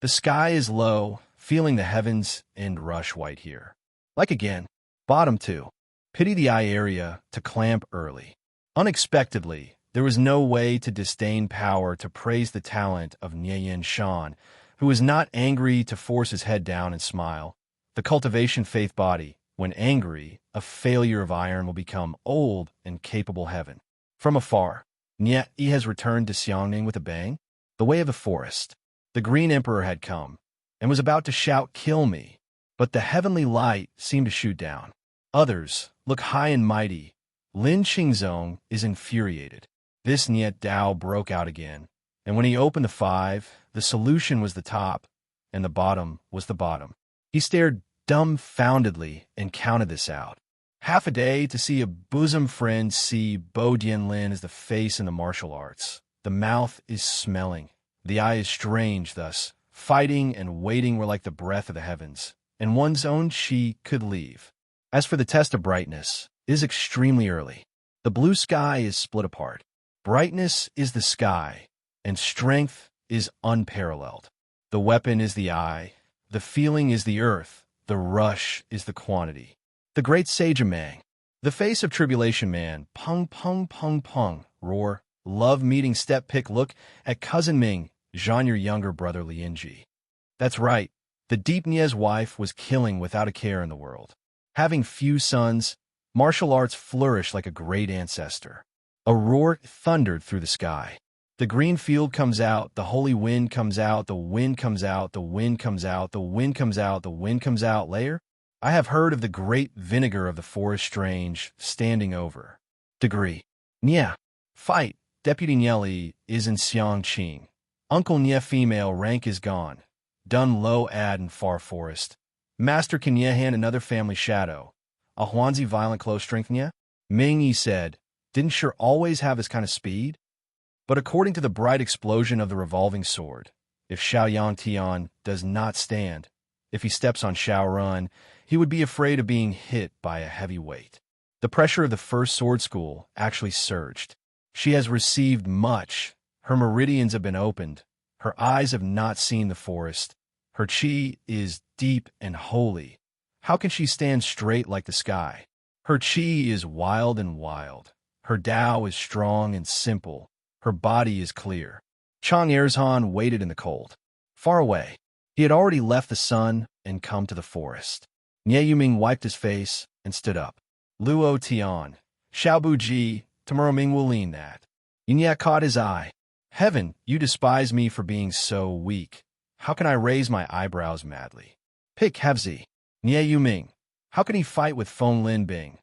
The sky is low, feeling the heavens and rush white here. Like again. Bottom two. Pity the eye area to clamp early. Unexpectedly, there was no way to disdain power to praise the talent of Nieyan Shan, who is not angry to force his head down and smile. The cultivation faith body, when angry, a failure of iron will become old and capable heaven. From afar, Nye has returned to Xiangning with a bang, the way of the forest. The Green Emperor had come, and was about to shout, kill me, but the heavenly light seemed to shoot down. Others look high and mighty. Lin Qingzong is infuriated. This Niet Dao broke out again, and when he opened the five, the solution was the top, and the bottom was the bottom. He stared dumbfoundedly and counted this out. Half a day to see a bosom friend see Bo Dianlin as the face in the martial arts. The mouth is smelling. The eye is strange thus. Fighting and waiting were like the breath of the heavens, and one's own chi could leave. As for the test of brightness, it is extremely early. The blue sky is split apart. Brightness is the sky, and strength is unparalleled. The weapon is the eye, the feeling is the earth, the rush is the quantity. The great sage Amang, the face of tribulation man, pung pung pung pung, roar, love meeting step pick look at cousin Ming, Zhan your younger brother Lianji. That's right, the deep Nie's wife was killing without a care in the world. Having few sons, martial arts flourish like a great ancestor. A roar thundered through the sky. The green field comes out, the holy wind comes out, the wind comes out, the wind comes out, the wind comes out, the wind comes out, layer. I have heard of the great vinegar of the forest strange, standing over. Degree. Nya. Fight. Deputy Nyeli is in Xiangqing. Uncle Nya female rank is gone. Done low ad in far forest. Master can Nya hand another family shadow. A Huanzi violent close strength Nya? Ming Yi said, didn't sure always have this kind of speed? But according to the bright explosion of the revolving sword, if Xiaoyang Tian does not stand, if he steps on Xiao Run, he would be afraid of being hit by a heavy weight. The pressure of the first sword school actually surged. She has received much. Her meridians have been opened. Her eyes have not seen the forest. Her chi is deep and holy. How can she stand straight like the sky? Her chi is wild and wild. Her Tao is strong and simple. Her body is clear. Chang Erzhan waited in the cold. Far away. He had already left the sun and come to the forest. Nie Yuming wiped his face and stood up. Luo Tian, Xiaobu Ji, tomorrow Ming will lean that. Yin caught his eye. Heaven, you despise me for being so weak. How can I raise my eyebrows madly? Pick Hevzi. Nie Yuming. How can he fight with Feng Lin Bing?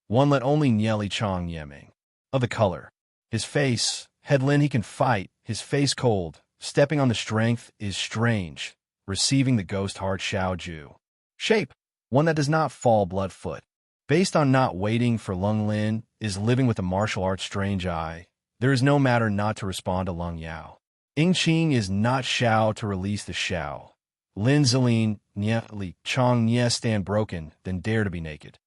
One let only Nieli Chong Yeming. Of the color. His face, head Lin he can fight, his face cold. Stepping on the strength is strange. Receiving the ghost heart Xiao Ju. Shape. One that does not fall bloodfoot. Based on not waiting for Lung Lin, is living with a martial arts strange eye. There is no matter not to respond to Lung Yao. Ing Qing is not Xiao to release the Xiao. Lin Zelin, Nye Li, Chong Nye stand broken, then dare to be naked.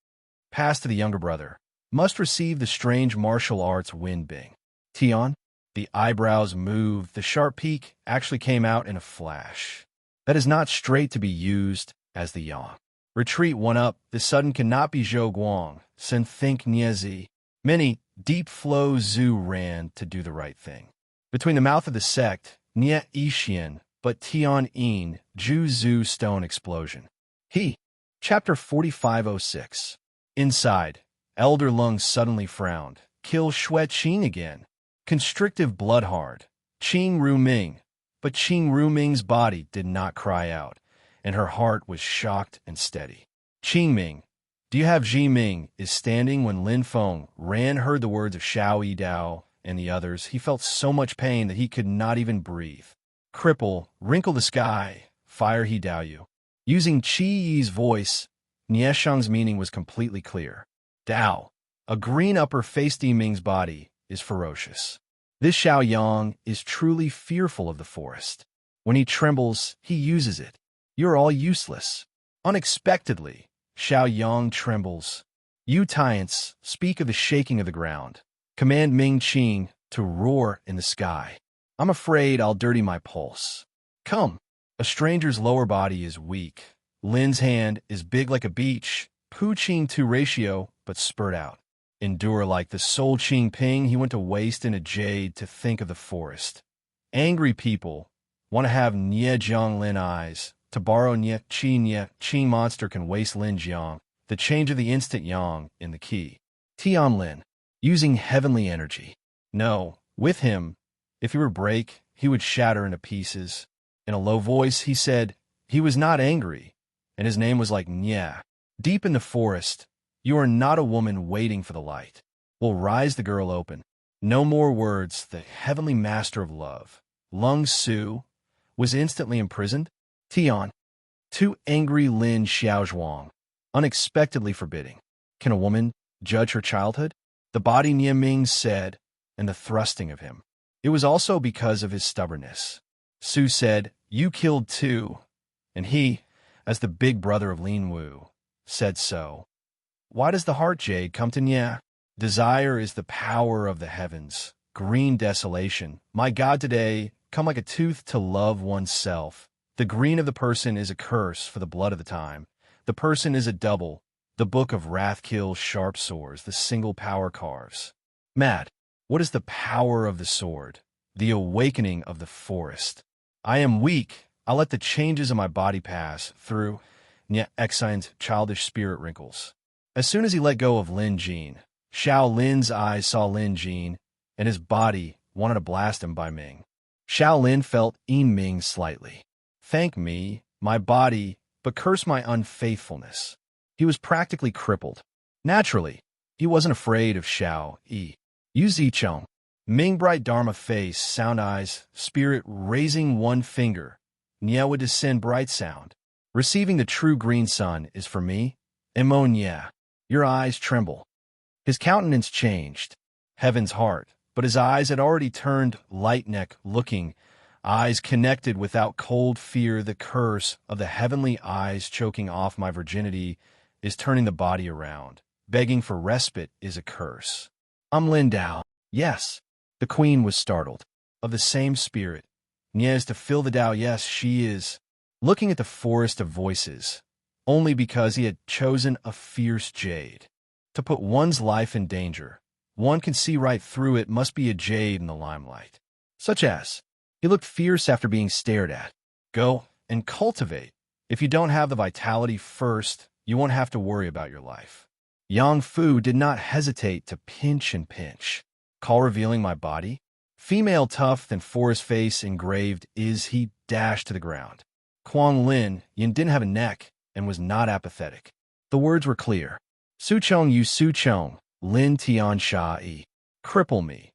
Pass to the younger brother. Must receive the strange martial arts Win Bing. Tian? The eyebrows moved, the sharp peak actually came out in a flash. That is not straight to be used as the yang. Retreat one up, the sudden cannot be Zhou Guang, Sen think Niezi. Many, deep flow Zhu ran to do the right thing. Between the mouth of the sect, Nye Yixian, but Tian Yin, Ju Zhu stone explosion. He. Chapter 4506. Inside, Elder Lung suddenly frowned. Kill Xue Qing again. Constrictive blood hard. Qing Ru Ming. But Qing Ru Ming's body did not cry out, and her heart was shocked and steady. Qing Ming, do you have Ji Ming is standing when Lin Feng ran heard the words of Xiao Yi Dao and the others. He felt so much pain that he could not even breathe. Cripple, wrinkle the sky, fire he Dao you. Using Qi Yi's voice, Nieshang's meaning was completely clear. Dao, a green upper face Di Ming's body, is ferocious. This Xiao Yang is truly fearful of the forest. When he trembles, he uses it. You're all useless. Unexpectedly, Xiao Yang trembles. You Tiants speak of the shaking of the ground. Command Ming Qing to roar in the sky. I'm afraid I'll dirty my pulse. Come. A stranger's lower body is weak. Lin's hand is big like a beach. Pu Qing 2 ratio, but spurt out. Endure like the soul Qing Ping, he went to waste in a jade to think of the forest. Angry people want to have Nye Jiang Lin eyes. To borrow Nye Qing monster can waste Lin Jiang, the change of the instant yang in the key. Tian Lin, using heavenly energy. No, with him, if he were break, he would shatter into pieces. In a low voice, he said he was not angry, and his name was like Nye. Deep in the forest, you are not a woman waiting for the light. Will rise the girl open. No more words, the heavenly master of love. Lung Su was instantly imprisoned. Tian. 2 angry Lin Xiaozhuang. Unexpectedly forbidding. Can a woman judge her childhood? The body Nye Ming said, and the thrusting of him. It was also because of his stubbornness. Su said, you killed 2. And he, as the big brother of Lin Wu, said so. Why does the heart jade come to Nye? Desire is the power of the heavens. Green desolation. My God today, come like a tooth to love oneself. The green of the person is a curse for the blood of the time. The person is a double. The book of wrath kills sharp swords. The single power carves. Mad. What is the power of the sword? The awakening of the forest. I am weak. I'll let the changes of my body pass through. Nye Exine's childish spirit wrinkles. As soon as he let go of Lin Jin, Xiao Lin's eyes saw Lin Jin, and his body wanted to blast him by Ming. Xiao Lin felt Ming slightly. Thank me, my body, but curse my unfaithfulness. He was practically crippled. Naturally, he wasn't afraid of Xiao Yi. Yu Zicheng. Ming bright Dharma face, sound eyes, spirit raising one finger. Nye would descend bright sound. Receiving the true green sun is for me. Emo Nye. Your eyes tremble. His countenance changed. Heaven's heart. But his eyes had already turned light neck looking. Eyes connected without cold fear. The curse of the heavenly eyes choking off my virginity is turning the body around. Begging for respite is a curse. I'm Lin Dao. Yes. The queen was startled. Of the same spirit. Nye is to fill the Dao. Yes, she is. Looking at the forest of voices. Only because he had chosen a fierce jade. To put one's life in danger. One can see right through it must be a jade in the limelight. Such as, he looked fierce after being stared at. Go and cultivate. If you don't have the vitality first, you won't have to worry about your life. Yang Fu did not hesitate to pinch and pinch. Call revealing my body? Female tough and forest face engraved is he dashed to the ground. Kuang Lin Yin didn't have a neck and was not apathetic. The words were clear. Su Chong Yu Su Chong, Lin Tian Sha Yi. Cripple me.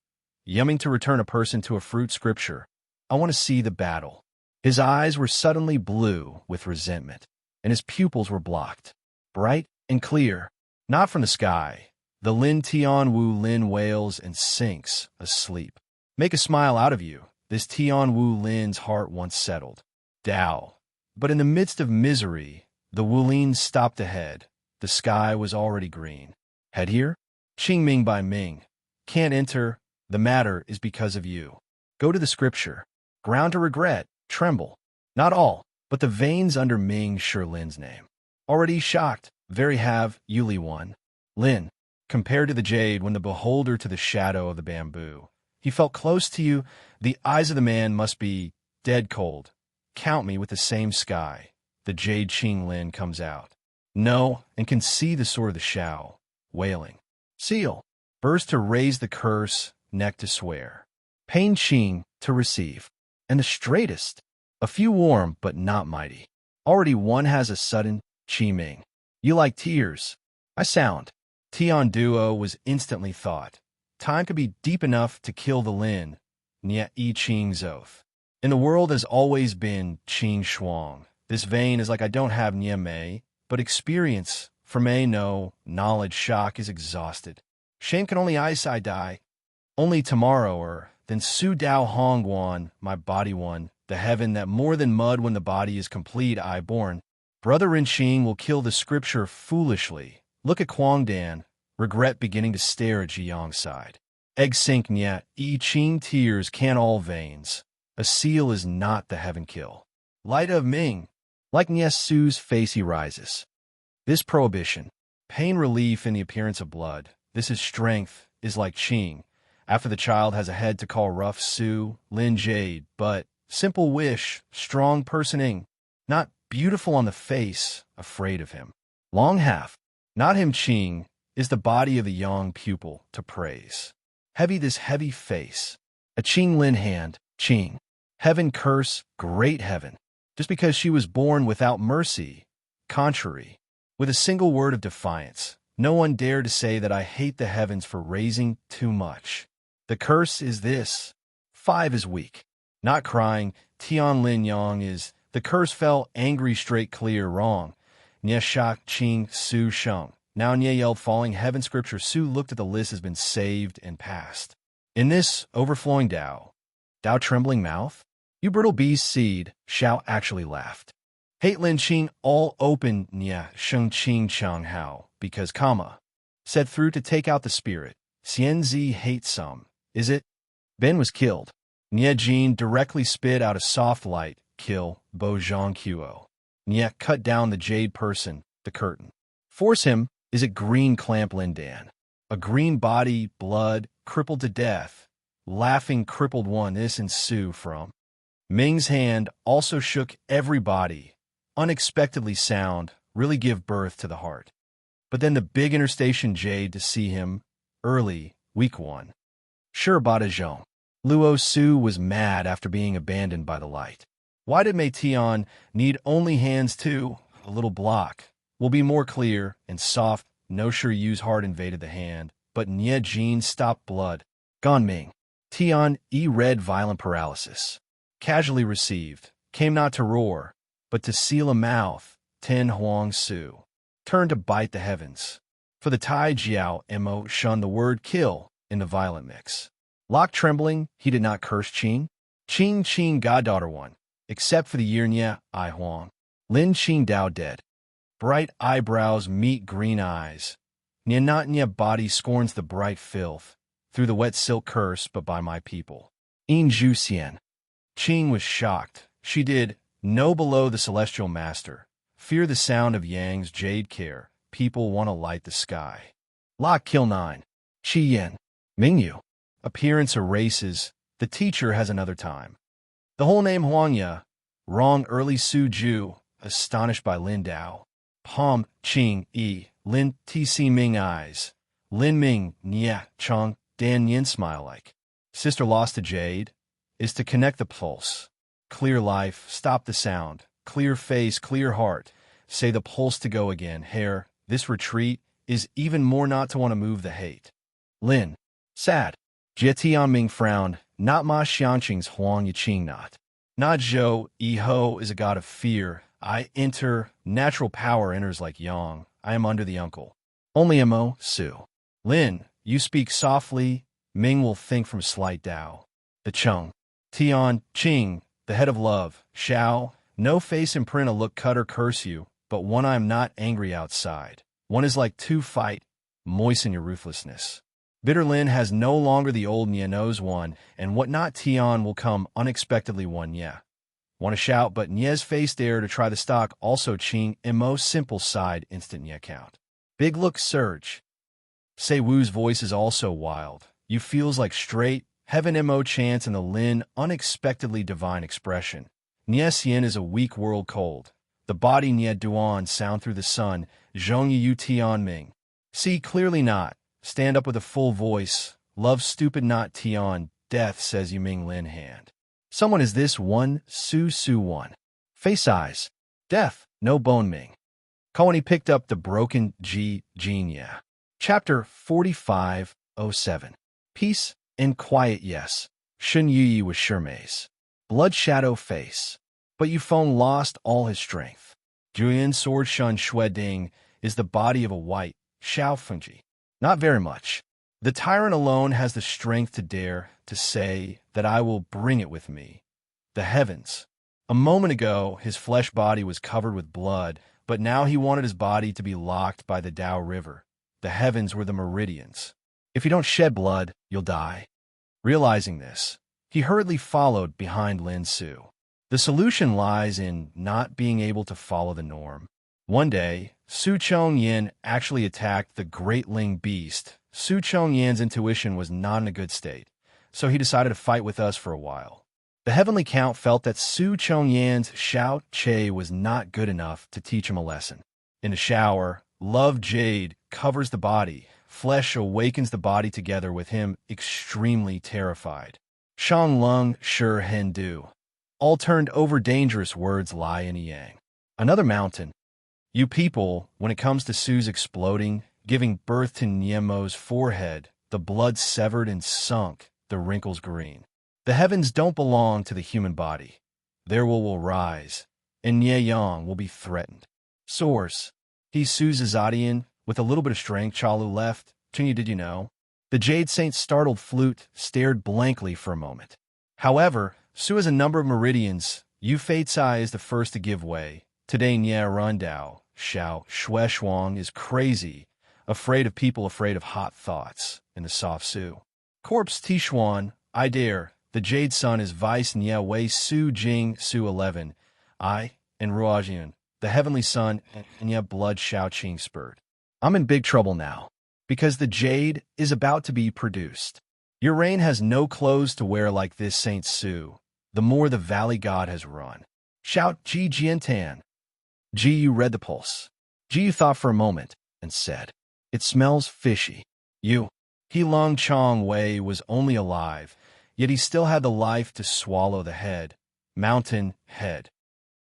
Yumming to return a person to a fruit scripture. I want to see the battle. His eyes were suddenly blue with resentment, and his pupils were blocked. Bright and clear, not from the sky. The Lin Tian Wu Lin wails and sinks, asleep. Make a smile out of you, this Tian Wu Lin's heart once settled. Tao. But in the midst of misery, the Wu Lin stopped ahead. The sky was already green. Head here? Qing Ming by Ming. Can't enter. The matter is because of you. Go to the scripture. Ground to regret. Tremble. Not all, but the veins under Ming Lin's name. Already shocked. Very have, Yuli one. Lin. Compared to the jade when the beholder to the shadow of the bamboo. He felt close to you. The eyes of the man must be dead cold. Count me with the same sky. The jade Qing Lin comes out. No, and can see the sword of the Shao, wailing. Seal. Burst to raise the curse, neck to swear. Pain Qing to receive. And the straightest. A few warm, but not mighty. Already one has a sudden Qi Ming. You like tears. I sound. Tian Duo was instantly thought. Time could be deep enough to kill the Lin. Nia Yi Qing's oath. In the world has always been Qing Shuang. This vein is like I don't have Nia Mei, but experience. For Mei no, knowledge shock is exhausted. Shame can only eyesight die. Only tomorrow or then Su Dao Hong Guan, my body one, the heaven that more than mud when the body is complete I born. Brother Rin Qing will kill the scripture foolishly. Look at Kuang Dan, regret beginning to stare at Jiang's side. Egg sink Nia, Yi Qing tears can all veins. A seal is not the heaven kill. Light of Ming. Like Nia Su's face he rises. This prohibition, pain relief in the appearance of blood, this is strength, is like Qing. After the child has a head to call rough Su, Lin Jade, but simple wish, strong personing, not beautiful on the face, afraid of him. Long half, not him Qing, is the body of the young pupil to praise. Heavy this heavy face, a Qing Lin hand, Qing. Heaven curse, great heaven, just because she was born without mercy, contrary. With a single word of defiance, no one dared to say that I hate the heavens for raising too much. The curse is this. 5 is weak. Not crying, Tian Lin Yang is, the curse fell angry straight clear wrong. Nye Shak Qing Su Sheng. Now Nye yelled falling heaven scripture Su looked at the list has been saved and passed. In this overflowing Tao trembling mouth, you brittle beast seed, Shao actually laughed. Hate Lin Qing all open Nia Sheng Qing Chang Hao, because said through to take out the spirit. Xian Zi hate some, is it? Ben was killed. Nia Jin directly spit out a soft light, kill, Bo Zhang Quo. Nia cut down the jade person, the curtain. Force him, is it green clamp Lindan? A green body, blood, crippled to death. Laughing crippled one this ensue from. Ming's hand also shook every body. Unexpectedly sound, really give birth to the heart. But then the big interstation jade to see him, early, week 1. Sure Bada Zhong. Luo Su was mad after being abandoned by the light. Why did Mei Tian need only hands too? A little block. Will be more clear and soft, no sure Yu's heart invaded the hand, but Nye Jin stopped blood. Gone Ming. Tian red violent paralysis. Casually received, came not to roar, but to seal a mouth, Ten Huang Su. Turned to bite the heavens. For the Tai Jiao Mo shunned the word kill in the violent mix. Lock trembling, he did not curse Qing. Qing goddaughter one, except for the year Nya I Huang. Lin Qing Dao dead. Bright eyebrows meet green eyes. Nya not Nya body scorns the bright filth. Through the wet silk curse, but by my people. In Ju Xian. Qing was shocked. She did, know below the celestial master. Fear the sound of Yang's jade care. People want to light the sky. Lock kill 9. Qi Yen. Mingyu. Appearance erases. The teacher has another time. The whole name Huangya. Wrong early Su Ju. Astonished by Lin Dao. Palm, Qing, Yi. Lin, Tc Ming eyes. Lin Ming, Nia, Chong, Dan Yin smile like. Sister lost to Jade. Is to connect the pulse. Clear life, stop the sound. Clear face, clear heart. Say the pulse to go again. Hair, this retreat is even more not to want to move the hate. Lin. Sad. Jie Tianming frowned. Not ma xianqing's Huang Yiqing not. Not Zhou, Yi-Ho is a god of fear. I enter, natural power enters like yang. I am under the uncle. Only Mo, Su. Lin, you speak softly. Ming will think from slight Dao. The Chung. Tian, Qing, the head of love. Xiao, no face imprint a look cut or curse you, but one I am not angry outside. One is like two fight, moisten your ruthlessness. Bitter Lin has no longer the old Nia knows one, and what not Tian will come unexpectedly one Nia. Want to shout, but Nia's face dare to try the stock also Qing Mo simple side instant Nia count. Big look surge. Say Wu's voice is also wild. You feels like straight, heaven Mo chance and the Lin unexpectedly divine expression. Nia Xian is a weak world cold. The body Nia Duan sound through the sun, Zhong Yu Tian Ming. See clearly not. Stand up with a full voice. Love stupid not Tian. Death says you Ming Lin hand. Someone is this one, Su Su one. Face eyes. Death, no bone Ming. Call when he picked up the broken Genia. Chapter 45:07. Peace and quiet yes. Shun Yi was Shermaze. Blood shadow face. But Yufeng lost all his strength. Julian sword Shun Shui Ding is the body of a white, Xiao Fengji. Not very much. The tyrant alone has the strength to dare to say that I will bring it with me. The heavens. A moment ago, his flesh body was covered with blood, but now he wanted his body to be locked by the Dao River. The heavens were the meridians. If you don't shed blood, you'll die. Realizing this, he hurriedly followed behind Lin Su. The solution lies in not being able to follow the norm. One day, Su Chongyan actually attacked the Great Ling Beast. Su Chongyan's intuition was not in a good state, so he decided to fight with us for a while. The Heavenly Count felt that Su Chongyan's Xiao Che was not good enough to teach him a lesson. In the shower, love jade covers the body. Flesh awakens the body together with him, extremely terrified. Shang Lung Shi Hen Du. All turned over dangerous words lie in Yang. Another mountain. You people, when it comes to Su's exploding, giving birth to Niemo's forehead, the blood severed and sunk, the wrinkles green. The heavens don't belong to the human body. Their will rise, and Nye Yang will be threatened. Source. He's Su's Azadian, with a little bit of strength Chalu left. Chingy, did you know? The Jade Saint's startled flute stared blankly for a moment. However, Su has a number of meridians. Yu Fate's Eye is the first to give way. Today Nye Rundao, Xiao Shui Shuang is crazy, afraid of people afraid of hot thoughts, in the soft Su. Corpse Tishuan, I dare, the Jade Sun is Vice Nye Wei Su Jing Su 11, I, and Ruajian, the Heavenly Sun, and Nye Blood Xiao Qing spurred. I'm in big trouble now, because the Jade is about to be produced. Your reign has no clothes to wear like this Saint Su, the more the Valley God has run. Shout Ji Jiantan. Ji Yu read the pulse. Ji Yu thought for a moment, and said, it smells fishy. You. He Long Chong Wei was only alive, yet he still had the life to swallow the head. Mountain head.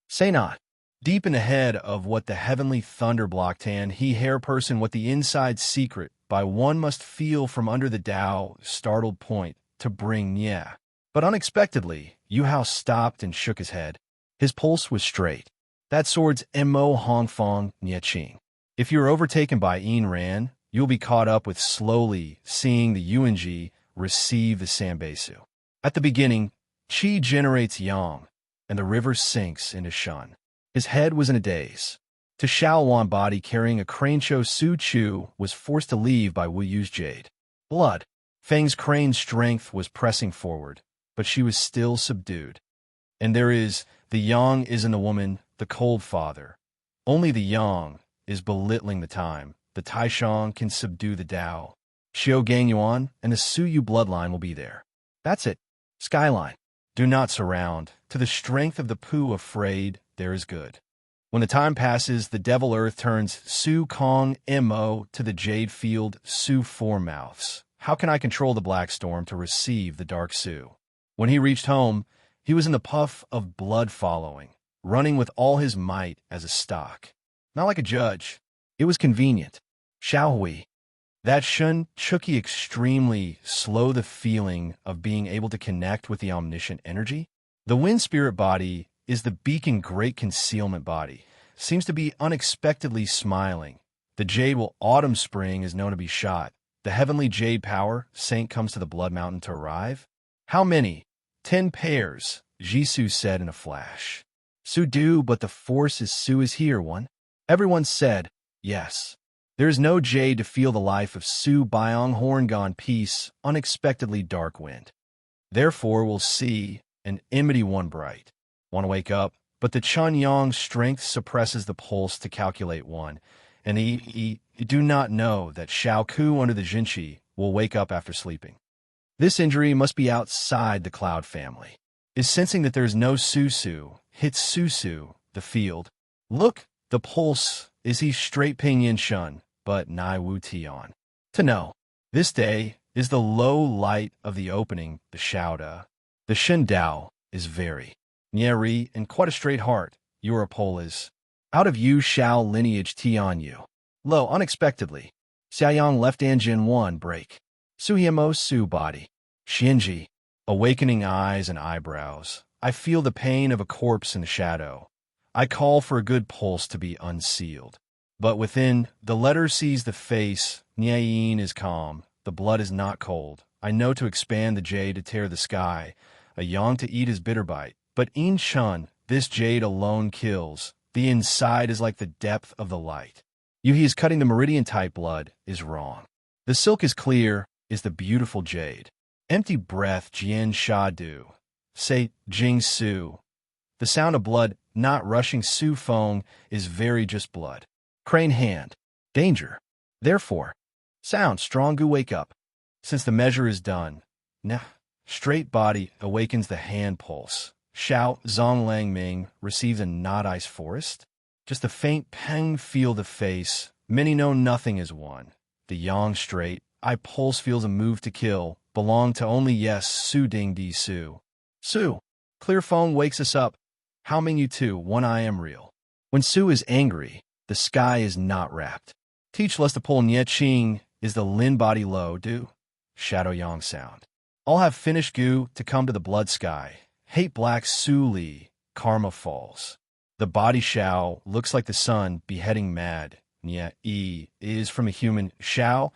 Say not. Deep in the head of what the heavenly thunder blocked hand, he hair person what the inside secret by one must feel from under the Tao startled point to bring Nye. But unexpectedly, Yu Hao stopped and shook his head. His pulse was straight. That sword's Mo Hong Fong Nye Qing. If you're overtaken by Yin Ran, you'll be caught up with slowly seeing the Yuanji receive the Sanbeisu. At the beginning, Qi generates Yang, and the river sinks into Shun. His head was in a daze. To Shaowan body carrying a Crancho Su Chu was forced to leave by Wu Yu's Jade. Blood. Feng's crane's strength was pressing forward, but she was still subdued. And there is, the Yang is in the woman, the cold father. Only the Yang is belittling the time. The Taishang can subdue the Tao. Xiao Gang Yuan and the Su Yu bloodline will be there. That's it. Skyline. Do not surround. To the strength of the Pu afraid, there is good. When the time passes, the Devil Earth turns Su Kong Mo to the Jade Field Su Four Mouths. How can I control the Black Storm to receive the Dark Su? When he reached home, he was in the puff of blood following, running with all his might as a stock. Not like a judge. It was convenient. Shall we? That Shun Chuki extremely slow the feeling of being able to connect with the omniscient energy. The Wind Spirit body is the beacon great concealment body. Seems to be unexpectedly smiling. The Jade will Autumn Spring is known to be shot. The heavenly Jade power, Saint comes to the Blood Mountain to arrive. How many? 10 pairs, Jisoo said in a flash. Su do, but the force is Su is here, one. Everyone said, yes. There is no Jade to feel the life of Su Byong Horn gone peace, unexpectedly dark wind. Therefore we'll see an enmity one bright. Want to wake up, but the Chun Yang strength suppresses the pulse to calculate one, and he do not know that Xiao Ku under the Jinchi will wake up after sleeping. This injury must be outside the Cloud family. Is sensing that there is no Susu, hits Susu, the field. Look, the pulse, is he straight Ping Yin Shun, but Nai Wu Tian. To know, this day is the low light of the opening, the Xiaoda. The Shen Dao is very Nyeri and quite a straight heart. Your pole is out of Yu Shao lineage Tian Yu. Lo, unexpectedly. Xiaoyang left Anjin 1 break. Suhiemo Su body. Shinji. Awakening eyes and eyebrows. I feel the pain of a corpse in the shadow. I call for a good pulse to be unsealed. But within, the letter sees the face. Nyayin is calm. The blood is not cold. I know to expand the jade to tear the sky. A yang to eat his bitter bite. But in Shun, this jade alone kills. The inside is like the depth of the light. Yuhi is cutting the meridian-type blood is wrong. The silk is clear, is the beautiful jade. Empty breath Jian Sha Du. Say Jing Su. The sound of blood, not rushing Su Feng, is very just blood. Crane hand. Danger. Therefore. Sound strong gu wake up. Since the measure is done. Nah. Straight body awakens the hand pulse. Xiao Zong Lang Ming receives a not ice forest. Just a faint pang feel the face. Many know nothing is one. The yang straight. I pulse feels a move to kill. Belong to only yes Su Ding Di Su. Su. Clear phone wakes us up. How Ming you too, one I am real. When Su is angry, the sky is not wrapped. Teach less to pull Nye Ching is the Lin body low do. Shadow Yang sound. All have finished gu to come to the blood sky. Hate black Su Li. Karma falls. The body Shao looks like the sun beheading mad. Nye is from a human. Shao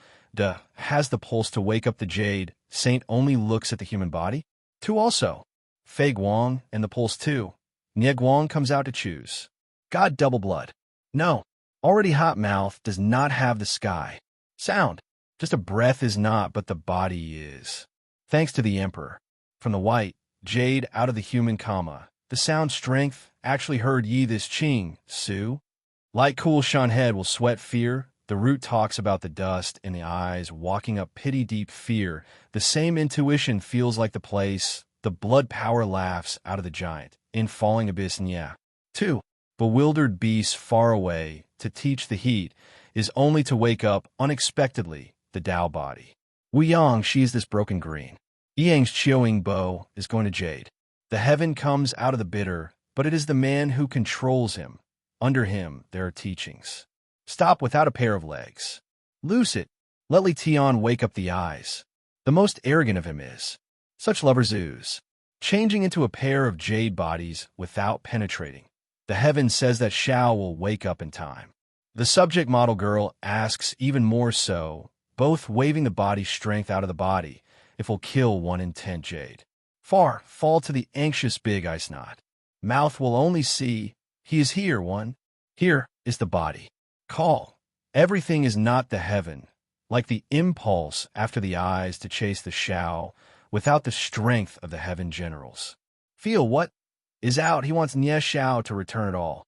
has the pulse to wake up the jade. Saint only looks at the human body. Two also. Fei Guang and the pulse too. Nye Guang comes out to choose. God double blood. No. Already hot mouth does not have the sky. Sound. Just a breath is not, but the body is. Thanks to the emperor. From the white, jade out of the human comma. The sound strength actually heard ye this Ching, Su. Light cool Shan head will sweat fear. The root talks about the dust in the eyes, walking up pity deep fear. The same intuition feels like the place. The blood power laughs out of the giant. In falling abyss Nya. 2. Bewildered beast far away, to teach the heat, is only to wake up unexpectedly, the Tao body. Wu Yang she is this broken green. Yang's Chioing Bo is going to jade. The heaven comes out of the bitter, but it is the man who controls him. Under him there are teachings. Stop without a pair of legs. Loose it. Let Li Tian wake up the eyes. The most arrogant of him is. Such lovers ooze. Changing into a pair of jade bodies without penetrating. The heaven says that Shao will wake up in time. The subject model girl asks even more so, both waving the body strength out of the body, if will kill one intent jade. Far, fall to the anxious big ice knot. Mouth will only see, he is here one. Here is the body. Call. Everything is not the heaven, like the impulse after the eyes to chase the Shao, without the strength of the heaven generals. Feel what is out, he wants Nye Shao to return it all.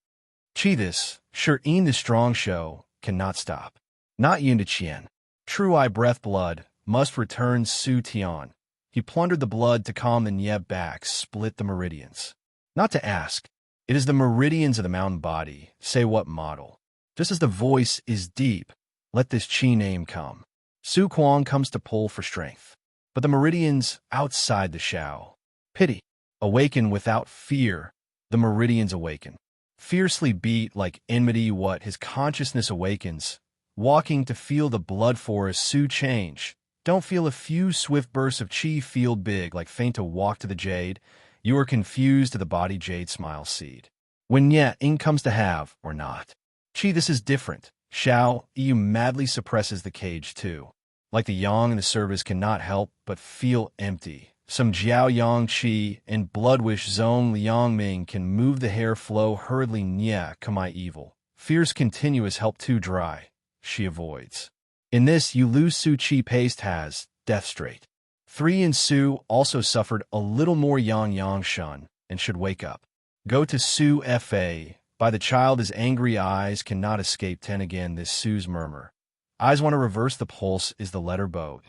Chi this, sure Een the strong show, cannot stop. Not Yun to Chien. True I breath blood, must return Su Tian. He plundered the blood to calm the Nye back, split the meridians. Not to ask, it is the meridians of the mountain body, say what model. Just as the voice is deep, let this chi name come. Su Kuang comes to pull for strength. But the meridians outside the Shao. Pity. Awaken without fear, the meridians awaken. Fiercely beat like enmity what his consciousness awakens. Walking to feel the blood forest Su change. Don't feel a few swift bursts of chi field big like faint to walk to the jade. You are confused to the body jade smile seed. When yet ing comes to have or not. Chi this is different. Shao, you madly suppresses the cage too. Like the yang in the service cannot help but feel empty. Some jiao yang chi and bloodwish zong liang ming can move the hair flow hurriedly nya kamai evil. Fierce continuous help too dry. She avoids. In this you lose Su chi paste has, death straight. 3 and Su also suffered a little more yang shun and should wake up. Go to Su fa. By the child his angry eyes cannot escape 10 again this Su's murmur. Eyes want to reverse the pulse is the letter bow.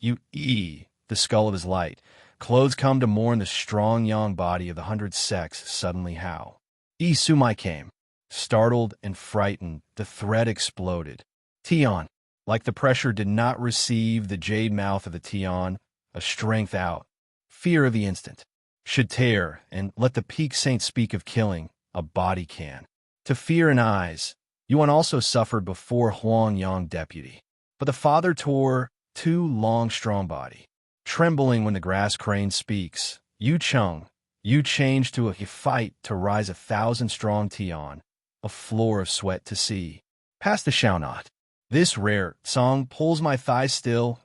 The skull of his light. Clothes come to mourn the strong young body of the 100 sex suddenly how. Sumai came. Startled and frightened, the thread exploded. Tian. Like the pressure did not receive the jade mouth of the Tian, a strength out. Fear of the instant. Should tear, and let the peak saint speak of killing, a body can. To fear in eyes, Yuan also suffered before Huang Yang deputy. But the father tore too long strong body. Trembling when the grass crane speaks, Yu Chung, you change to a fight to rise 1,000 strong Tian, a floor of sweat to see. Past the shall not. This rare song pulls my thighs still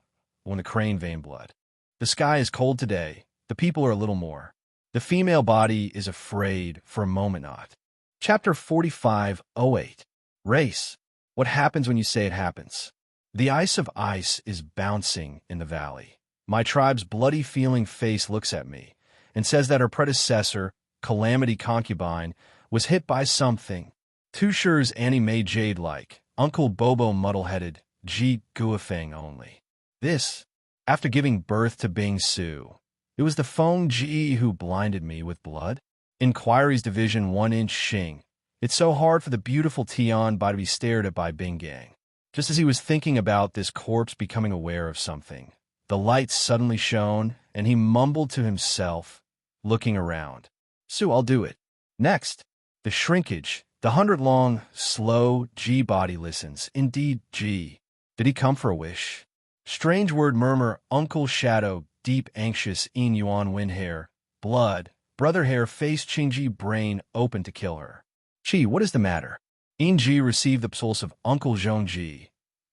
when the crane vein blood. The sky is cold today, the people are a little more. The female body is afraid for a moment not. Chapter 45:08. Race. What happens when you say it happens? The ice of ice is bouncing in the valley. My tribe's bloody feeling face looks at me and says that her predecessor, Calamity Concubine, was hit by something. Too sure's Annie Mae Jade-like, Uncle Bobo muddle-headed, Ji Guifeng only. This, after giving birth to Bing Su. It was the Feng Ji who blinded me with blood. Inquiries Division 1-inch Xing. It's so hard for the beautiful Tian Bai to be stared at by Bing Gang. Just as he was thinking about this corpse becoming aware of something, the light suddenly shone, and he mumbled to himself, looking around. Su, I'll do it. Next, the shrinkage, the 100-long, slow G-body listens. Indeed, G. Did he come for a wish? Strange word murmur, Uncle Shadow, deep anxious, In Yuan wind hair, blood, brother hair, face Qingji brain open to kill her. Chi, what is the matter? In Ji received the pulse of Uncle Zhongji.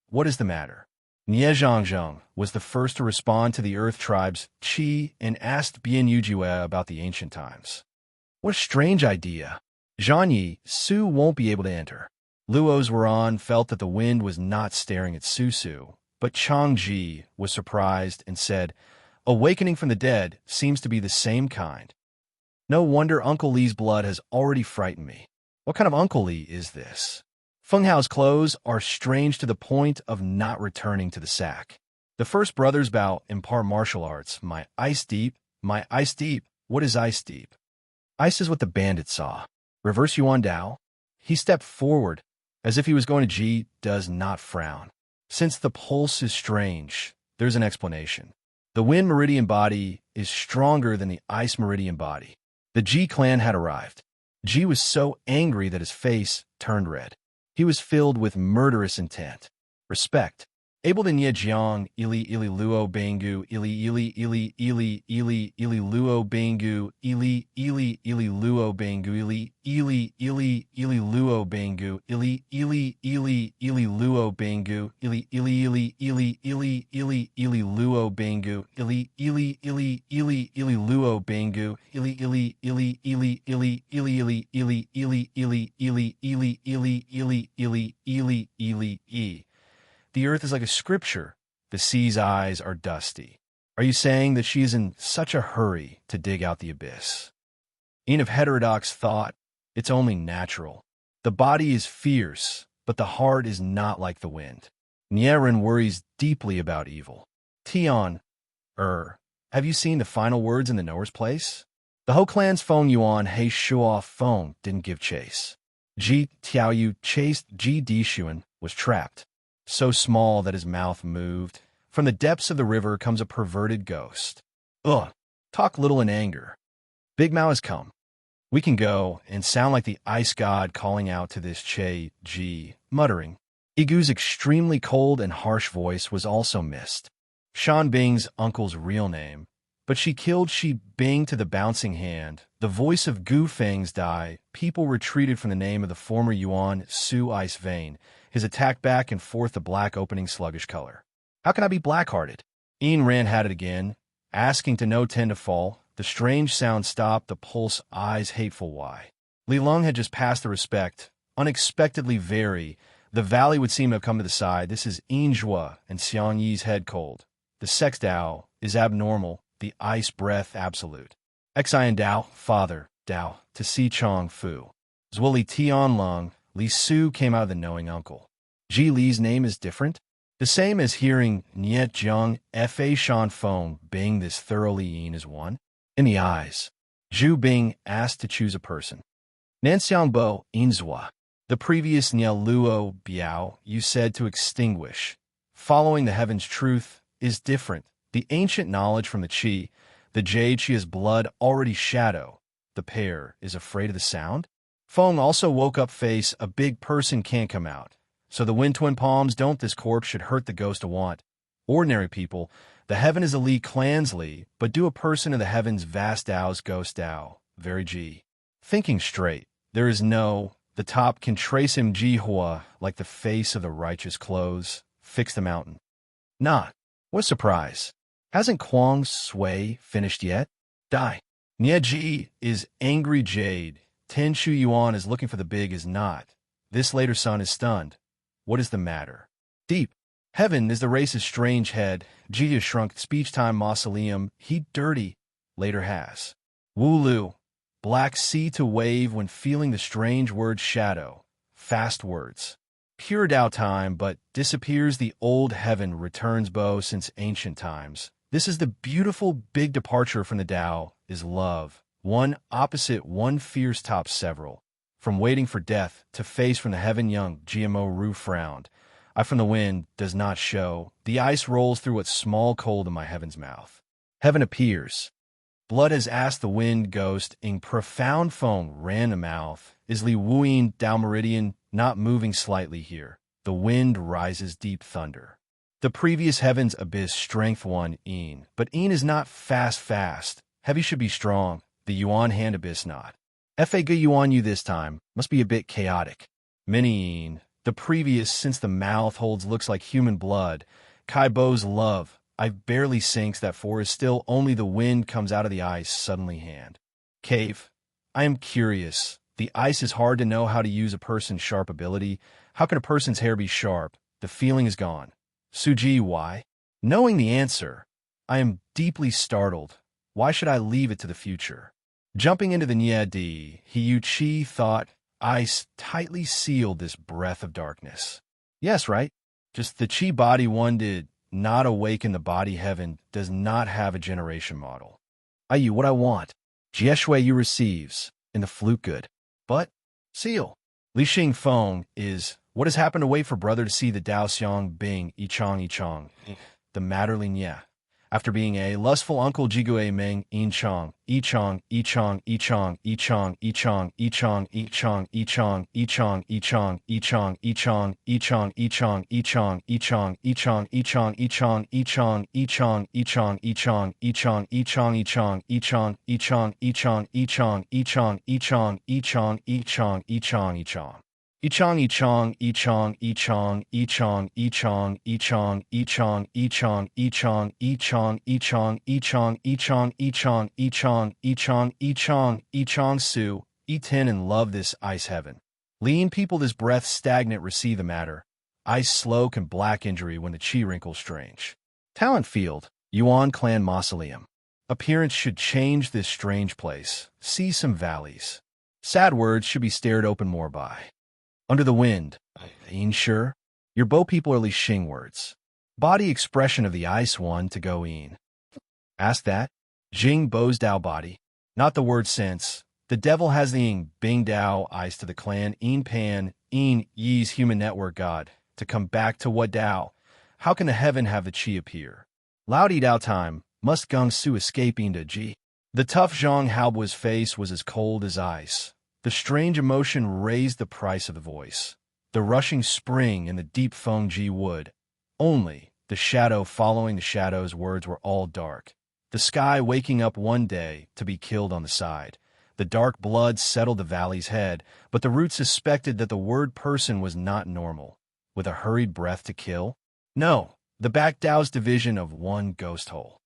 What is the matter? Nie Zhangzheng was the first to respond to the Earth Tribe's Qi and asked Bian Yujiwe about the ancient times. What a strange idea. Zhang Yi, Su won't be able to enter. Luo's Waran felt that the wind was not staring at Su, but Chang Ji was surprised and said, awakening from the dead seems to be the same kind. No wonder Uncle Li's blood has already frightened me. What kind of Uncle Li is this? Feng Hao's clothes are strange to the point of not returning to the sack. The first brothers bow impart martial arts. My ice deep. What is ice deep? Ice is what the bandit saw. Reverse Yuan Dao. He stepped forward, as if he was going to Ji, does not frown. Since the pulse is strange, there's an explanation. The wind meridian body is stronger than the ice meridian body. The Ji clan had arrived. Ji was so angry that his face turned red. He was filled with murderous intent. Respect. Able to Nye Jiang, Ili Luo Bangu, Ili Luo Bangu, Ili Luo Bangu, Ili Luo Bangu, Ili Luo Bangu, Ili Luo Bangu, Ili Luo Bangu, Ili. The earth is like a scripture. The sea's eyes are dusty. Are you saying that she is in such a hurry to dig out the abyss? In of heterodox thought, it's only natural. The body is fierce, but the heart is not like the wind. Nierin worries deeply about evil. Tion, have you seen the final words in the Knower's Place? The Ho clan's Feng Yuan He Shuo Feng didn't give chase. Ji Tiaoyu chased Ji Dishuan was trapped, so small that his mouth moved. From the depths of the river comes a perverted ghost. Ugh, talk little in anger. Big Mao has come. We can go, and sound like the ice god calling out to this Che Ji, muttering. Igu's extremely cold and harsh voice was also missed. Shan Bing's uncle's real name, but she killed Shi Bing to the bouncing hand. The voice of Gu Feng's die. People retreated from the name of the former Yuan Su Ice Vein. His attack back and forth the black opening sluggish color. How can I be black-hearted? Ian ran at it again, asking to no tend to fall. The strange sound stopped, the pulse, eyes hateful why. Li Lung had just passed the respect, unexpectedly very. The valley would seem to have come to the side. This is Injua and Xiang Yi's head cold. The sex Dao is abnormal, the ice breath absolute. Xian Dao, father, Dao, to Si Chong Fu. Zwili Tian Lung, Li Su came out of the knowing uncle. Ji Li's name is different? The same as hearing Niet Jiang Fa Shan Feng Bing this thoroughly yin is one. In the eyes, Zhu Bing asked to choose a person. Nanxiang Bo Inzua. The previous Niao Luo Biao you said to extinguish. Following the heaven's truth is different. The ancient knowledge from the Qi, the jade she is blood already shadow. The pair is afraid of the sound. Feng also woke up face a big person can't come out. So the wind twin palms don't this corpse should hurt the ghost a want. Ordinary people, the heaven is a Li clan's Li, but do a person of the heavens vast Dao's ghost Dao, very G. Thinking straight, there is no, the top can trace him Ji Hua like the face of the righteous clothes, fix the mountain. Not. What a surprise. Hasn't Kwang's sway finished yet? Die. Nie Ji is angry jade. Ten Shu Yuan is looking for the big is not. This later son is stunned. What is the matter? Deep. Heaven is the race's strange head. Ji has shrunk speech time mausoleum. He dirty. Later has. Wu Lu. Black sea to wave when feeling the strange word shadow. Fast words. Pure Dao time, but disappears the old heaven returns Bo since ancient times. This is the beautiful big departure from the Dao, is love. One opposite, one fierce tops several. From waiting for death to face from the heaven young, GMO Ru frowned. I from the wind does not show. The ice rolls through what's small cold in my heaven's mouth. Heaven appears. Blood has asked the wind ghost in profound foam ran a mouth. Is Li Wuyin Dao Meridian not moving slightly here? The wind rises deep thunder. The previous heaven's abyss strength one een, but een is not fast. Heavy should be strong. The Yuan hand abyss not. Fa Gu Yuan you this time must be a bit chaotic. Many een. The previous since the mouth holds looks like human blood. Kai Bo's love. I barely sinks that for is still only the wind comes out of the ice suddenly hand. Cave. I am curious. The ice is hard to know how to use a person's sharp ability. How can a person's hair be sharp? The feeling is gone. Suji, why? Knowing the answer, I am deeply startled. Why should I leave it to the future? Jumping into the Niadi, Hiyu Chi thought, ice tightly sealed this breath of darkness. Yes, right? Just the Chi body one did not awaken the body heaven does not have a generation model. Ayu, what I want. Jieshui you receives, in the flute good. But, seal. Li Xing Feng is, what has happened to wait for brother to see the Dao Xiang Bing Yichang, the Matterly Nya. After being a lustful uncle Jigue Meng Yichang, Su, E10 and love this ice heaven. Lean people this breath stagnant receive the matter. Ice slow can black injury when the chi wrinkles strange. Talent field, Yuan clan mausoleum. Appearance should change this strange place. See some valleys. Sad words should be stared open more by. Under the wind, ain't sure. Your Bo people are Li Xing words. Body expression of the ice one to go in. Ask that? Jing Bo's Dao body. Not the word sense. The devil has the ing Bing Dao eyes to the clan in Pan in Yi's human network god to come back to what Dao. How can the heaven have the chi appear? Laudi Dao time must Gung Su escape into Ji. The tough Zhang Haobu's face was as cold as ice. The strange emotion raised the price of the voice. The rushing spring in the deep Feng Ji wood. Only the shadow following the shadow's words were all dark. The sky waking up one day to be killed on the side. The dark blood settled the valley's head, but the root suspected that the word person was not normal. With a hurried breath to kill? No, the back Dao's division of one ghost hole.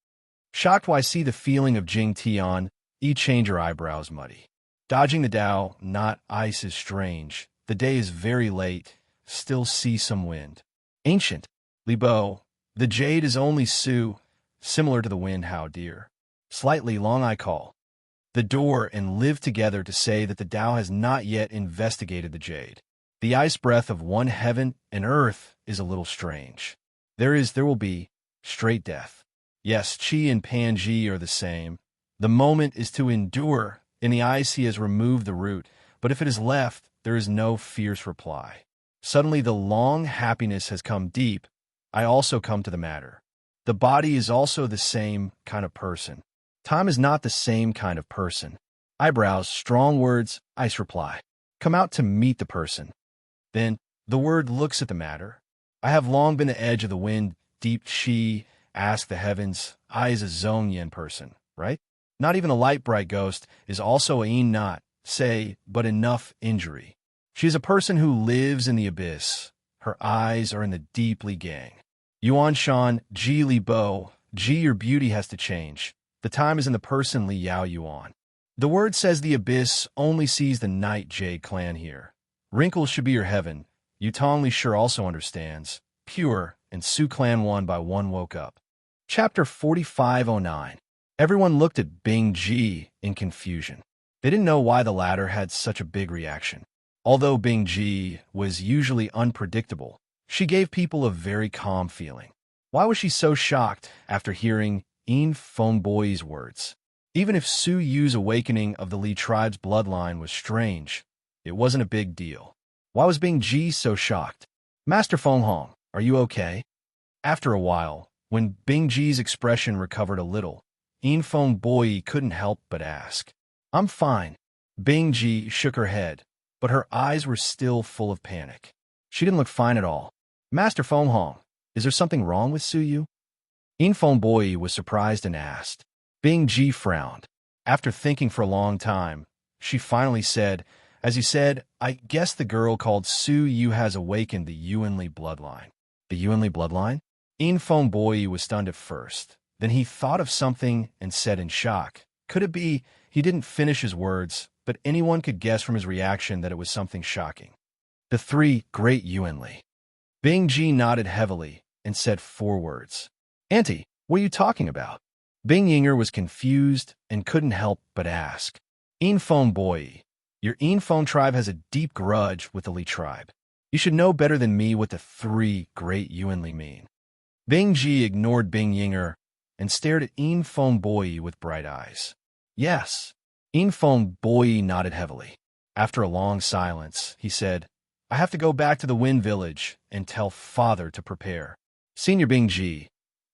Shocked why see the feeling of Jing Tian, change her eyebrows muddy. Dodging the Dao, not ice is strange. The day is very late, still see some wind. Ancient, Li Bo, the jade is only Su, similar to the wind how dear. Slightly long I call. The door and live together to say that the Dao has not yet investigated the jade. The ice breath of one heaven and earth is a little strange. There will be, straight death. Yes, Qi and Panji are the same. The moment is to endure. In the ice he has removed the root, but if it is left, there is no fierce reply. Suddenly the long happiness has come deep. I also come to the matter. The body is also the same kind of person. Time is not the same kind of person. Eyebrows, strong words, ice reply. Come out to meet the person. Then, the word looks at the matter. I have long been the edge of the wind, deep Qi, ask the heavens, I is a zone yen person, right? Not even a light bright ghost is also a not, say, but enough injury. She is a person who lives in the abyss. Her eyes are in the deeply gang. Yuan Shan, Ji Li Bo, Ji your beauty has to change. The time is in the person Li Yao Yuan. The word says the abyss only sees the night Jade clan here. Wrinkles should be your heaven. Yutong Li sure also understands. Pure, and Su clan one by one woke up. Chapter 4509. Everyone looked at Bing Ji in confusion. They didn't know why the latter had such a big reaction. Although Bing Ji was usually unpredictable, she gave people a very calm feeling. Why was she so shocked after hearing In Feng Boi's words? Even if Su Yu's awakening of the Li tribe's bloodline was strange, it wasn't a big deal. Why was Bing Ji so shocked? Master Feng Hong, are you okay? After a while, when Bing Ji's expression recovered a little, In Feng Boi couldn't help but ask. I'm fine. Bing Ji shook her head, but her eyes were still full of panic. She didn't look fine at all. Master Feng Hong, is there something wrong with Su Yu? In Feng Boi was surprised and asked. Bing Ji frowned. After thinking for a long time, she finally said, as you said, I guess the girl called Su Yu has awakened the Yuanli bloodline. The Yuanli bloodline? In Feng Boi was stunned at first. Then he thought of something and said in shock, could it be? He didn't finish his words, but anyone could guess from his reaction that it was something shocking. The three great Yuanli. Bing Ji nodded heavily and said 4 words. Auntie, what are you talking about? Bing Yinger was confused and couldn't help but ask. In Feng Boi, your In Feng tribe has a deep grudge with the Li tribe. You should know better than me what the 3 great Yuanli mean. Bing Ji ignored Bing Yinger and stared at In Feng Boi with bright eyes. Yes. In Feng Boi nodded heavily. After a long silence, he said, I have to go back to the Wind Village and tell father to prepare. Senior Bing Ji,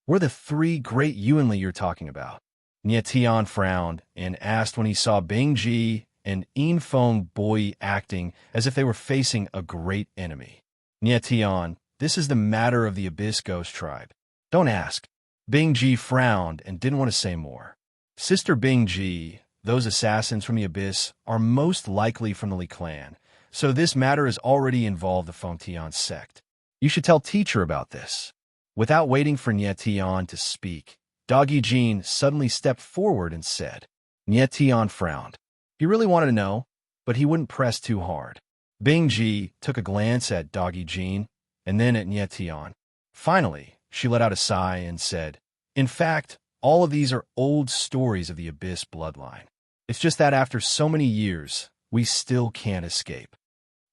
we're the 3 great Yuanli you're talking about. Nie Tian frowned and asked when he saw Bing Ji and In Feng Boi acting as if they were facing a great enemy. Nie Tian, this is the matter of the Abyss Ghost tribe. Don't ask. Bing Ji frowned and didn't want to say more. Sister Bing Ji, those assassins from the Abyss are most likely from the Li clan, so this matter has already involved the Feng Tian sect. You should tell teacher about this. Without waiting for Nie Tian to speak, Doggy Jean suddenly stepped forward and said. Nie Tian frowned. He really wanted to know, but he wouldn't press too hard. Bing Ji took a glance at Doggy Jean and then at Nie Tian. Finally, she let out a sigh and said, in fact, all of these are old stories of the Abyss bloodline. It's just that after so many years, we still can't escape.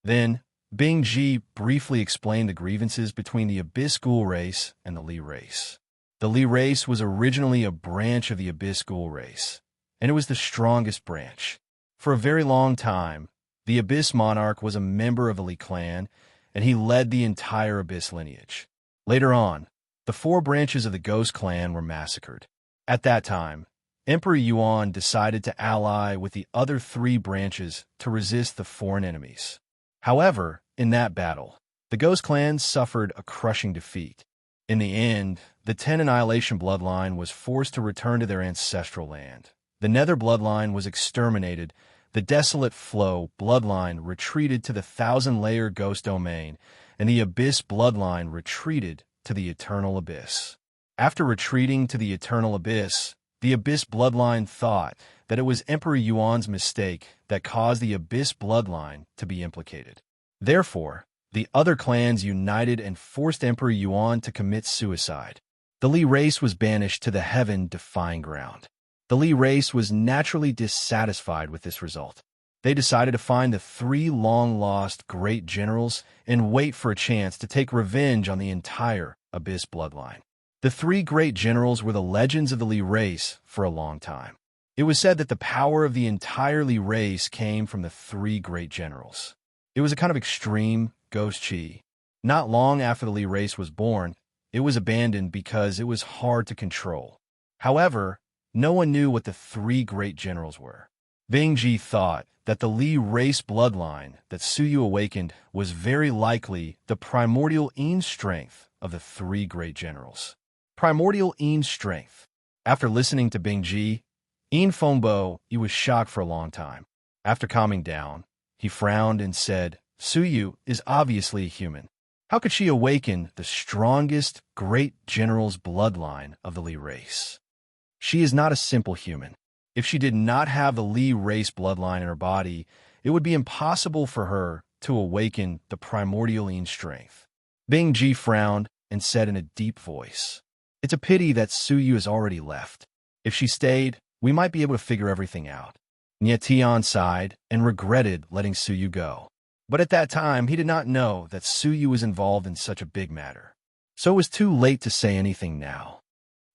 Then, Bing Ji briefly explained the grievances between the Abyss Ghoul race and the Li race. The Li race was originally a branch of the Abyss Ghoul race, and it was the strongest branch. For a very long time, the Abyss Monarch was a member of the Li clan, and he led the entire Abyss lineage. Later on, the 4 branches of the Ghost clan were massacred. At that time, Emperor Yuan decided to ally with the other 3 branches to resist the foreign enemies. However, in that battle, the Ghost clan suffered a crushing defeat. In the end, the 10 Annihilation bloodline was forced to return to their ancestral land. The Nether bloodline was exterminated. The Desolate Flow bloodline retreated to the 1,000-layer Ghost domain, and the Abyss bloodline retreated to the Eternal Abyss. After retreating to the Eternal Abyss, the Abyss bloodline thought that it was Emperor Yuan's mistake that caused the Abyss bloodline to be implicated. Therefore, the other clans united and forced Emperor Yuan to commit suicide. The Li race was banished to the heaven-defying ground. The Li race was naturally dissatisfied with this result. They decided to find the 3 long-lost great generals and wait for a chance to take revenge on the entire Abyss bloodline. The 3 great generals were the legends of the Li race for a long time. It was said that the power of the entire Li race came from the 3 great generals. It was a kind of extreme ghost chi. Not long after the Li race was born, it was abandoned because it was hard to control. However, no one knew what the 3 great generals were. Bing Ji thought that the Li race bloodline that Suyu awakened was very likely the primordial Yin strength of the 3 great generals. Primordial Yin strength. After listening to Bing Ji, Yin Fengbo, he was shocked for a long time. After calming down, he frowned and said, Suyu is obviously a human. How could she awaken the strongest great general's bloodline of the Li race? She is not a simple human. If she did not have the Li race bloodline in her body, it would be impossible for her to awaken the primordial Yin strength. Bing Ji frowned and said in a deep voice, It's a pity that Suyu has already left. If she stayed, we might be able to figure everything out. Nie Tian sighed and regretted letting Suyu go. But at that time, he did not know that Suyu was involved in such a big matter. So it was too late to say anything now.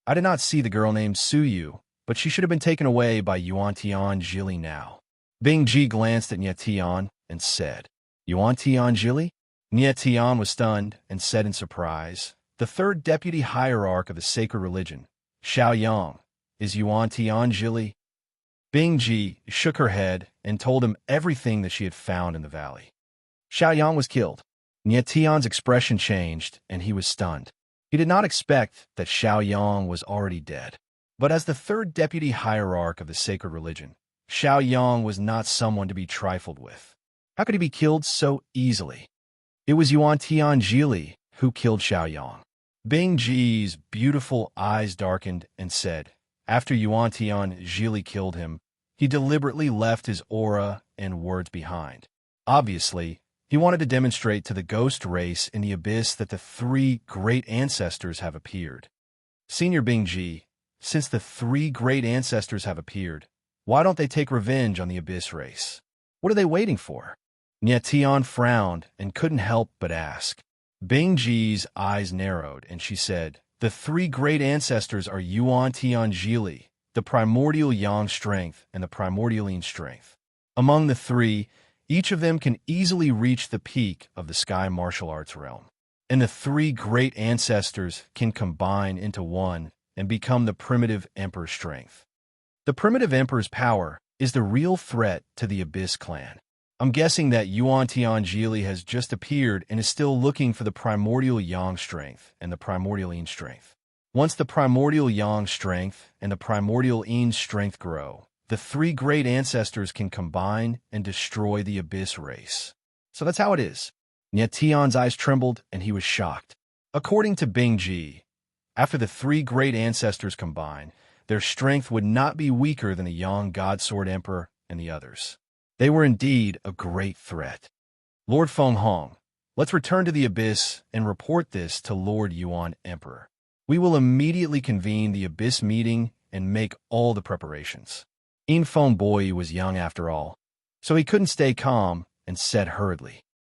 I did not see the girl named Suyu, but she should have been taken away by Yuan Tian Jili now. Bing Ji glanced at Nie Tian and said, Yuan Tian Jili? Nie Tian was stunned and said in surprise, The 3rd deputy hierarch of the sacred religion, Xiao Yang, is Yuan Tian Jili? Bing Ji shook her head and told him everything that she had found in the valley. Xiao Yang was killed. Nie Tian's expression changed, and he was stunned. He did not expect that Xiao Yang was already dead. But as the 3rd deputy hierarch of the sacred religion, Xiao Yang was not someone to be trifled with. How could he be killed so easily? It was Yuan Tian Jili who killed Xiao Yang. Bing Ji's beautiful eyes darkened and said, After Yuan Tian Jili killed him, he deliberately left his aura and words behind. Obviously, he wanted to demonstrate to the ghost race in the abyss that the 3 great ancestors have appeared. Senior Bing Ji, since the 3 great ancestors have appeared, why don't they take revenge on the abyss race? What are they waiting for? Nie Tian frowned and couldn't help but ask. Bing Ji's eyes narrowed, and she said, The 3 great ancestors are Yuan Tian Jili, the primordial Yang strength, and the primordial Yin strength. Among the 3, each of them can easily reach the peak of the sky martial arts realm. And the 3 great ancestors can combine into one and become the primitive Emperor's strength. The primitive Emperor's power is the real threat to the Abyss clan. I'm guessing that Yuan Tian Jili has just appeared and is still looking for the primordial Yang strength and the primordial Yin strength. Once the primordial Yang strength and the primordial Yin strength grow, the 3 great ancestors can combine and destroy the Abyss race. So that's how it is. Nie Tian's eyes trembled and he was shocked. According to Bing Ji, after the 3 great ancestors combine, their strength would not be weaker than the Yang Godsword Emperor and the others. They were indeed a great threat. Lord Feng Hong, let's return to the Abyss and report this to Lord Yuan Emperor. We will immediately convene the Abyss meeting and make all the preparations. Yin Feng Boy was young after all, so he couldn't stay calm and said hurriedly,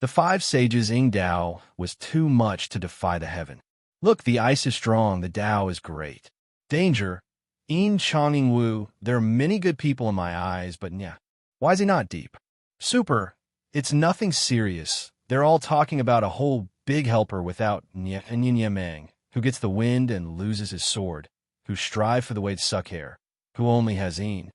The 5 sages Ing Dao was too much to defy the heaven. Look, the ice is strong, the Dao is great. Danger, Yin Chonging Wu, there are many good people in my eyes, but yeah, why is he not deep? Super, it's nothing serious. They're all talking about a whole big helper without Nya Mang, who gets the wind and loses his sword, who strive for the way to suck hair, who only has Ing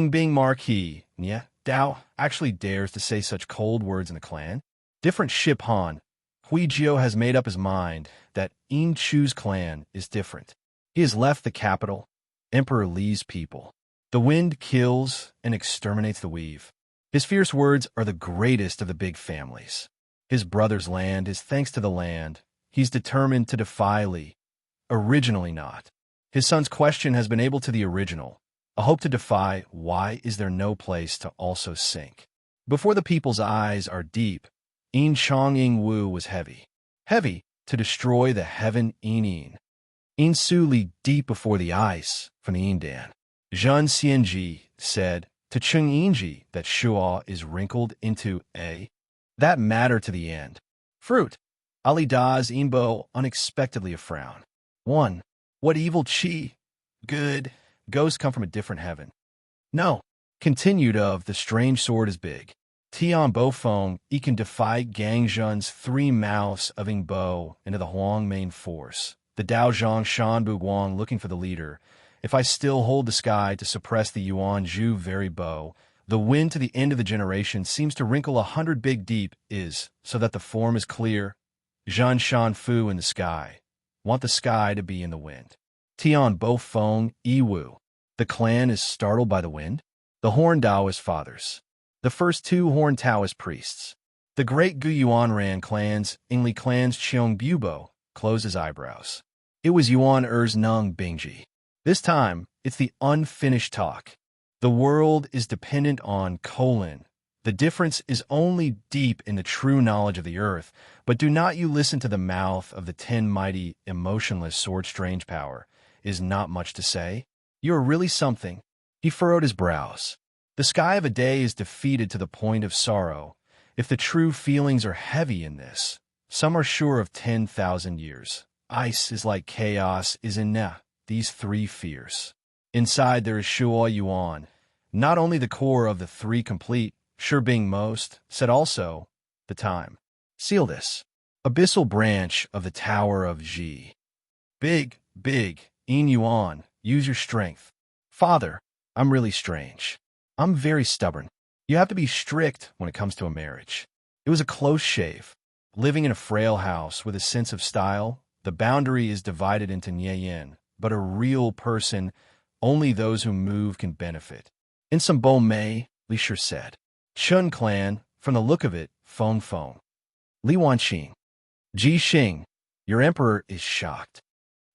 Bing Marquis, Nya, Dao actually dares to say such cold words in the clan. Different Ship Han. Hui Jiao has made up his mind that Yin Chu's clan is different. He has left the capital. Emperor Li's people. The wind kills and exterminates the weave. His fierce words are the greatest of the big families. His brother's land is thanks to the land. He's determined to defy Li. Originally not. His son's question has been able to the original. A hope to defy, why is there no place to also sink? Before the people's eyes are deep, Yin Chonging Wu was heavy. Heavy to destroy the heaven Yin. Yin Su Li deep before the ice from the Yin Dan. Zhen Xianji said to Cheng Yinji that Shuo is wrinkled into a that matter to the end. Fruit. Ali Da's Inbo unexpectedly a frown. 1. What evil chi? Good. Ghosts come from a different heaven. No. Continued of the strange sword is big. Tian Bo Feng, he can defy Gang Zhen's 3 mouths of Ing Bo into the Huang main force. The Dao Zhang Shan Bu Guang looking for the leader. If I still hold the sky to suppress the Yuan Zhu very bow, the wind to the end of the generation seems to wrinkle 100 big deep is, so that the form is clear. Zhan Shan Fu in the sky. Want the sky to be in the wind. Tian Bo Feng, Yiwu. The clan is startled by the wind. The Horn Taoist fathers. The first 2 Horn Taoist priests. The great Gu Yuan Ran clans, Ingli clans Cheong Bubo, closed his eyebrows. It was Yuan Er's Nung Bingji. This time, it's the unfinished talk. The world is dependent on colon. The difference is only deep in the true knowledge of the earth, but do not you listen to the mouth of the 10 mighty, emotionless sword strange power. Is not much to say. You are really something. He furrowed his brows. The sky of a day is defeated to the point of sorrow. If the true feelings are heavy in this, some are sure of 10,000 years. Ice is like chaos is in these 3 fears. Inside there is Shuo Yuan, not only the core of the 3 complete, sure being most, said also, the time. Seal this. Abyssal branch of the Tower of Ji. Big, Yin Yuan, use your strength. Father, I'm really strange. I'm very stubborn. You have to be strict when it comes to a marriage. It was a close shave. Living in a frail house with a sense of style, the boundary is divided into Nyeyen, but a real person, only those who move can benefit. In some Bo Mei, Li Shi said. Chun clan, from the look of it, Feng. Li Wanqing. Ji Xing, your emperor is shocked.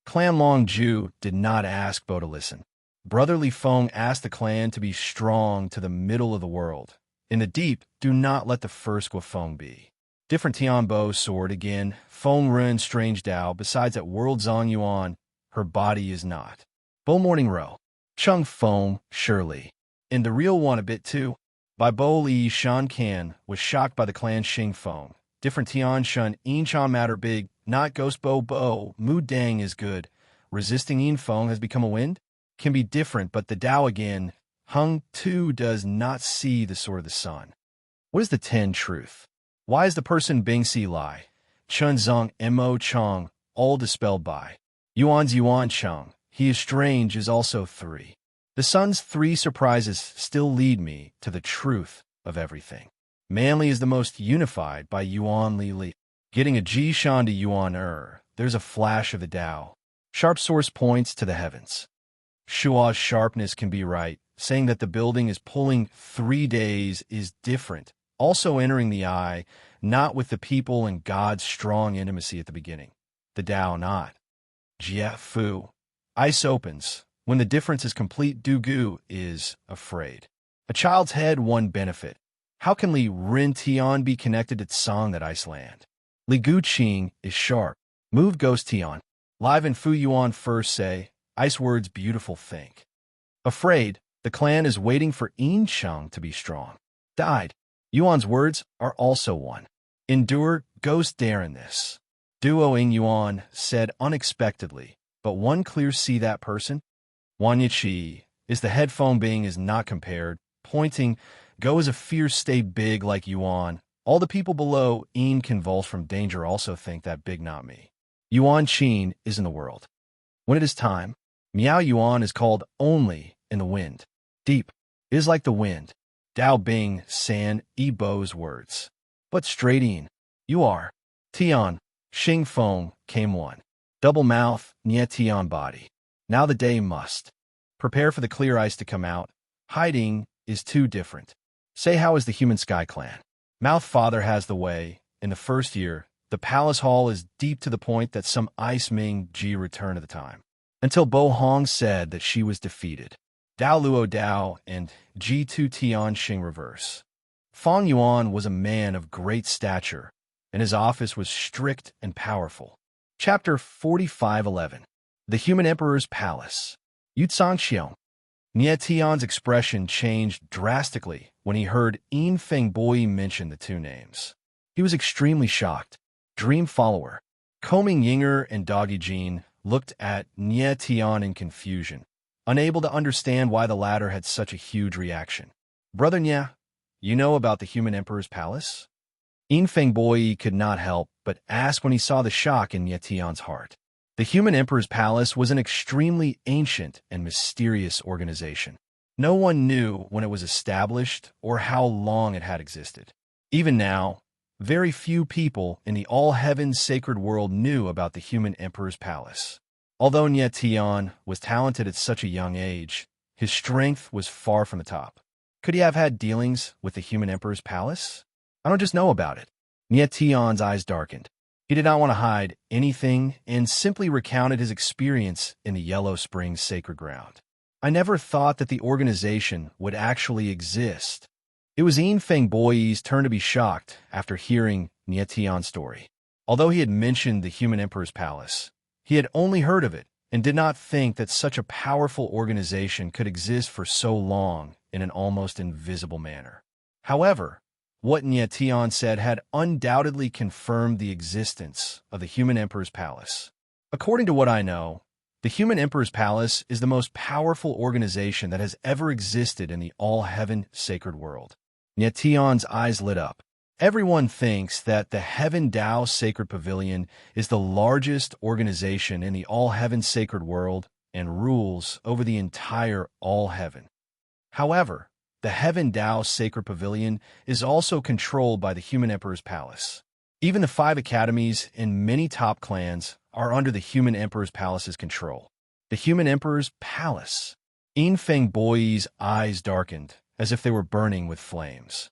Clan Long Ju did not ask Bo to listen. Brother Li Feng asked the clan to be strong to the middle of the world. In the deep, do not let the first Guofeng be. Different Tian Bo sword again, Feng Ren strange Dao, besides that world Zhang Yuan, her body is not. Bo Morning Row. Chung Feng, surely. And the real one a bit too. By Bo Li Shan Kan was shocked by the clan Xing Feng. Different Tian Shun, Yin Chan matter big, not Ghost Bo, Mu Dang is good. Resisting Yin Feng has become a wind? Can be different, but the Tao again, Hung too does not see the sword of the sun. What is the 10 truth? Why is the person Bing Si Lai? Chun Zong Mo Chong, all dispelled by. Yuan's Yuan Chong, he is strange is also 3. The sun's 3 surprises still lead me to the truth of everything. Manly is the most unified by Yuan Li. Getting a Ji Shan to Yuan there's a flash of the Tao. Sharp source points to the heavens. Shua's sharpness can be right, saying that the building is pulling 3 days is different, also entering the eye, not with the people and God's strong intimacy at the beginning. The Tao not. Jia Fu. Ice opens. When the difference is complete, Dugu is afraid. A child's head, one benefit. How can Li Rin Tian be connected to Tsang that Iceland? Li Gu Qing is sharp. Move Ghost Tian. Live in Fu Yuan first say, Ice words beautiful think. Afraid, the clan is waiting for Yin Cheng to be strong. Died. Yuan's words are also one. Endure ghost dare in this. Duo Ing Yuan said unexpectedly, but one clear see that person? Wanya Chi is the headphone being is not compared, pointing, go as a fierce stay big like Yuan. All the people below Een convulse from danger also think that big not me. Yuan Qin is in the world. When it is time, Miao Yuan is called only in the wind. Deep is like the wind. Dao Bing San E Bo's words. But straight Een, you are. Tian, Xing Feng came one. Double mouth, Nye Tian body. Now the day must. Prepare for the clear ice to come out. Hiding is too different. Say how is the human sky clan? Mouth father has the way. In the first year, the palace hall is deep to the point that some ice Ming Ji return at the time. Until Bo Hong said that she was defeated. Dao Luo Dao and Ji2 Tian Xing reverse. Fang Yuan was a man of great stature, and his office was strict and powerful. Chapter 45:11. The Human Emperor's Palace. Yutsang Xiong. Nie Tian's expression changed drastically when he heard Een Feng Boi mention the two names. He was extremely shocked. Dream follower. Coming Yinger and Doggy Jean looked at Nie Tian in confusion, unable to understand why the latter had such a huge reaction. Brother Nie, you know about the Human Emperor's Palace? Een Feng Boi could not help but ask when he saw the shock in Nie Tian's heart. The Human Emperor's Palace was an extremely ancient and mysterious organization. No one knew when it was established or how long it had existed. Even now, very few people in the all-heaven sacred world knew about the Human Emperor's Palace. Although Nie Tian was talented at such a young age, his strength was far from the top. Could he have had dealings with the Human Emperor's Palace? I don't just know about it. Nie Tian's eyes darkened. He did not want to hide anything and simply recounted his experience in the Yellow Springs sacred ground. I never thought that the organization would actually exist. It was Een Feng Boi's turn to be shocked after hearing Nie Tian's story. Although he had mentioned the Human Emperor's Palace, he had only heard of it and did not think that such a powerful organization could exist for so long in an almost invisible manner. However, what Nie Tian said had undoubtedly confirmed the existence of the Human Emperor's Palace. According to what I know, the Human Emperor's Palace is the most powerful organization that has ever existed in the all-heaven sacred world. Nie Tian's eyes lit up. Everyone thinks that the Heaven Dao Sacred Pavilion is the largest organization in the all-heaven sacred world and rules over the entire all-heaven. However, the Heaven Dao Sacred Pavilion is also controlled by the Human Emperor's Palace. Even the 5 academies and many top clans are under the Human Emperor's Palace's control. The Human Emperor's Palace. Een Feng Boi's eyes darkened as if they were burning with flames.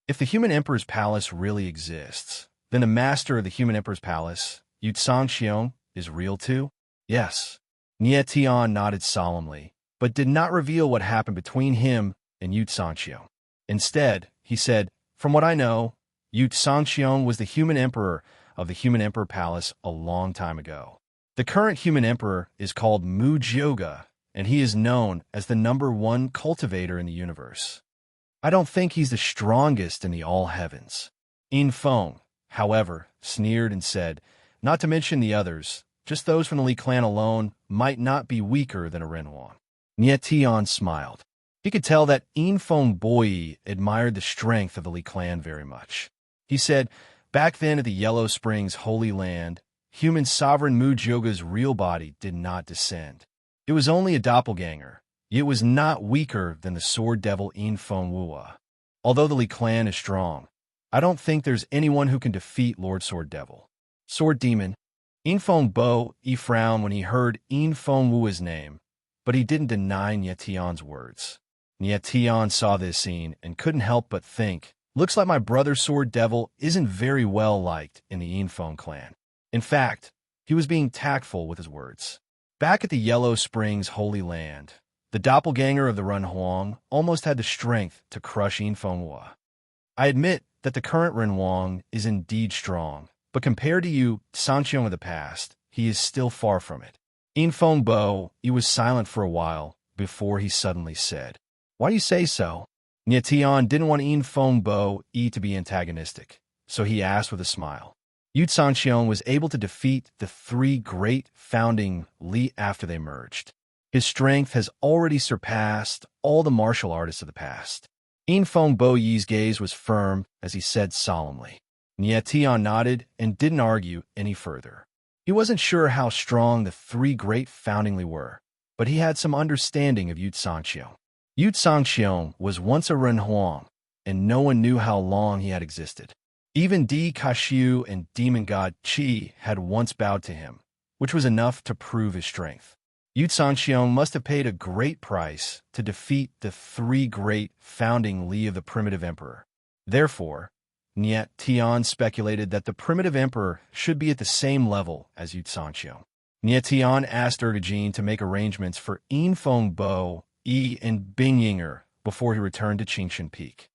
If the Human Emperor's Palace really exists, then the master of the Human Emperor's Palace, Yutsang Xiong, is real too? Yes. Nie Tian nodded solemnly, but did not reveal what happened between him and Yutsang Xiong. Instead, he said, from what I know, Yutsang Xiong was the Human Emperor of the Human Emperor Palace a long time ago. The current Human Emperor is called Mu Jioga, and he is known as the #1 cultivator in the universe. I don't think he's the strongest in the all heavens. Een Feng, however, sneered and said, not to mention the others, just those from the Li clan alone might not be weaker than a Renhuang. Nie Tian smiled. He could tell that Een Feng Boi admired the strength of the Li clan very much. He said, back then at the Yellow Springs Holy Land, human sovereign Mu Jioga's real body did not descend. It was only a doppelganger. It was not weaker than the sword devil Een Feng Wua. Although the Li clan is strong, I don't think there's anyone who can defeat Lord Sword Devil. Sword Demon. Een Feng Bo frowned when he heard Een Feng Wua's name, but he didn't deny Nie Tian's words. Nie Tian saw this scene and couldn't help but think, looks like my brother Sword Devil isn't very well liked in the Een Feng clan. In fact, he was being tactful with his words. Back at the Yellow Springs Holy Land, the doppelganger of the Renhuang almost had the strength to crush Een Feng Wua. I admit that the current Renhuang is indeed strong, but compared to you, Sanqiong of the past, he is still far from it. Een Feng Bo, he was silent for a while before he suddenly said, why do you say so? Nie Tian didn't want Een Feng Bo to be antagonistic, so he asked with a smile. Yu Zhangqiang was able to defeat the three great founding Li after they merged. His strength has already surpassed all the martial artists of the past. Yinfeng Bo Yi's gaze was firm as he said solemnly. Nie Tian nodded and didn't argue any further. He wasn't sure how strong the three great founding Li were, but he had some understanding of Yu Zhangqiang. Yu Zhangqiang was once a Ren Huang, and no one knew how long he had existed. Even Di Kashu and demon god Qi had once bowed to him, which was enough to prove his strength. Yu Zhangqiang must have paid a great price to defeat the three great founding Li of the primitive emperor. Therefore, Nie Tian speculated that the primitive emperor should be at the same level as Yu Zhangqiang. Nie Tian asked Ergajin to make arrangements for Yinfeng Bo Yi and Bing Yinger before he returned to Qingshan Peak.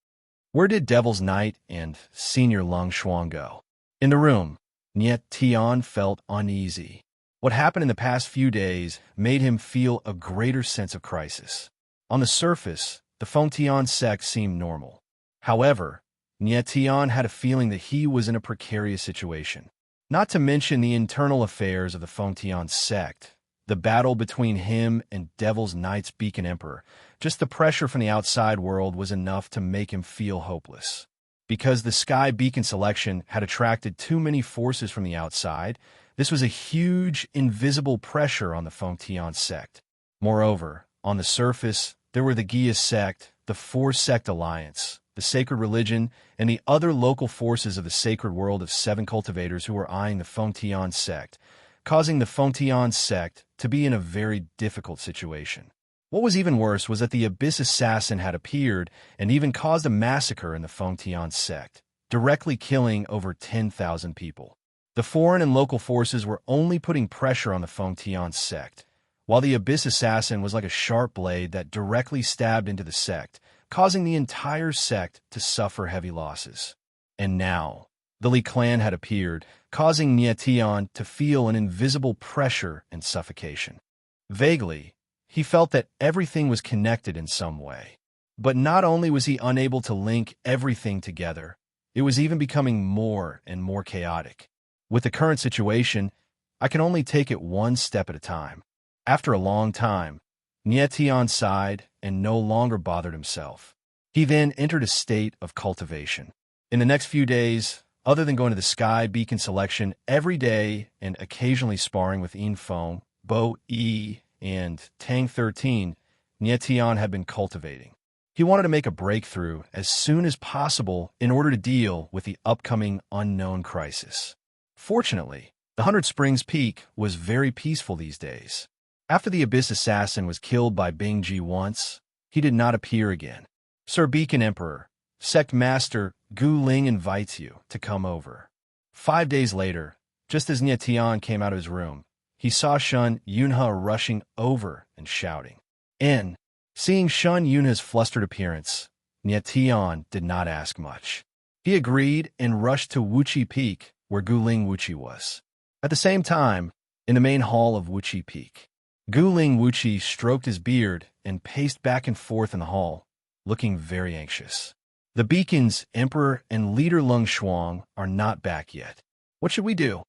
Where did Devil's Knight and Senior Lung Xuan go? In the room, Nie Tian felt uneasy. What happened in the past few days made him feel a greater sense of crisis. On the surface, the Fengtian sect seemed normal. However, Nie Tian had a feeling that he was in a precarious situation. Not to mention the internal affairs of the Fengtian sect, the battle between him and Devil's Knight's Beacon Emperor. Just the pressure from the outside world was enough to make him feel hopeless. Because the Sky Beacon selection had attracted too many forces from the outside, this was a huge, invisible pressure on the Fengtian sect. Moreover, on the surface, there were the Gia sect, the Four-Sect Alliance, the Sacred Religion, and the other local forces of the Sacred World of Seven Cultivators who were eyeing the Fengtian sect, causing the Fengtian sect to be in a very difficult situation. What was even worse was that the Abyss Assassin had appeared and even caused a massacre in the Fengtian sect, directly killing over 10,000 people. The foreign and local forces were only putting pressure on the Fengtian sect, while the Abyss Assassin was like a sharp blade that directly stabbed into the sect, causing the entire sect to suffer heavy losses. And now, the Li clan had appeared, causing Nie Tian to feel an invisible pressure and suffocation. Vaguely, he felt that everything was connected in some way. But not only was he unable to link everything together, it was even becoming more and more chaotic. With the current situation, I can only take it one step at a time. After a long time, Nie Tian sighed and no longer bothered himself. He then entered a state of cultivation. In the next few days, other than going to the Sky Beacon selection every day and occasionally sparring with Yinfeng, Bo Yi, and Tang 13, Nie Tian had been cultivating. He wanted to make a breakthrough as soon as possible in order to deal with the upcoming unknown crisis. Fortunately, the 100 Springs Peak was very peaceful these days. After the Abyss Assassin was killed by Bing Ji once, he did not appear again. Sir Beacon Emperor, Sect Master Gu Ling invites you to come over. 5 days later, just as Nie Tian came out of his room, he saw Shun Yunhe rushing over and shouting. Seeing Shun Yunhe's flustered appearance, Nie Tian did not ask much. He agreed and rushed to Wuqi Peak, where Guling Wuqi was. At the same time, in the main hall of Wuqi Peak, Guling Wuqi stroked his beard and paced back and forth in the hall, looking very anxious. The Beacon's Emperor and leader Lung Xuang are not back yet. What should we do?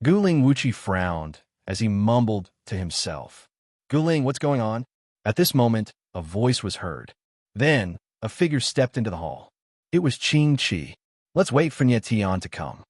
Guling Wuqi frowned as he mumbled to himself. Guling, what's going on? At this moment, a voice was heard. Then, a figure stepped into the hall. It was Qing Qi. Let's wait for Nie Tian to come.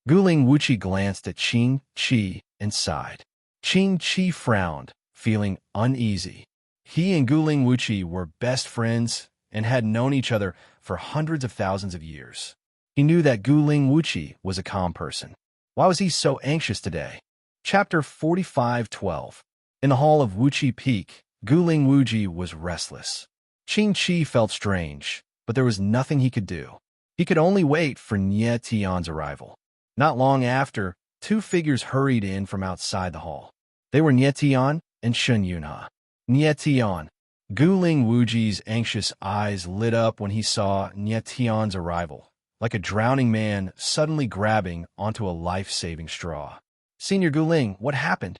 Guling Wuqi glanced at Qing Qi and sighed. Qing Qi frowned, feeling uneasy. He and Guling Wuqi were best friends and had known each other for hundreds of thousands of years. He knew that Guling Wuqi was a calm person. Why was he so anxious today? Chapter 45:12. In the hall of Wuqi Peak, Guling Wuqi was restless. Qing Qi felt strange, but there was nothing he could do. He could only wait for Nie Tian's arrival. Not long after, two figures hurried in from outside the hall. They were Nie Tian and Shun Yunhe. Nie Tian. Guling Wuji's anxious eyes lit up when he saw Nie Tian's arrival, like a drowning man suddenly grabbing onto a life-saving straw. Senior Guling, what happened?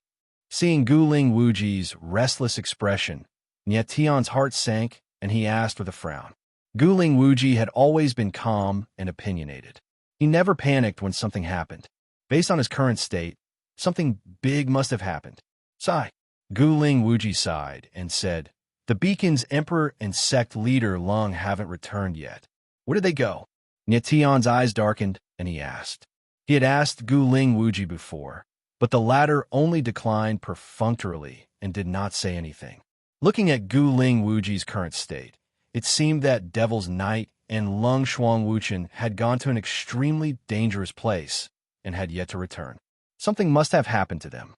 Seeing Guling Wuji's restless expression, Nie Tian's heart sank and he asked with a frown. Guling Wuji had always been calm and opinionated. He never panicked when something happened. Based on his current state, something big must have happened. Sigh. Guling Wuji sighed and said, "The beacon's emperor and sect leader Lung haven't returned yet. Where did they go?" Nietion's eyes darkened, and he asked. He had asked Guling Wuji before, but the latter only declined perfunctorily and did not say anything. Looking at Guling Wuji's current state, it seemed that Devil's Knight and Lung Shuang Wuchen had gone to an extremely dangerous place and had yet to return. Something must have happened to them.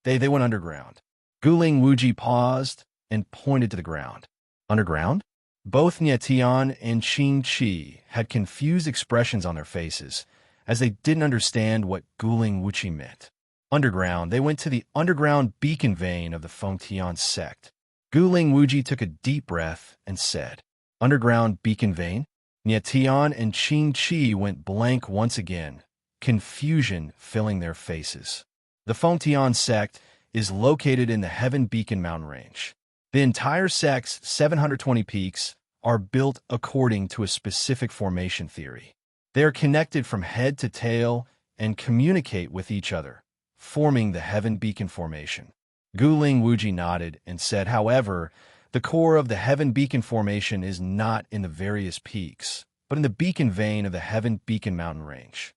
They went underground. Guling Wuji paused and pointed to the ground. Underground? Both Nietion and Qing Qi had confused expressions on their faces, as they didn't understand what Guling Wuji meant. Underground, they went to the underground beacon vein of the Fengtian sect. Guling Wuji took a deep breath and said, "Underground beacon vein?" Nietion and Qing Qi went blank once again, confusion filling their faces. The Fengtian sect is located in the Heaven Beacon mountain range. The entire sect's 720 peaks are built according to a specific formation theory. They are connected from head to tail and communicate with each other, forming the Heaven Beacon formation. Guling Wuji nodded and said, however, the core of the Heaven Beacon formation is not in the various peaks, but in the beacon vein of the Heaven Beacon mountain range.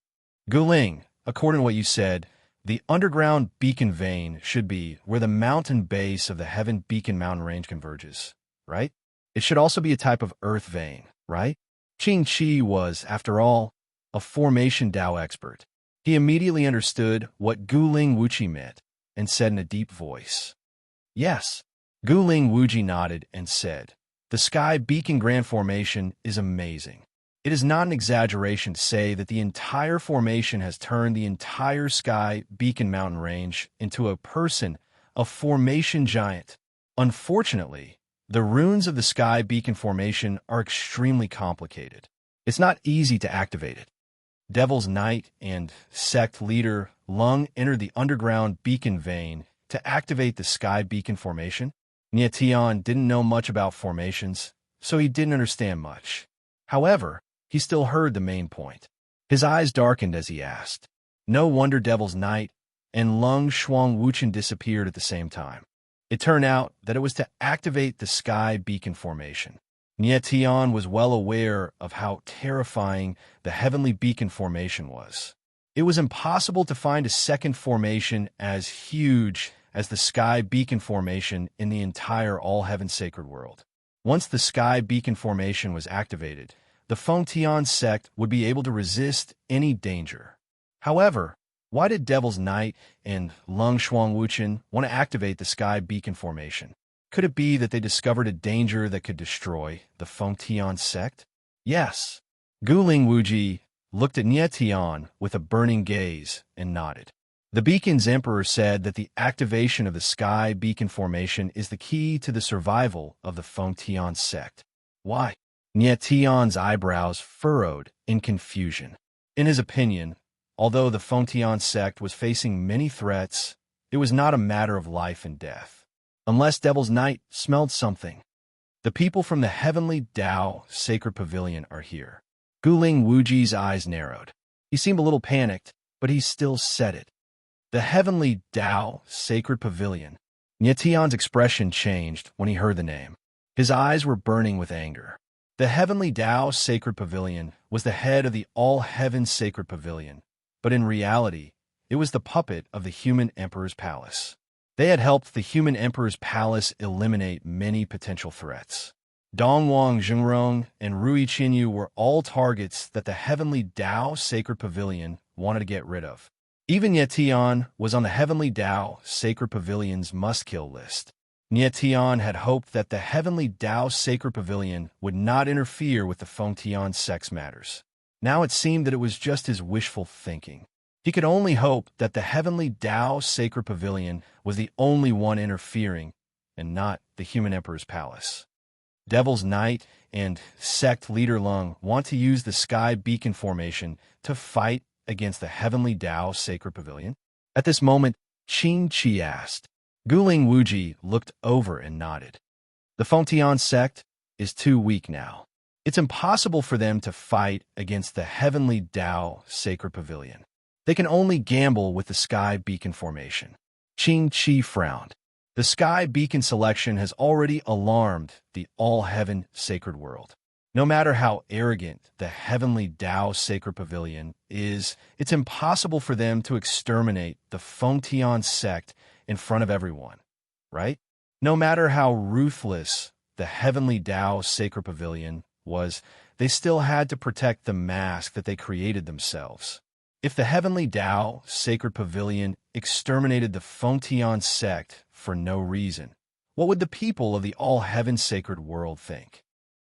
Guling, according to what you said, the underground beacon vein should be where the mountain base of the Heaven Beacon mountain range converges, right? It should also be a type of earth vein, right? Qing Qi was, after all, a formation Dao expert. He immediately understood what Guling Wuji meant and said in a deep voice, "Yes." Guling Wuji nodded and said, "The Sky Beacon Grand Formation is amazing. It is not an exaggeration to say that the entire formation has turned the entire Sky Beacon mountain range into a person, a formation giant. Unfortunately, the runes of the Sky Beacon formation are extremely complicated. It's not easy to activate it." Devil's Knight and sect leader Lung entered the underground beacon vein to activate the Sky Beacon formation. Nietion didn't know much about formations, so he didn't understand much. However, he still heard the main point. His eyes darkened as he asked. No wonder Devil's Knight and Lung Shuang Wuchen disappeared at the same time. It turned out that it was to activate the Sky Beacon formation. Nietion was well aware of how terrifying the Heavenly Beacon formation was. It was impossible to find a second formation as huge as the Sky Beacon formation in the entire All-Heaven Sacred World. Once the Sky Beacon formation was activated, the Fengtian sect would be able to resist any danger. However, why did Devil's Knight and Lung Shuang Wuchen want to activate the Sky Beacon formation? Could it be that they discovered a danger that could destroy the Fengtian sect? Yes. Guling Wuji looked at Nietion with a burning gaze and nodded. The beacon's emperor said that the activation of the Sky Beacon formation is the key to the survival of the Fengtian sect. Why? Nietion's eyebrows furrowed in confusion. In his opinion, although the Fengtian sect was facing many threats, it was not a matter of life and death. Unless Devil's Knight smelled something. The people from the Heavenly Dao Sacred Pavilion are here. Guling Wuji's eyes narrowed. He seemed a little panicked, but he still said it. The Heavenly Dao Sacred Pavilion. Nietion's expression changed when he heard the name. His eyes were burning with anger. The Heavenly Dao Sacred Pavilion was the head of the All-Heaven Sacred Pavilion, but in reality, it was the puppet of the Human Emperor's palace. They had helped the Human Emperor's palace eliminate many potential threats. Dongwang Zhengrong and Rui Qinyu were all targets that the Heavenly Dao Sacred Pavilion wanted to get rid of. Even Nietion was on the Heavenly Dao Sacred Pavilion's must-kill list. Nietion had hoped that the Heavenly Dao Sacred Pavilion would not interfere with the Fengtian sect's matters. Now it seemed that it was just his wishful thinking. He could only hope that the Heavenly Dao Sacred Pavilion was the only one interfering, and not the Human Emperor's palace. Devil's Knight and sect leader Lung want to use the Sky Beacon formation to fight against the Heavenly Dao Sacred Pavilion. At this moment, Qing Qi asked. Guling Wuji looked over and nodded. The Fengtian sect is too weak now. It's impossible for them to fight against the heavenly Tao sacred pavilion. They can only gamble with the sky beacon formation. Qing Chi frowned. The sky beacon selection has already alarmed the all-heaven sacred world. No matter how arrogant the heavenly Tao sacred pavilion is, it's impossible for them to exterminate the Fengtian sect in front of everyone, right? No matter how ruthless the heavenly Tao sacred pavilion was, they still had to protect the mask that they created themselves. If the heavenly Tao sacred pavilion exterminated the Fengtian sect for no reason, what would the people of the all-heaven sacred world think?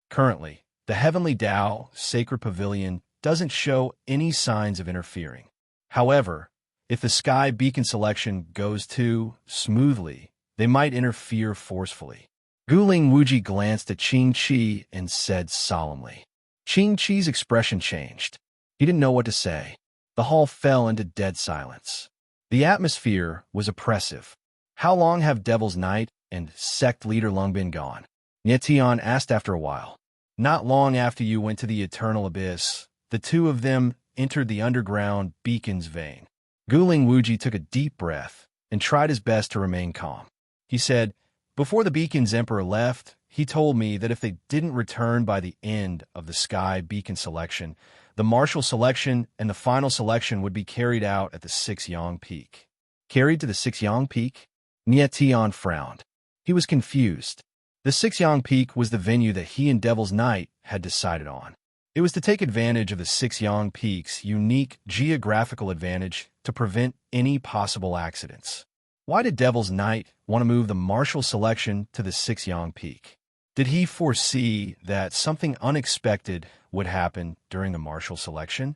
Currently, the heavenly Tao sacred pavilion doesn't show any signs of interfering. However, if the sky beacon selection goes too smoothly, they might interfere forcefully. Guling Wuji glanced at Qing Chi and said solemnly. Qing Chi's expression changed. He didn't know what to say. The hall fell into dead silence. The atmosphere was oppressive. How long have Devil's Knight and sect leader Lung been gone? Nietian asked after a while. Not long after you went to the eternal abyss, the two of them entered the underground beacon's vein. Guling Wuji took a deep breath and tried his best to remain calm. He said, before the beacon's emperor left, he told me that if they didn't return by the end of the sky beacon selection, the martial selection and the final selection would be carried out at the Six-Yang Peak. Carried to the Six-Yang Peak? Nietian frowned. He was confused. The Six-Yang Peak was the venue that he and Devil's Knight had decided on. It was to take advantage of the Six-Yang Peak's unique geographical advantage to prevent any possible accidents. Why did Devil's Knight want to move the martial selection to the Six-Yang Peak? Did he foresee that something unexpected would happen during the martial selection?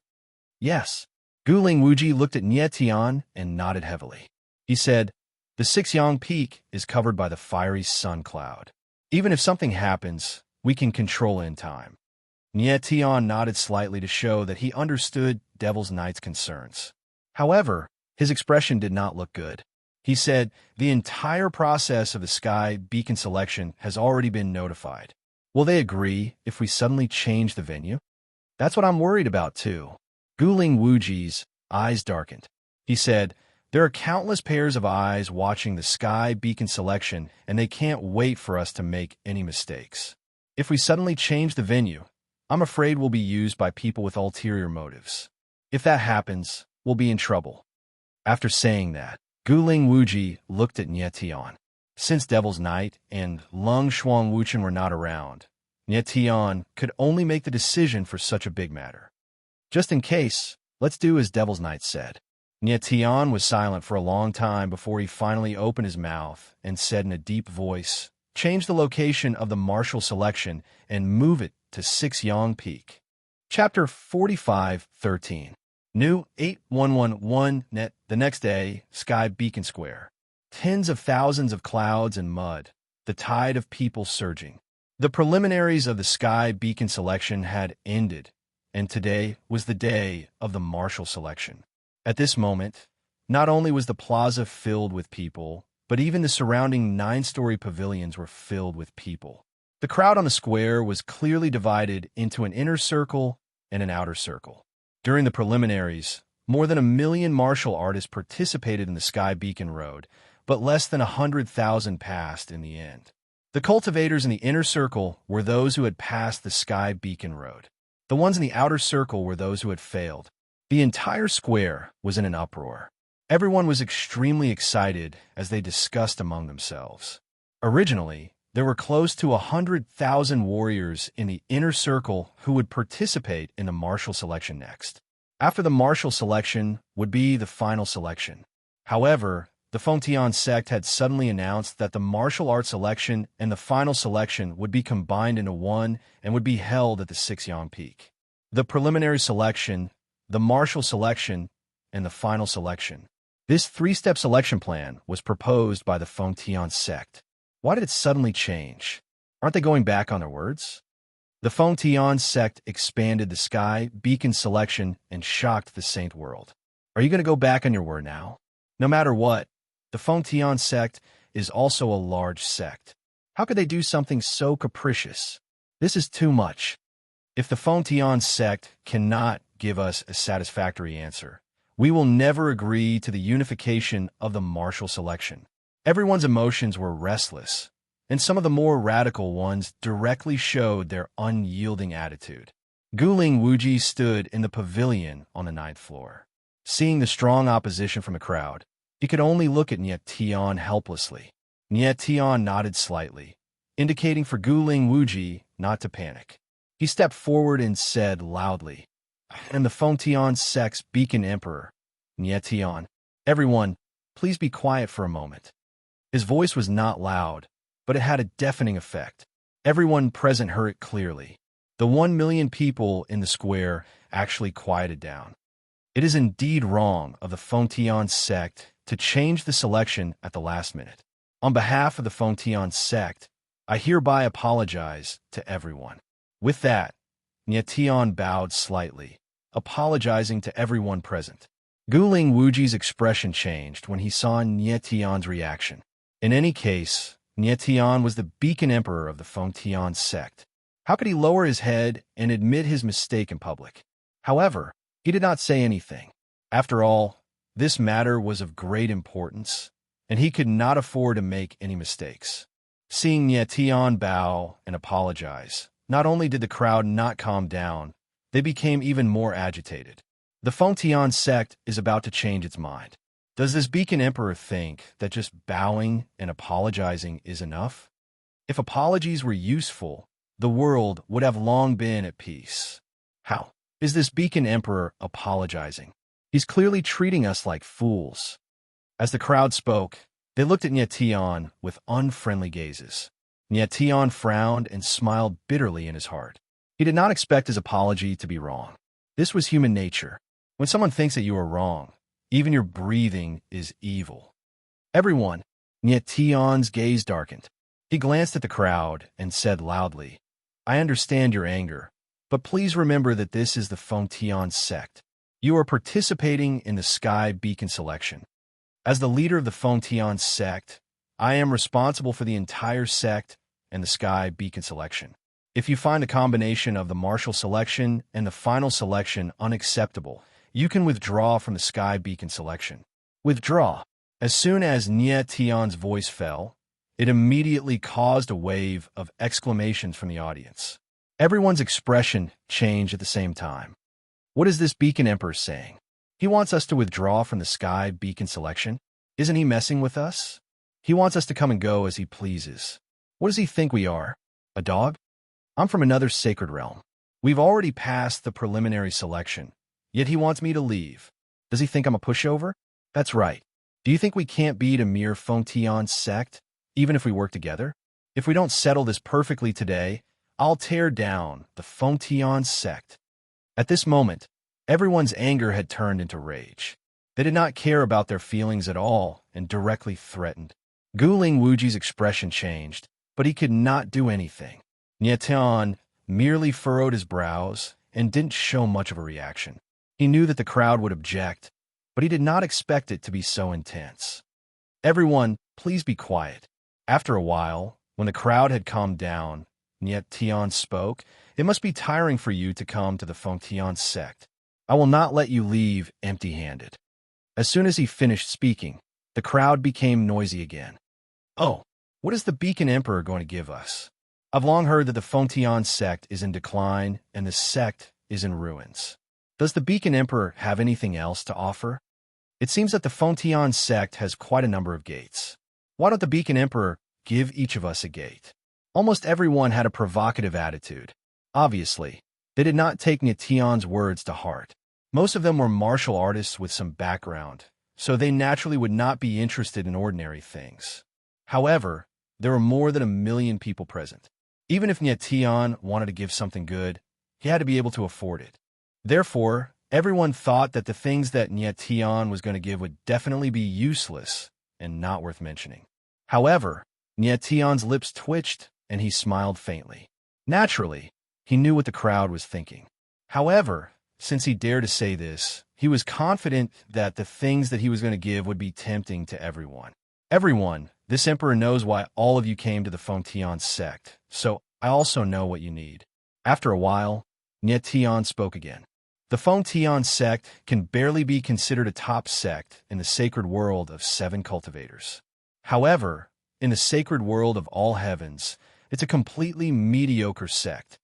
Yes. Guling Wuji looked at Nietian and nodded heavily. He said, the Six-Yang Peak is covered by the fiery sun cloud. Even if something happens, we can control it in time. Nietian nodded slightly to show that he understood Devil's Knight's concerns. However, his expression did not look good. He said, the entire process of the sky beacon selection has already been notified. Will they agree if we suddenly change the venue? That's what I'm worried about, too. Guling Wuji's eyes darkened. He said, there are countless pairs of eyes watching the sky beacon selection, and they can't wait for us to make any mistakes. If we suddenly change the venue, I'm afraid we'll be used by people with ulterior motives. If that happens, we'll be in trouble. After saying that, Guling Wuji looked at Nietian. Since Devil's Knight and Lung Shuang Wuchen were not around, Nietian could only make the decision for such a big matter. Just in case, let's do as Devil's Knight said. Nietian was silent for a long time before he finally opened his mouth and said in a deep voice, change the location of the martial selection and move it to Six-Yang Peak. Chapter 45:13. New 8111 net. The next day, Sky Beacon Square. Tens of thousands of clouds and mud, the tide of people surging. The preliminaries of the Sky Beacon selection had ended, and today was the day of the martial selection. At this moment, not only was the plaza filled with people, but even the surrounding 9-story pavilions were filled with people. The crowd on the square was clearly divided into an inner circle and an outer circle. During the preliminaries, more than 1 million martial artists participated in the Sky Beacon Road, but less than 100,000 passed in the end. The cultivators in the inner circle were those who had passed the Sky Beacon Road. The ones in the outer circle were those who had failed. The entire square was in an uproar. Everyone was extremely excited as they discussed among themselves. Originally, there were close to 100,000 warriors in the inner circle who would participate in the martial selection next. After the martial selection would be the final selection. However, the Fengtian sect had suddenly announced that the martial arts selection and the final selection would be combined into one and would be held at the Six-Yang Peak. The preliminary selection, the martial selection, and the final selection. This 3-step selection plan was proposed by the Fengtian sect. Why did it suddenly change? Aren't they going back on their words? The Fengtian sect expanded the Sky Beacon selection and shocked the Saint world. Are you going to go back on your word now? No matter what, the Fengtian sect is also a large sect. How could they do something so capricious? This is too much. If the Fontian sect cannot give us a satisfactory answer, we will never agree to the unification of the martial selection. Everyone's emotions were restless, and some of the more radical ones directly showed their unyielding attitude. Guling Wuji stood in the pavilion on the ninth floor. Seeing the strong opposition from the crowd, he could only look at Niet Tian helplessly. Niet Tian nodded slightly, indicating for Guling Wuji not to panic. He stepped forward and said loudly, "I am the Fontian sect's beacon emperor, Niet Tian. Everyone, please be quiet for a moment." His voice was not loud, but it had a deafening effect. Everyone present heard it clearly. The 1 million people in the square actually quieted down. It is indeed wrong of the Fontian sect to change the selection at the last minute. On behalf of the Fontian sect, I hereby apologize to everyone. With that, Niet Tian bowed slightly, apologizing to everyone present. Guling Wuji's expression changed when he saw Niet Tian's reaction. In any case, Niet Tian was the beacon emperor of the Fontian sect. How could he lower his head and admit his mistake in public? However, he did not say anything. After all, this matter was of great importance, and he could not afford to make any mistakes. Seeing Niet Tian bow and apologize, not only did the crowd not calm down, they became even more agitated. The Fontian sect is about to change its mind. Does this beacon emperor think that just bowing and apologizing is enough? If apologies were useful, the world would have long been at peace. How is this beacon emperor apologizing? He's clearly treating us like fools. As the crowd spoke, they looked at Niet Tian with unfriendly gazes. Niet Tian frowned and smiled bitterly in his heart. He did not expect his apology to be wrong. This was human nature. When someone thinks that you are wrong, even your breathing is evil. Everyone, Niet Tian's gaze darkened. He glanced at the crowd and said loudly, "I understand your anger, but please remember that this is the Fontian sect. You are participating in the Sky Beacon selection. As the leader of the Fontian sect, I am responsible for the entire sect and the Sky Beacon selection. If you find the combination of the martial selection and the final selection unacceptable, you can withdraw from the Sky Beacon selection." Withdraw. As soon as Niet Tian's voice fell, it immediately caused a wave of exclamations from the audience. Everyone's expression changed at the same time. What is this beacon emperor saying? He wants us to withdraw from the Sky Beacon selection? Isn't he messing with us? He wants us to come and go as he pleases. What does he think we are? A dog? I'm from another sacred realm. We've already passed the preliminary selection, yet he wants me to leave. Does he think I'm a pushover? That's right. Do you think we can't beat a mere Fontian sect, even if we work together? If we don't settle this perfectly today, I'll tear down the Fontian sect. At this moment, everyone's anger had turned into rage. They did not care about their feelings at all and directly threatened. Guling Wuji's expression changed, but he could not do anything. Niet Tian merely furrowed his brows and didn't show much of a reaction. He knew that the crowd would object, but he did not expect it to be so intense. "Everyone, please be quiet." After a while, when the crowd had calmed down, Niet Tian spoke, "It must be tiring for you to come to the Fontian sect. I will not let you leave empty-handed." As soon as he finished speaking, the crowd became noisy again. "Oh, what is the Beacon Emperor going to give us? I've long heard that the Fontian sect is in decline and the sect is in ruins. Does the Beacon Emperor have anything else to offer? It seems that the Fontian sect has quite a number of gates. Why don't the Beacon Emperor give each of us a gate?" Almost everyone had a provocative attitude. Obviously, they did not take Niet Tian's words to heart. Most of them were martial artists with some background, so they naturally would not be interested in ordinary things. However, there were more than 1 million people present. Even if Niet Tian wanted to give something good, he had to be able to afford it. Therefore, everyone thought that the things that Niet Tian was going to give would definitely be useless and not worth mentioning. However, Niet Tian's lips twitched and he smiled faintly. Naturally, he knew what the crowd was thinking. However, since he dared to say this, he was confident that the things that he was going to give would be tempting to everyone. "Everyone, this emperor knows why all of you came to the Fontian sect, so I also know what you need." After a while, Nyetian spoke again. The Fengtian sect can barely be considered a top sect in the sacred world of 7 cultivators. However, in the sacred world of all heavens, it's a completely mediocre sect.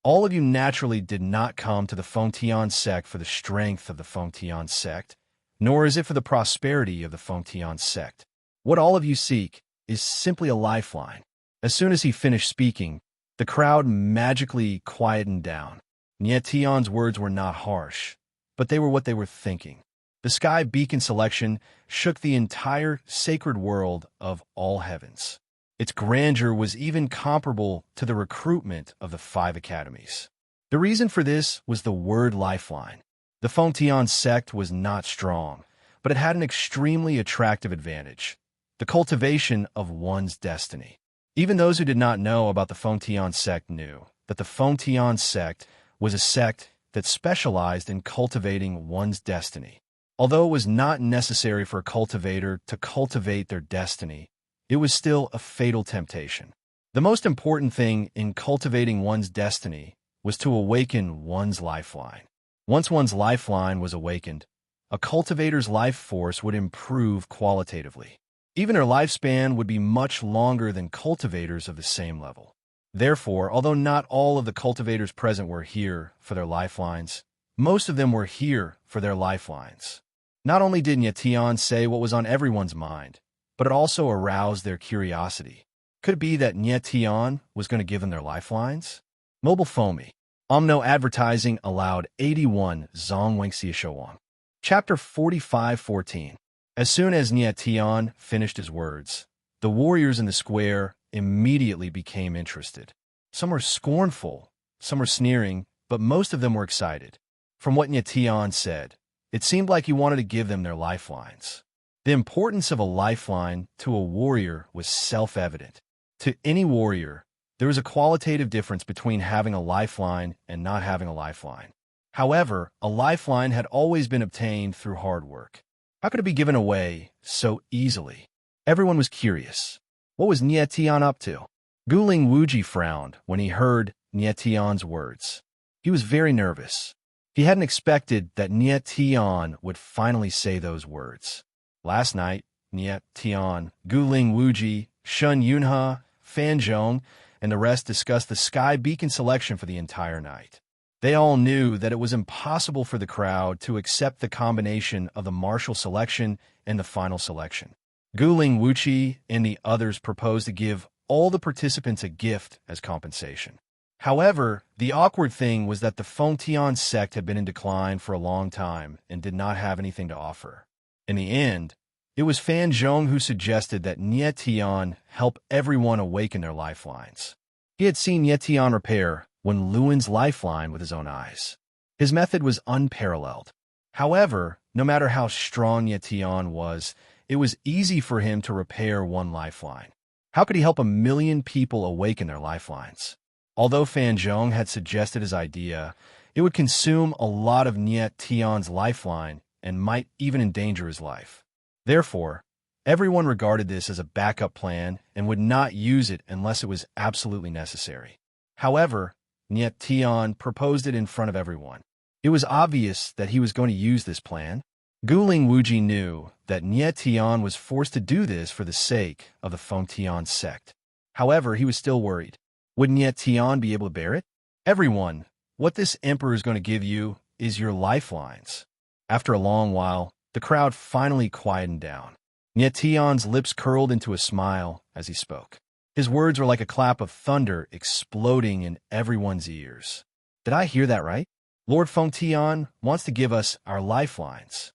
All of you naturally did not come to the Fengtian sect for the strength of the Fengtian sect, nor is it for the prosperity of the Fengtian sect. What all of you seek is simply a lifeline. As soon as he finished speaking, the crowd magically quietened down. Nyetian's words were not harsh, but they were what they were thinking. The sky beacon selection shook the entire sacred world of all heavens. Its grandeur was even comparable to the recruitment of the 5 academies. The reason for this was the word lifeline. The Fengtian sect was not strong, but it had an extremely attractive advantage: the cultivation of one's destiny. Even those who did not know about the Fengtian sect knew that the Fengtian sect was a sect that specialized in cultivating one's destiny. Although it was not necessary for a cultivator to cultivate their destiny, it was still a fatal temptation. The most important thing in cultivating one's destiny was to awaken one's lifeline. Once one's lifeline was awakened, a cultivator's life force would improve qualitatively. Even their lifespan would be much longer than cultivators of the same level. Therefore, although not all of the cultivators present were here for their lifelines, most of them were here for their lifelines. Not only did Nyetian say what was on everyone's mind, but it also aroused their curiosity. Could it be that Nyetian was going to give them their lifelines? Mobile Foamy. Omno Advertising Allowed 81 Zongwengxia Showang. Chapter 45:14. As soon as Nyetian finished his words, the warriors in the square immediately became interested. Some were scornful, some were sneering, but most of them were excited. From what Nyetian said, it seemed like he wanted to give them their lifelines. The importance of a lifeline to a warrior was self-evident. To any warrior, there is a qualitative difference between having a lifeline and not having a lifeline. However, a lifeline had always been obtained through hard work. How could it be given away so easily? Everyone was curious. What was Nyetian up to? Guling Wuji frowned when he heard Nyetian's words. He was very nervous. He hadn't expected that Nyetian would finally say those words. Last night, Nyetian, Guling Wuji, Shun Yunhe, Fan Zhong, and the rest discussed the sky beacon selection for the entire night. They all knew that it was impossible for the crowd to accept the combination of the martial selection and the final selection. Guling Wuji and the others proposed to give all the participants a gift as compensation. However, the awkward thing was that the Fengtian sect had been in decline for a long time and did not have anything to offer. In the end, it was Fan Zhong who suggested that Nyetian help everyone awaken their lifelines. He had seen Nyetian repair Wen Luan's lifeline with his own eyes. His method was unparalleled. However, no matter how strong Nyetian was, it was easy for him to repair one lifeline. How could he help 1 million people awaken their lifelines? Although Fan Zhong had suggested his idea, it would consume a lot of Nyetian's lifeline and might even endanger his life. Therefore, everyone regarded this as a backup plan and would not use it unless it was absolutely necessary. However, Nyetian proposed it in front of everyone. It was obvious that he was going to use this plan. Guling Wuji knew that Nyetian was forced to do this for the sake of the Fengtian sect. However, he was still worried. Would Nyetian be able to bear it? Everyone, what this emperor is going to give you is your lifelines. After a long while, the crowd finally quietened down. Nyetian's lips curled into a smile as he spoke. His words were like a clap of thunder exploding in everyone's ears. Did I hear that right? Lord Fengtian wants to give us our lifelines.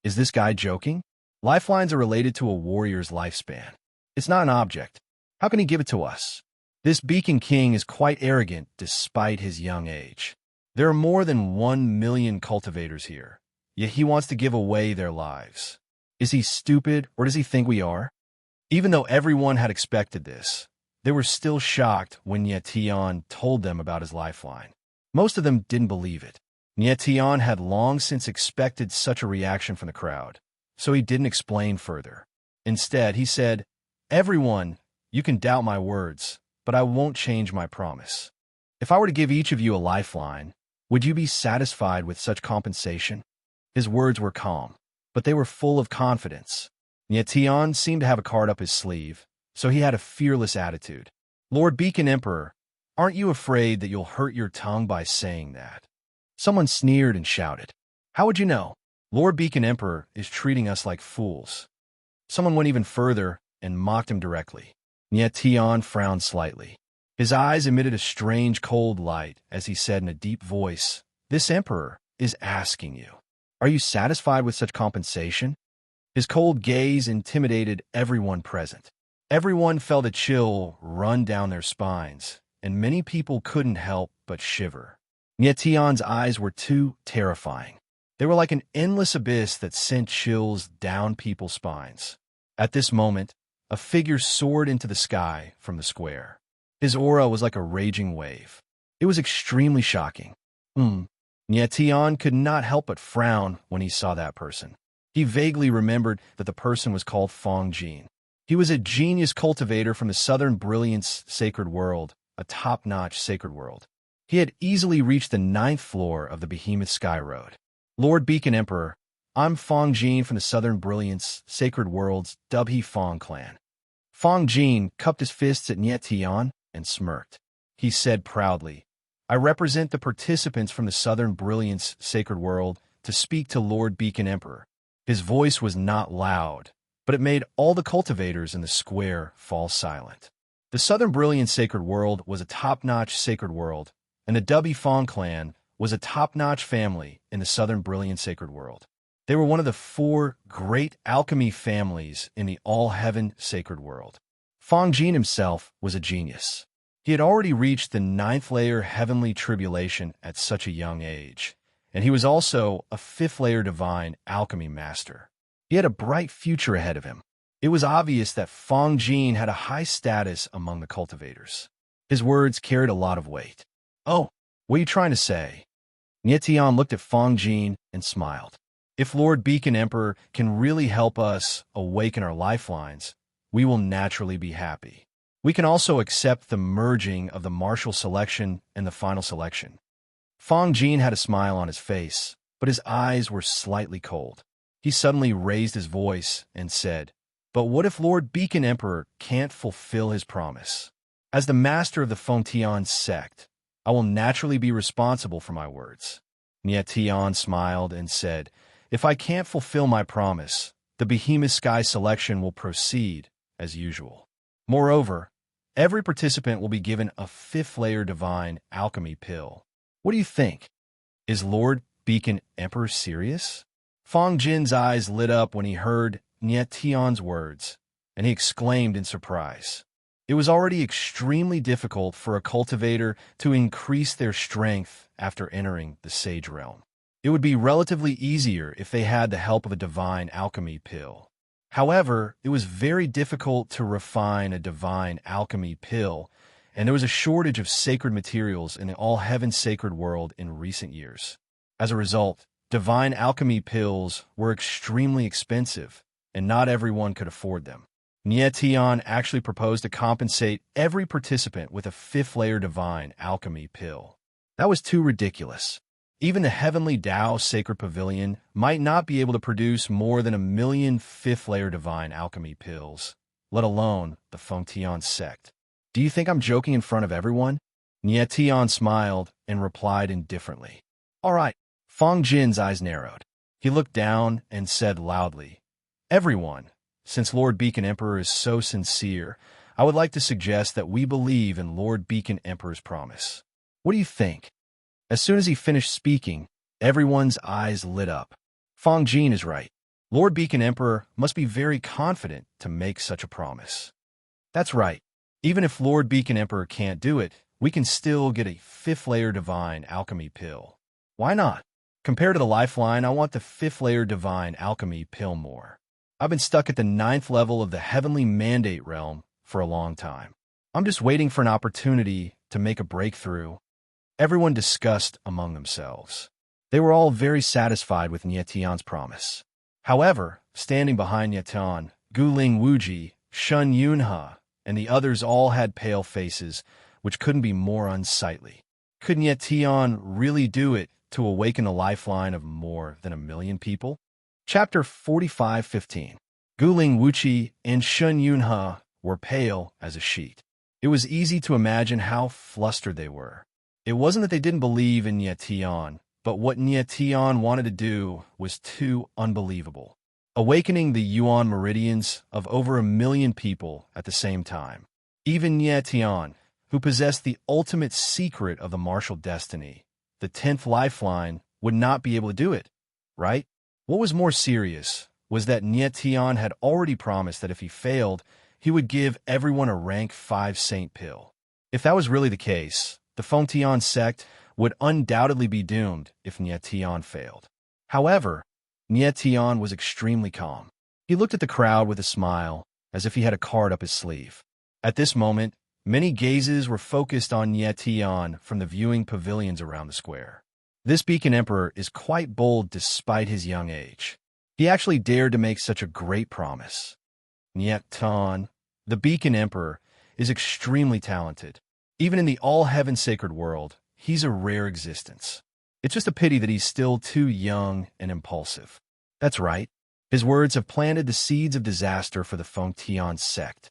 Is this guy joking? Lifelines are related to a warrior's lifespan. It's not an object. How can he give it to us? This Beacon King is quite arrogant despite his young age. There are more than 1 million cultivators here, yet he wants to give away their lives. Is he stupid, or does he think we are? Even though everyone had expected this, they were still shocked when Nyetian told them about his lifeline. Most of them didn't believe it. Nyetian had long since expected such a reaction from the crowd, so he didn't explain further. Instead, he said, "Everyone, you can doubt my words, but I won't change my promise. If I were to give each of you a lifeline, Would you be satisfied with such compensation? His words were calm, but they were full of confidence. Nietian seemed to have a card up his sleeve, so he had a fearless attitude. Lord Beacon Emperor, aren't you afraid that you'll hurt your tongue by saying that? Someone sneered and shouted. How would you know? Lord Beacon Emperor is treating us like fools. Someone went even further and mocked him directly. Nietian frowned slightly. His eyes emitted a strange cold light as he said in a deep voice, This emperor is asking you, are you satisfied with such compensation? His cold gaze intimidated everyone present. Everyone felt a chill run down their spines, and many people couldn't help but shiver. Nietian's eyes were too terrifying. They were like an endless abyss that sent chills down people's spines. At this moment, a figure soared into the sky from the square. His aura was like a raging wave. It was extremely shocking. Nietian could not help but frown when he saw that person. He vaguely remembered that the person was called Fong Jin. He was a genius cultivator from the Southern Brilliance Sacred World, a top-notch sacred world. He had easily reached the 9th floor of the Behemoth Sky Road. Lord Beacon Emperor, I'm Fong Jin from the Southern Brilliance Sacred World's Dubhe Fong clan. Fong Jin cupped his fists at Nietian and smirked. He said proudly, I represent the participants from the Southern Brilliance Sacred World to speak to Lord Beacon Emperor. His voice was not loud, but it made all the cultivators in the square fall silent. The Southern Brilliance Sacred World was a top-notch sacred world, and the Dubhe Fong clan was a top-notch family in the Southern Brilliance Sacred World. They were one of the 4 great alchemy families in the All-Heaven Sacred World. Fong Jin himself was a genius. He had already reached the 9th layer heavenly tribulation at such a young age, and he was also a 5th layer divine alchemy master. He had a bright future ahead of him. It was obvious that Fong Jin had a high status among the cultivators. His words carried a lot of weight. Oh, what are you trying to say? Nietian looked at Fong Jin and smiled. If Lord Beacon Emperor can really help us awaken our lifelines, we will naturally be happy. We can also accept the merging of the martial selection and the final selection. Fong Jin had a smile on his face, but his eyes were slightly cold. He suddenly raised his voice and said, But what if Lord Beacon Emperor can't fulfill his promise? As the master of the Fengtian sect, I will naturally be responsible for my words. Nietian smiled and said, If I can't fulfill my promise, the Behemoth Sky selection will proceed as usual. Moreover, every participant will be given a 5th layer divine alchemy pill. What do you think? Is Lord Beacon Emperor serious? Fong Jin's eyes lit up when he heard Nietian's words, and he exclaimed in surprise. It was already extremely difficult for a cultivator to increase their strength after entering the Sage Realm. It would be relatively easier if they had the help of a divine alchemy pill. However, it was very difficult to refine a divine alchemy pill, and there was a shortage of sacred materials in the all-heaven sacred world in recent years. As a result, divine alchemy pills were extremely expensive, and not everyone could afford them. Nietian actually proposed to compensate every participant with a 5th layer divine alchemy pill. That was too ridiculous. Even the Heavenly Tao Sacred Pavilion might not be able to produce more than 1 million 5th layer divine alchemy pills, let alone the Fengtian sect. Do you think I'm joking in front of everyone? Nietian smiled and replied indifferently. All right. Fong Jin's eyes narrowed. He looked down and said loudly, Everyone, since Lord Beacon Emperor is so sincere, I would like to suggest that we believe in Lord Beacon Emperor's promise. What do you think? As soon as he finished speaking, everyone's eyes lit up. Fong Jin is right. Lord Beacon Emperor must be very confident to make such a promise. That's right. Even if Lord Beacon Emperor can't do it, we can still get a 5th layer divine alchemy pill. Why not? Compared to the lifeline, I want the 5th layer divine alchemy pill more. I've been stuck at the 9th level of the heavenly mandate realm for a long time. I'm just waiting for an opportunity to make a breakthrough. Everyone discussed among themselves. They were all very satisfied with Nietian's promise. However, standing behind Nietian, Guling Wuji, Shun Yunhe, and the others all had pale faces, which couldn't be more unsightly. Could Tion really do it to awaken the lifeline of more than 1 million people? Chapter 45:15. Guling Wuchi and Shun Yunhe were pale as a sheet. It was easy to imagine how flustered they were. It wasn't that they didn't believe in Tion, but what Tion wanted to do was too unbelievable. Awakening the Yuan meridians of over 1 million people at the same time. Even Tion, who possessed the ultimate secret of the martial destiny, the 10th lifeline, would not be able to do it, right? What was more serious was that Tion had already promised that if he failed, he would give everyone a rank 5 saint pill. If that was really the case, the Fengtian sect would undoubtedly be doomed if Tion failed. However, Tion was extremely calm. He looked at the crowd with a smile, as if he had a card up his sleeve. At this moment, many gazes were focused on Tion from the viewing pavilions around the square. This Beacon Emperor is quite bold despite his young age. He actually dared to make such a great promise. Tion, the Beacon Emperor, is extremely talented. Even in the all-heaven sacred world, he's a rare existence. It's just a pity that he's still too young and impulsive. That's right. His words have planted the seeds of disaster for the Fengtian sect.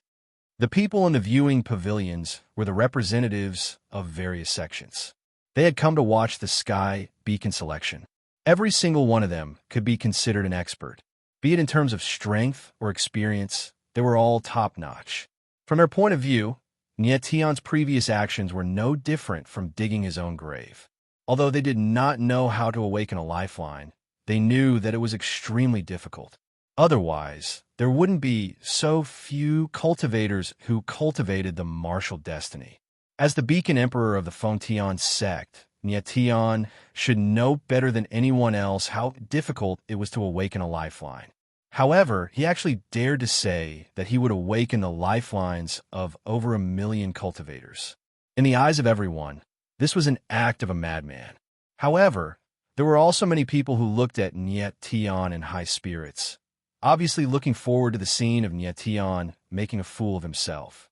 The people in the viewing pavilions were the representatives of various sections. They had come to watch the sky beacon selection. Every single one of them could be considered an expert. Be it in terms of strength or experience, they were all top-notch. From their point of view, Tion's previous actions were no different from digging his own grave. Although they did not know how to awaken a lifeline, they knew that it was extremely difficult. Otherwise, there wouldn't be so few cultivators who cultivated the martial destiny. As the Beacon Emperor of the Fengtian sect, Tion should know better than anyone else how difficult it was to awaken a lifeline. However, he actually dared to say that he would awaken the lifelines of over 1 million cultivators. In the eyes of everyone, this was an act of a madman. However, there were also many people who looked at Tion in high spirits, obviously looking forward to the scene of Tion making a fool of himself.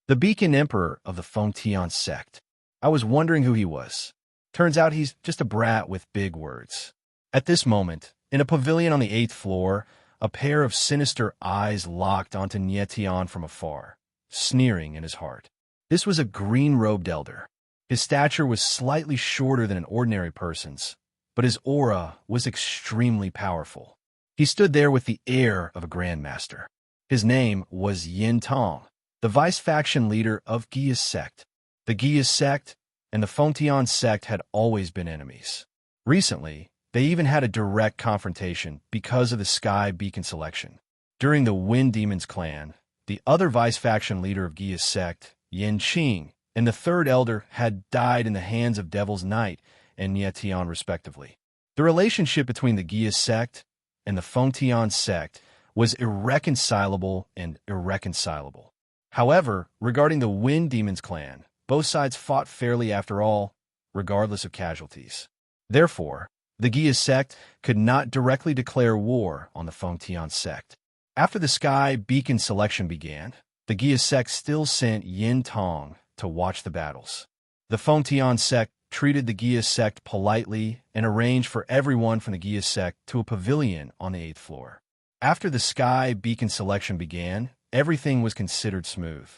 The Beacon Emperor of the Fengtian sect. I was wondering who he was. Turns out he's just a brat with big words. At this moment, in a pavilion on the 8th floor, a pair of sinister eyes locked onto Tion from afar, sneering in his heart. This was a green-robed elder. His stature was slightly shorter than an ordinary person's, but his aura was extremely powerful. He stood there with the air of a grandmaster. His name was Yin Tong, the vice-faction leader of Gia's sect. The Gia sect and the Fengtian sect had always been enemies. Recently, they even had a direct confrontation because of the sky beacon selection. During the Wind Demon's clan, the other vice-faction leader of Gia's sect, Yin Qing, and the third elder had died in the hands of Devil's Knight and Tion respectively. The relationship between the Gia sect and the Fengtian sect was irreconcilable and irreconcilable. However, regarding the Wind Demon's clan, both sides fought fairly after all, regardless of casualties. Therefore, the Gia sect could not directly declare war on the Fengtian sect. After the sky beacon selection began, the Gia sect still sent Yin Tong to watch the battles. The Fengtian sect treated the Gia sect politely and arranged for everyone from the Gia sect to a pavilion on the 8th floor. After the sky beacon selection began, everything was considered smooth.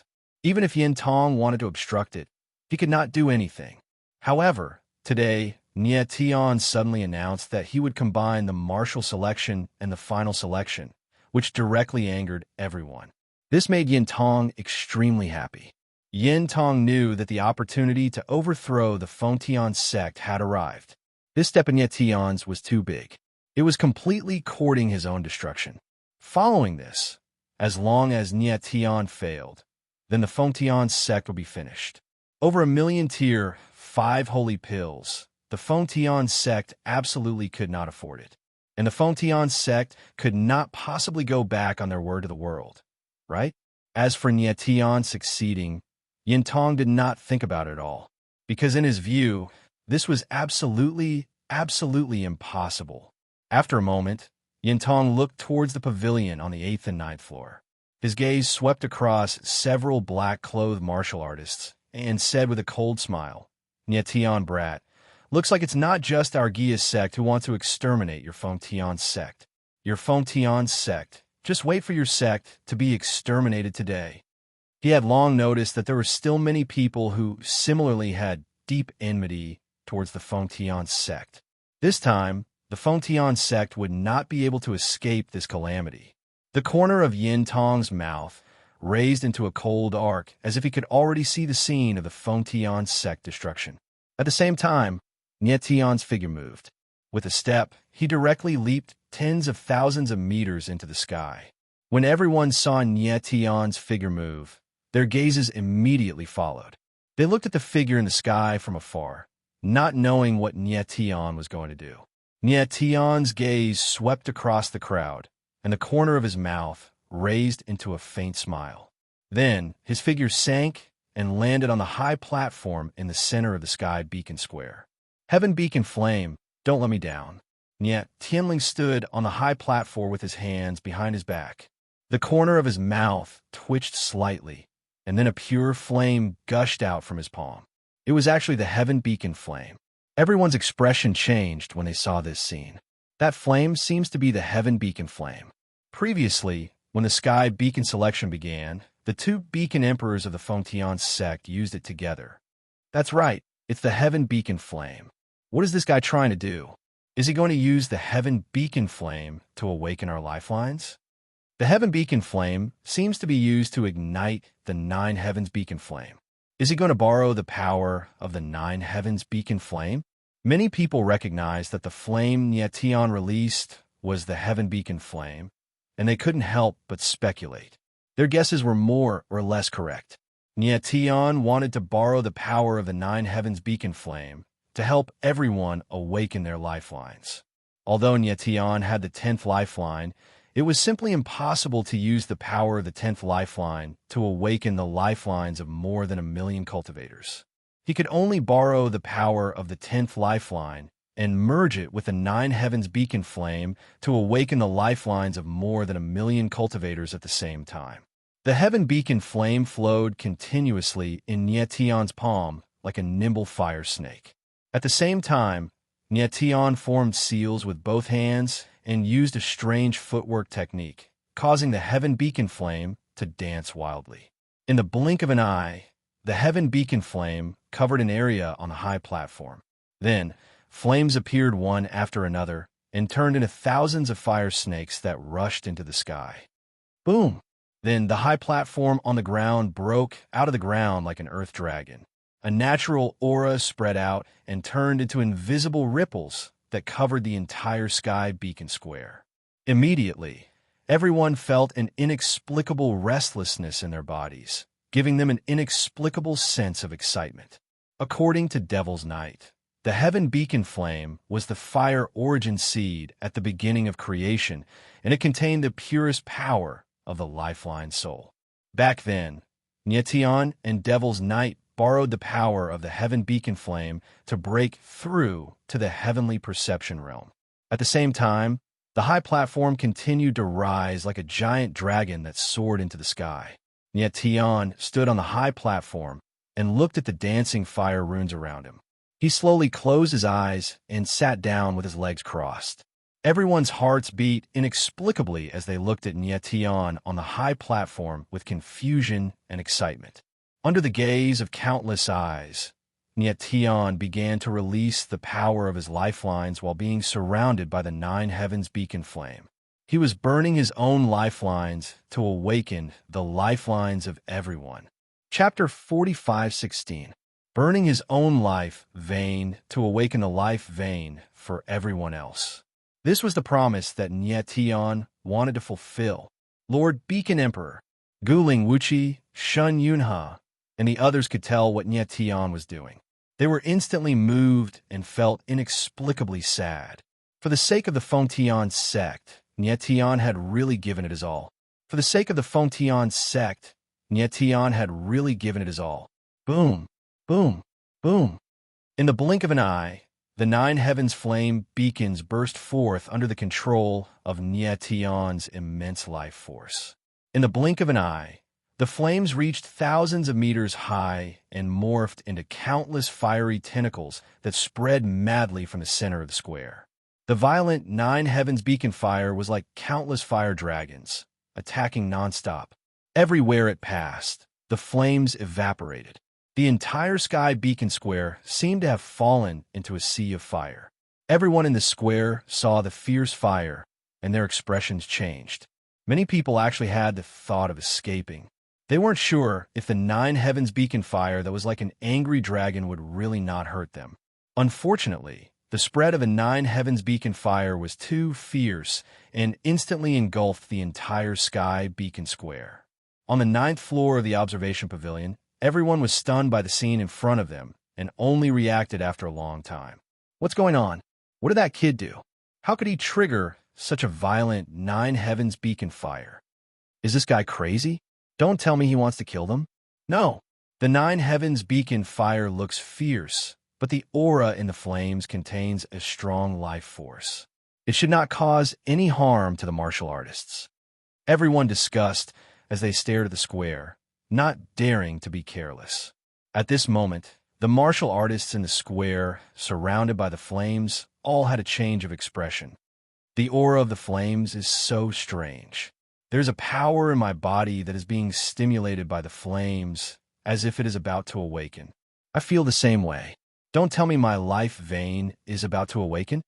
Even if Yin Tong wanted to obstruct it, he could not do anything. However, today, Tion suddenly announced that he would combine the martial selection and the final selection, which directly angered everyone. This made Yin Tong extremely happy. Yin Tong knew that the opportunity to overthrow the Fengtian sect had arrived. This step in Tion's was too big. It was completely courting his own destruction. Following this, as long as Tion failed, then the Fengtian sect would be finished. Over 1 million tier, 5 holy pills, the Fengtian sect absolutely could not afford it. And the Fengtian sect could not possibly go back on their word to the world, right? As for Tion succeeding, Yin Tong did not think about it at all, because in his view, this was absolutely impossible. After a moment, Yin Tong looked towards the pavilion on the 8th and 9th floor. His gaze swept across several black-clothed martial artists and said with a cold smile, Nyetian brat. Looks like it's not just our Gia sect who want to exterminate your Fengtian sect. Your Fengtian sect. Just wait for your sect to be exterminated today. He had long noticed that there were still many people who similarly had deep enmity towards the Fengtian sect. This time, the Fengtian sect would not be able to escape this calamity. The corner of Yin Tong's mouth raised into a cold arc as if he could already see the scene of the Fengtian sect destruction. At the same time, Nyetian's figure moved. With a step, he directly leaped tens of thousands of meters into the sky. When everyone saw Nyetian's figure move, their gazes immediately followed. They looked at the figure in the sky from afar, not knowing what Nyetian was going to do. Nyetian's gaze swept across the crowd, and the corner of his mouth raised into a faint smile. Then, his figure sank and landed on the high platform in the center of the sky beacon square. Heaven beacon flame, don't let me down. Niet Tianling stood on the high platform with his hands behind his back. The corner of his mouth twitched slightly, and then a pure flame gushed out from his palm. It was actually the heaven beacon flame. Everyone's expression changed when they saw this scene. That flame seems to be the heaven beacon flame. Previously, when the sky beacon selection began, the two beacon emperors of the Fengtian sect used it together. That's right, it's the heaven beacon flame. What is this guy trying to do? Is he going to use the heaven beacon flame to awaken our lifelines? The heaven beacon flame seems to be used to ignite the nine heavens beacon flame. Is he going to borrow the power of the nine heavens beacon flame? Many people recognize that the flame Nyetian released was the heaven beacon flame, and they couldn't help but speculate. Their guesses were more or less correct. Nyetian wanted to borrow the power of the nine heavens beacon flame to help everyone awaken their lifelines. Although Nyetian had the 10th lifeline, it was simply impossible to use the power of the 10th lifeline to awaken the lifelines of more than 1 million cultivators. He could only borrow the power of the 10th lifeline and merge it with the nine heavens beacon flame to awaken the lifelines of more than 1 million cultivators at the same time. The heaven beacon flame flowed continuously in Nyetian's palm like a nimble fire snake. At the same time, Nyetian formed seals with both hands and used a strange footwork technique, causing the heaven beacon flame to dance wildly. In the blink of an eye, the heaven beacon flame covered an area on the high platform. Then, flames appeared one after another and turned into thousands of fire snakes that rushed into the sky. Boom! Then the high platform on the ground broke out of the ground like an earth dragon. A natural aura spread out and turned into invisible ripples that covered the entire sky beacon square. Immediately, everyone felt an inexplicable restlessness in their bodies, giving them an inexplicable sense of excitement. According to Devil's Night, the heaven beacon flame was the fire origin seed at the beginning of creation, and it contained the purest power of the lifeline soul. Back then, Nyetian and Devil's Night borrowed the power of the heaven beacon flame to break through to the heavenly perception realm. At the same time, the high platform continued to rise like a giant dragon that soared into the sky. Nyetian stood on the high platform and looked at the dancing fire runes around him. He slowly closed his eyes and sat down with his legs crossed. Everyone's hearts beat inexplicably as they looked at Nyetian on the high platform with confusion and excitement. Under the gaze of countless eyes, Nyetian began to release the power of his lifelines while being surrounded by the nine heavens beacon flame. He was burning his own lifelines to awaken the lifelines of everyone. Chapter 45:16. Burning his own life vein to awaken the life vein for everyone else. This was the promise that Nyetian wanted to fulfill. Lord Beacon Emperor, Guling Wuchi, Shun Yunha, and the others could tell what Nyetian was doing. They were instantly moved and felt inexplicably sad. For the sake of the Fengtian sect, Nyetian had really given it his all. For the sake of the Fengtian sect, Nyetian had really given it his all. Boom, boom, boom. In the blink of an eye, the nine heavens flame beacons burst forth under the control of Nyetian's immense life force. In the blink of an eye, The flames reached thousands of meters high and morphed into countless fiery tentacles that spread madly from the center of the square. The violent Nine Heavens beacon fire was like countless fire dragons, attacking nonstop. Everywhere it passed, the flames evaporated. The entire sky beacon square seemed to have fallen into a sea of fire. Everyone in the square saw the fierce fire, and their expressions changed. Many people actually had the thought of escaping. They weren't sure if the Nine Heavens beacon fire that was like an angry dragon would really not hurt them. Unfortunately, the spread of a Nine Heavens beacon fire was too fierce and instantly engulfed the entire sky beacon square. On the 9th floor of the observation pavilion, everyone was stunned by the scene in front of them and only reacted after a long time. What's going on? What did that kid do? How could he trigger such a violent Nine Heavens beacon fire? Is this guy crazy? Don't tell me he wants to kill them. No. The Nine Heavens beacon fire looks fierce, but the aura in the flames contains a strong life force. It should not cause any harm to the martial artists. Everyone discussed as they stared at the square, not daring to be careless. At this moment, the martial artists in the square, surrounded by the flames, all had a change of expression. The aura of the flames is so strange. There's a power in my body that is being stimulated by the flames, as if it is about to awaken. I feel the same way. Don't tell me my life vein is about to awaken.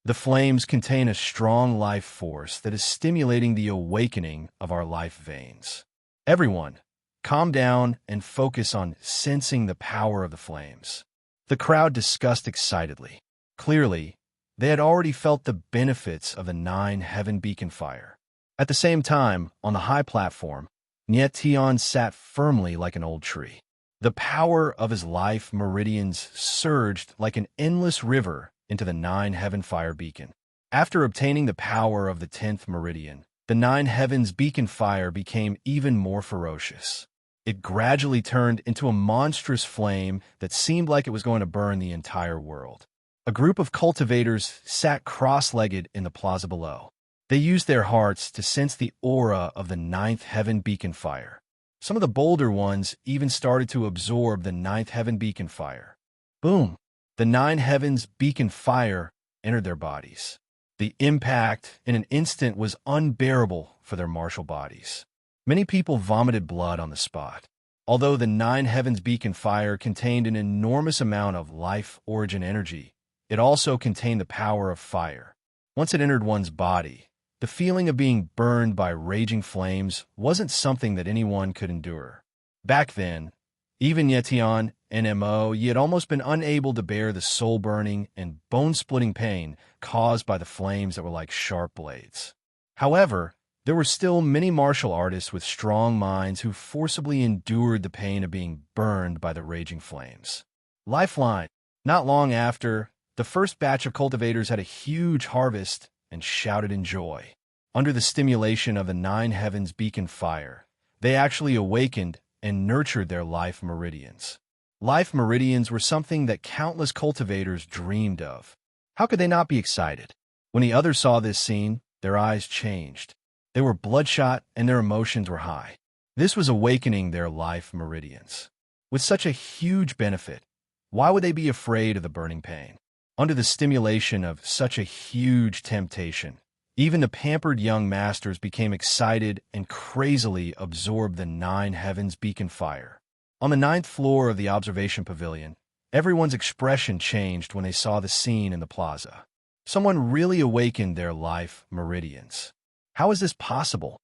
The flames contain a strong life force that is stimulating the awakening of our life veins. Everyone, calm down and focus on sensing the power of the flames. The crowd discussed excitedly. Clearly, they had already felt the benefits of the Nine Heaven beacon fire. At the same time, on the high platform, Nietian sat firmly like an old tree. The power of his life meridians surged like an endless river into the Nine Heaven fire beacon. After obtaining the power of the 10th meridian, the Nine Heavens beacon fire became even more ferocious. It gradually turned into a monstrous flame that seemed like it was going to burn the entire world. A group of cultivators sat cross-legged in the plaza below. They used their hearts to sense the aura of the 9th Heaven beacon fire. Some of the bolder ones even started to absorb the 9th Heaven beacon fire. Boom! The 9 Heavens beacon fire entered their bodies. The impact in an instant was unbearable for their martial bodies. Many people vomited blood on the spot. Although the 9 Heavens beacon fire contained an enormous amount of life origin energy, it also contained the power of fire. Once it entered one's body, the feeling of being burned by raging flames wasn't something that anyone could endure. Back then, even Yetian and Mo had almost been unable to bear the soul-burning and bone-splitting pain caused by the flames that were like sharp blades. However, there were still many martial artists with strong minds who forcibly endured the pain of being burned by the raging flames. Lifeline. Not long after, the first batch of cultivators had a huge harvest and shouted in joy. Under the stimulation of the 9 Heavens beacon fire, they actually awakened and nurtured their life meridians. Life meridians were something that countless cultivators dreamed of. How could they not be excited? When the others saw this scene, their eyes changed. They were bloodshot and their emotions were high. This was awakening their life meridians. With such a huge benefit, why would they be afraid of the burning pain? Under the stimulation of such a huge temptation, even the pampered young masters became excited and crazily absorbed the 9 Heavens beacon fire. On the 9th floor of the observation pavilion, everyone's expression changed when they saw the scene in the plaza. Someone really awakened their life meridians. How is this possible?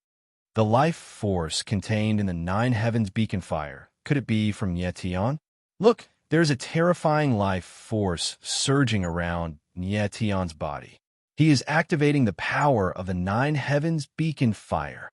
The life force contained in the 9 Heavens beacon fire, could it be from Yetian? Look, there's a terrifying life force surging around Nietian's body. He is activating the power of the 9 Heavens beacon fire.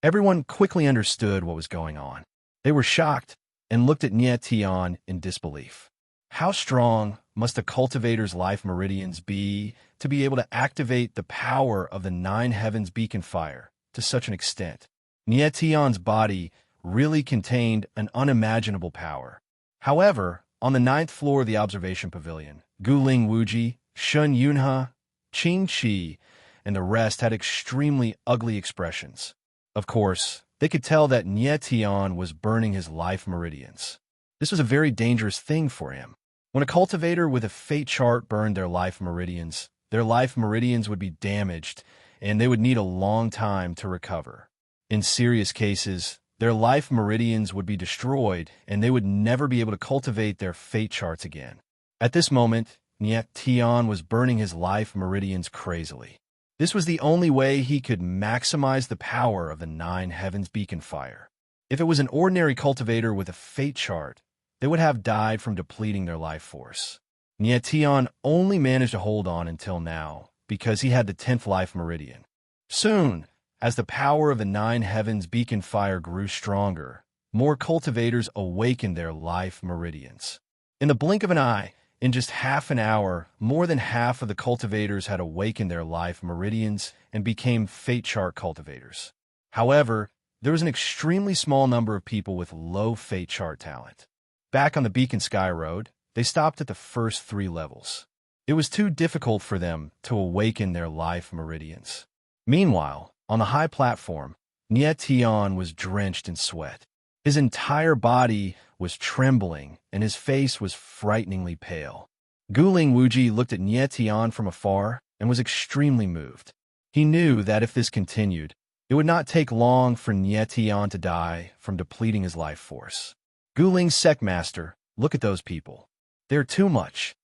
Everyone quickly understood what was going on. They were shocked and looked at Nietian in disbelief. How strong must a cultivator's life meridians be to be able to activate the power of the 9 Heavens beacon fire to such an extent? Nietian's body really contained an unimaginable power. However, on the 9th floor of the observation pavilion, Guling Wuji, Shun Yunhe, Qing Qi, and the rest had extremely ugly expressions. Of course, They could tell that Nietian was burning his life meridians. This was a very dangerous thing for him. When a cultivator with a fate chart burned their life meridians would be damaged, and they would need a long time to recover. In serious cases, their life meridians would be destroyed, and they would never be able to cultivate their fate charts again. At this moment, Nietian was burning his life meridians crazily. This was the only way he could maximize the power of the 9 Heavens beacon fire. If it was an ordinary cultivator with a fate chart, they would have died from depleting their life force. Nietian only managed to hold on until now because he had the 10th life meridian. Soon, as the power of the 9 Heavens beacon fire grew stronger, more cultivators awakened their life meridians. In the blink of an eye, in just half an hour, more than half of the cultivators had awakened their life meridians and became fate chart cultivators. However, there was an extremely small number of people with low fate chart talent. Back on the Beacon Sky Road, they stopped at the first 3 levels. It was too difficult for them to awaken their life meridians. Meanwhile, on the high platform, Nietian was drenched in sweat. His entire body was trembling, and his face was frighteningly pale. Guling Wuji looked at Nietian from afar and was extremely moved. He knew that if this continued, it would not take long for Nietian to die from depleting his life force. Guling Secmaster, look at those people. They're too much.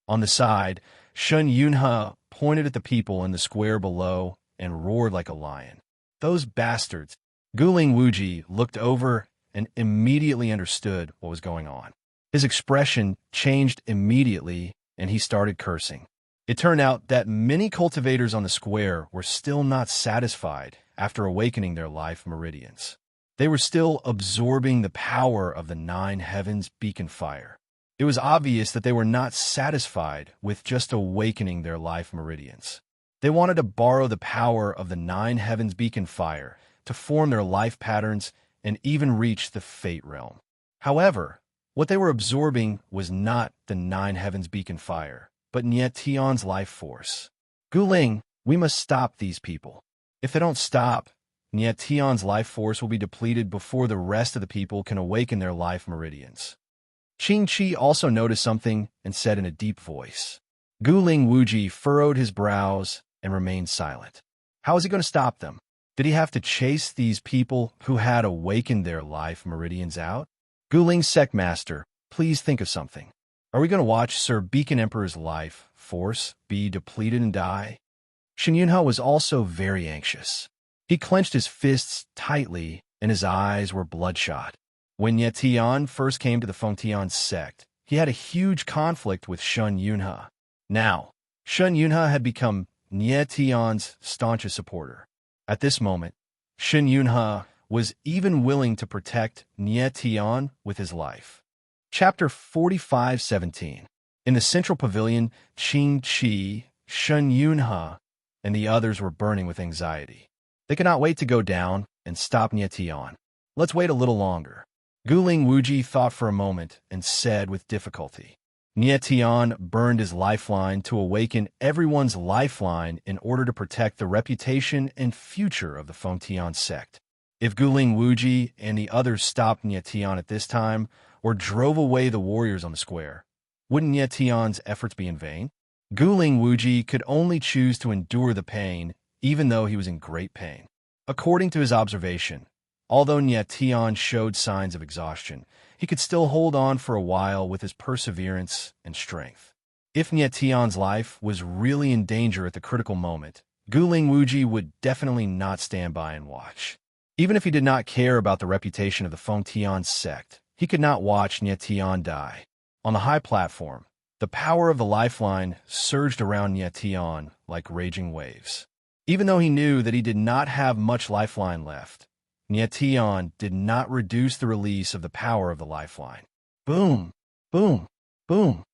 On the side, Shun Yunhe pointed at the people in the square below and roared like a lion. Those bastards! Guling Wuji looked over and immediately understood what was going on. His expression changed immediately, and he started cursing. It turned out that many cultivators on the square were still not satisfied after awakening their life meridians. They were still absorbing the power of the 9 Heavens beacon fire. It was obvious that they were not satisfied with just awakening their life meridians. They wanted to borrow the power of the 9 Heavens beacon fire to form their life patterns and even reach the fate realm. However, what they were absorbing was not the 9 Heavens beacon fire, but Nietian's life force. Guling, we must stop these people. If they don't stop, Nietian's life force will be depleted before the rest of the people can awaken their life meridians. Qing Chi also noticed something and said in a deep voice. Guling Wuji furrowed his brows and remained silent. How is he going to stop them? Did he have to chase these people who had awakened their life meridians out? Guling Secmaster, please think of something. Are we going to watch Sir Beacon Emperor's life force be depleted and die? Shin Yunhe was also very anxious. He clenched his fists tightly and his eyes were bloodshot. When Nietian first came to the Fengtian sect, he had a huge conflict with Shun Yunhe. Now, Shun Yunhe had become Nietian's staunchest supporter. At this moment, Shun Yunhe was even willing to protect Nietian with his life. Chapter 45:17. In the central pavilion, Qing Chi, Shun Yunhe, and the others were burning with anxiety. They could not wait to go down and stop Nietian. Let's wait a little longer. Guling Wuji thought for a moment and said with difficulty. Nietian burned his lifeline to awaken everyone's lifeline in order to protect the reputation and future of the Fengtian sect. If Guling Wuji and the others stopped Nietian at this time, or drove away the warriors on the square, wouldn't Nietian's efforts be in vain? Guling Wuji could only choose to endure the pain, even though he was in great pain. According to his observation, although Nietian showed signs of exhaustion, he could still hold on for a while with his perseverance and strength. If Nietian's life was really in danger at the critical moment, Guling Wuji would definitely not stand by and watch. Even if he did not care about the reputation of the Fengtian sect, he could not watch Nietian die. On the high platform, the power of the lifeline surged around Nietian like raging waves. Even though he knew that he did not have much lifeline left, Nietian did not reduce the release of the power of the lifeline. Boom, boom, boom.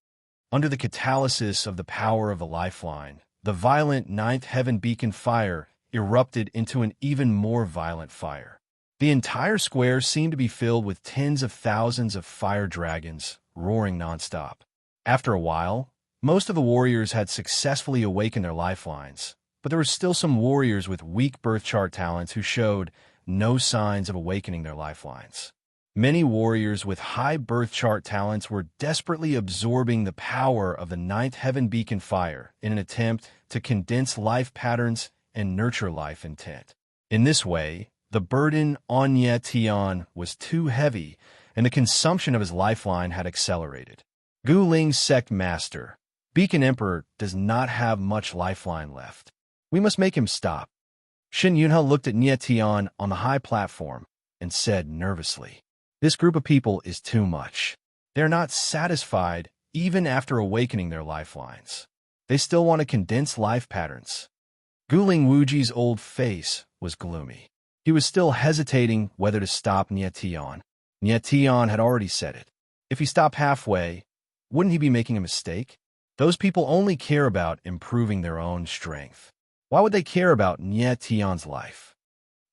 Under the catalysis of the power of the lifeline, the violent 9th Heaven beacon fire erupted into an even more violent fire. The entire square seemed to be filled with tens of thousands of fire dragons, roaring nonstop. After a while, most of the warriors had successfully awakened their lifelines, but there were still some warriors with weak birth chart talents who showed no signs of awakening their lifelines. Many warriors with high birth chart talents were desperately absorbing the power of the ninth heaven beacon fire in an attempt to condense life patterns and nurture life intent. In this way, the burden on Nye Tian was too heavy, and the consumption of his lifeline had accelerated. Gu Ling's sect master, Beacon Emperor, does not have much lifeline left. We must make him stop. Shin Yunhe looked at Nye Tian on the high platform and said nervously, "This group of people is too much. They're not satisfied even after awakening their lifelines. They still want to condense life patterns." Guling Wuji's old face was gloomy. He was still hesitating whether to stop Nye Tian. Nye Tian had already said it. If he stopped halfway, wouldn't he be making a mistake? Those people only care about improving their own strength. Why would they care about Nye Tian's life?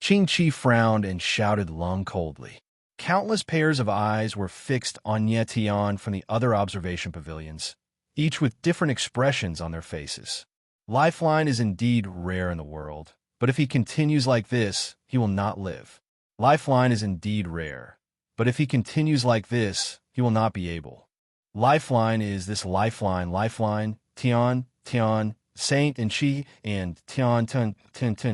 Qing Chi frowned and shouted Lung coldly. Countless pairs of eyes were fixed on Nye Tian from the other observation pavilions, each with different expressions on their faces. Lifeline is indeed rare in the world, but if he continues like this, he will not live. Lifeline is indeed rare, but if he continues like this, he will not be able. Lifeline is this lifeline, Tian, Saint and Chi, and Tian, Tin,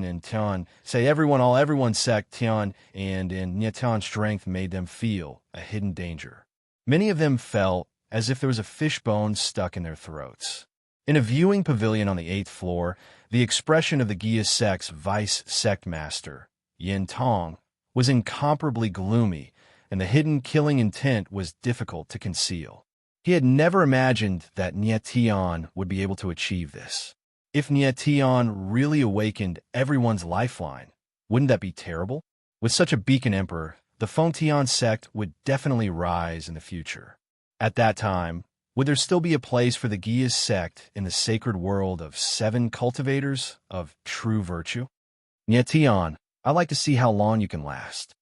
and Tian. Say everyone sect Tian, and in Nye Tian's strength made them feel a hidden danger. Many of them felt as if there was a fishbone stuck in their throats. In a viewing pavilion on the 8th floor, the expression of the Gia sect's vice sect master, Yin Tong, was incomparably gloomy, and the hidden killing intent was difficult to conceal. He had never imagined that Nye Tian would be able to achieve this. If Nye Tian really awakened everyone's lifeline, wouldn't that be terrible? With such a beacon emperor, the Fengtian sect would definitely rise in the future. At that time, would there still be a place for the Gia sect in the sacred world of 7 cultivators of true virtue? Nye Tian, I'd like to see how long you can last.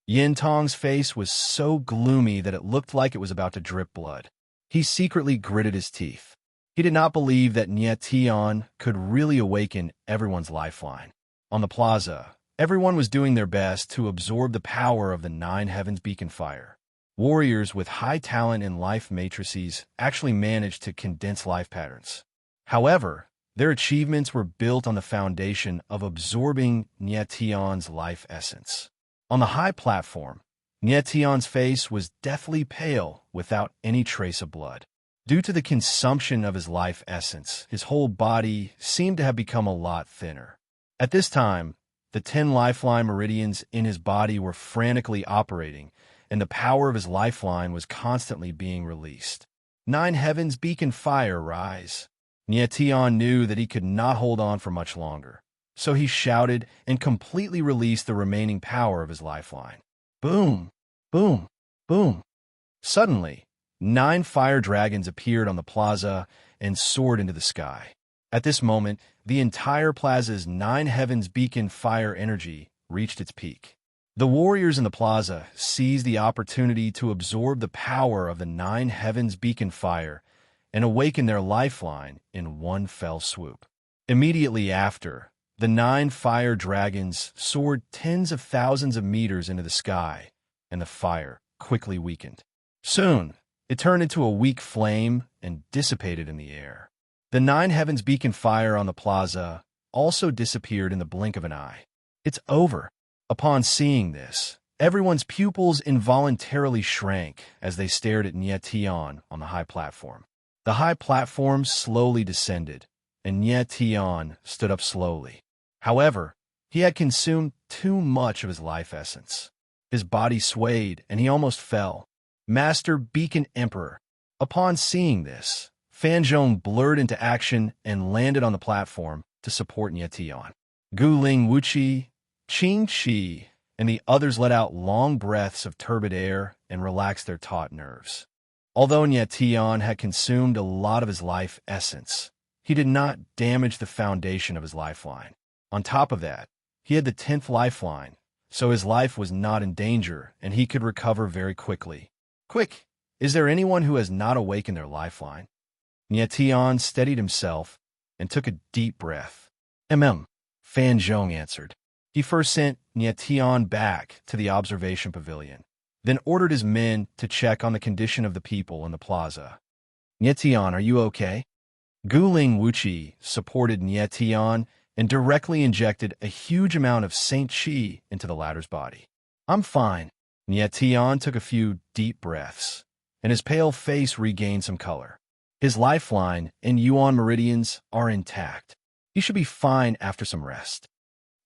Yin Tong's face was so gloomy that it looked like it was about to drip blood. He secretly gritted his teeth. He did not believe that Nye Tian could really awaken everyone's lifeline. On the plaza, everyone was doing their best to absorb the power of the 9 heavens beacon fire. Warriors with high talent in life matrices actually managed to condense life patterns. However, their achievements were built on the foundation of absorbing Nye Tian's life essence. On the high platform, Nye Tian's face was deathly pale without any trace of blood. Due to the consumption of his life essence, his whole body seemed to have become a lot thinner. At this time, the 10 lifeline meridians in his body were frantically operating, and the power of his lifeline was constantly being released. 9 heavens beacon fire rise. Nye Tian knew that he could not hold on for much longer, so he shouted and completely released the remaining power of his lifeline. Boom! Boom! Boom! Suddenly, 9 fire dragons appeared on the plaza and soared into the sky. At this moment, the entire plaza's 9 heavens beacon fire energy reached its peak. The warriors in the plaza seized the opportunity to absorb the power of the 9 heavens beacon fire and awaken their lifeline in one fell swoop. Immediately after, the 9 fire dragons soared tens of thousands of meters into the sky, and the fire quickly weakened. Soon, it turned into a weak flame and dissipated in the air. The 9 heavens beacon fire on the plaza also disappeared in the blink of an eye. It's over. Upon seeing this, everyone's pupils involuntarily shrank as they stared at Nye Tian on the high platform. The high platform slowly descended, and Nye Tian stood up slowly. However, he had consumed too much of his life essence. His body swayed, and he almost fell. Master Beacon Emperor. Upon seeing this, Fan Zhong blurred into action and landed on the platform to support Nye Tian. Gu Ling Wuqi, Qing Chi, and the others let out long breaths of turbid air and relaxed their taut nerves. Although Nye Tian had consumed a lot of his life essence, he did not damage the foundation of his lifeline. On top of that, he had the 10th lifeline, so his life was not in danger and he could recover very quickly. Quick, is there anyone who has not awakened their lifeline? Nye Tian steadied himself and took a deep breath. Fan Zhong answered. He first sent Nie Tian back to the observation pavilion, then ordered his men to check on the condition of the people in the plaza. Nie Tian, are you okay? Guling Wuqi supported Nie Tian and directly injected a huge amount of Saint Qi into the latter's body. I'm fine. Nie Tian took a few deep breaths, and his pale face regained some color. His lifeline and Yuan meridians are intact. He should be fine after some rest.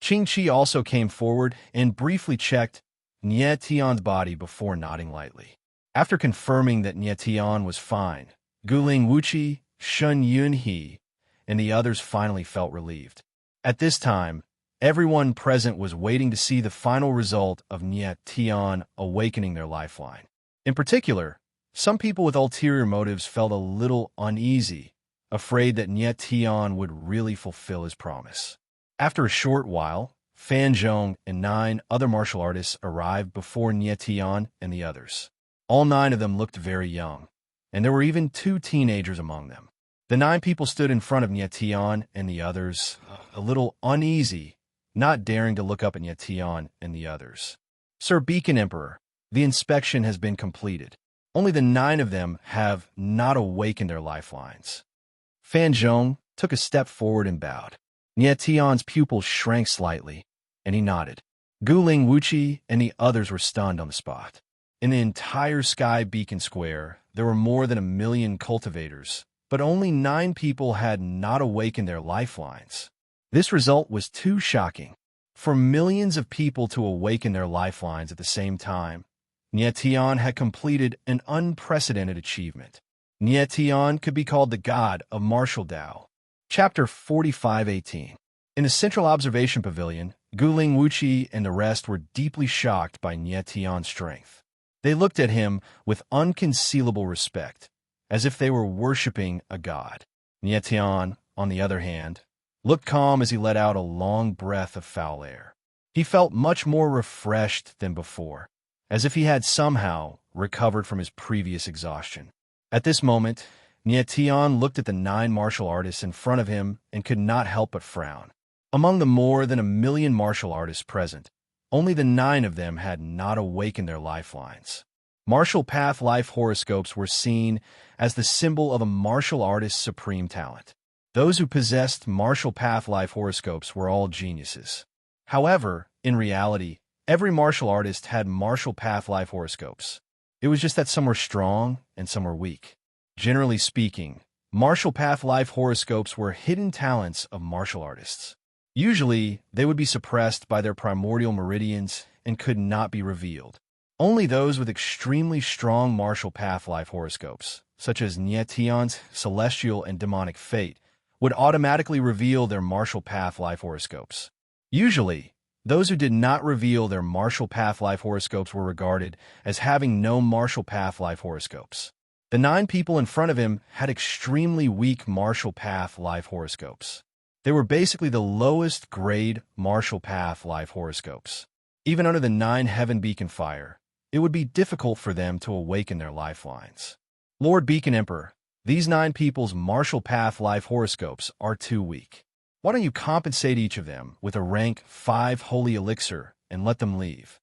Qing Qi also came forward and briefly checked Nie Tian's body before nodding lightly. After confirming that Nie Tian was fine, Guling Wuqi, Shun Yunhe, and the others finally felt relieved. At this time, everyone present was waiting to see the final result of Nie Tian awakening their lifeline. In particular, some people with ulterior motives felt a little uneasy, afraid that Nie Tian would really fulfill his promise. After a short while, Fan Zhong and 9 other martial artists arrived before Nie Tian and the others. All 9 of them looked very young, and there were even 2 teenagers among them. The 9 people stood in front of Nie Tian and the others, a little uneasy, not daring to look up at Nie Tian and the others. Sir Beacon Emperor, the inspection has been completed. Only the 9 of them have not awakened their lifelines. Fan Zhong took a step forward and bowed. Nie Tian's pupils shrank slightly, and he nodded. Guling Wuqi and the others were stunned on the spot. In the entire Sky Beacon Square, there were more than 1 million cultivators, but only 9 people had not awakened their lifelines. This result was too shocking. For millions of people to awaken their lifelines at the same time, Nie Tian had completed an unprecedented achievement. Nie Tian could be called the god of martial Tao. Chapter 45:18. In the central observation pavilion, Guling Wuqi and the rest were deeply shocked by Nie Tian's strength. They looked at him with unconcealable respect, as if they were worshipping a god. Nie Tian, on the other hand, looked calm as he let out a long breath of foul air. He felt much more refreshed than before, as if he had somehow recovered from his previous exhaustion. At this moment, Nie Tian looked at the 9 martial artists in front of him and could not help but frown. Among the more than 1 million martial artists present, only the 9 of them had not awakened their lifelines. Martial path life horoscopes were seen as the symbol of a martial artist's supreme talent. Those who possessed martial path life horoscopes were all geniuses. However, in reality, every martial artist had martial path life horoscopes. It was just that some were strong and some were weak. Generally speaking, martial path life horoscopes were hidden talents of martial artists. Usually, they would be suppressed by their primordial meridians and could not be revealed. Only those with extremely strong martial path life horoscopes, such as Nie Tian's celestial and demonic fate, would automatically reveal their martial path life horoscopes. Usually, those who did not reveal their martial path life horoscopes were regarded as having no martial path life horoscopes. The 9 people in front of him had extremely weak martial path life horoscopes. They were basically the lowest grade martial path life horoscopes. Even under the 9 heaven beacon fire, it would be difficult for them to awaken their lifelines. Lord Beacon Emperor, these 9 people's martial path life horoscopes are too weak. Why don't you compensate each of them with a rank 5 holy elixir and let them leave?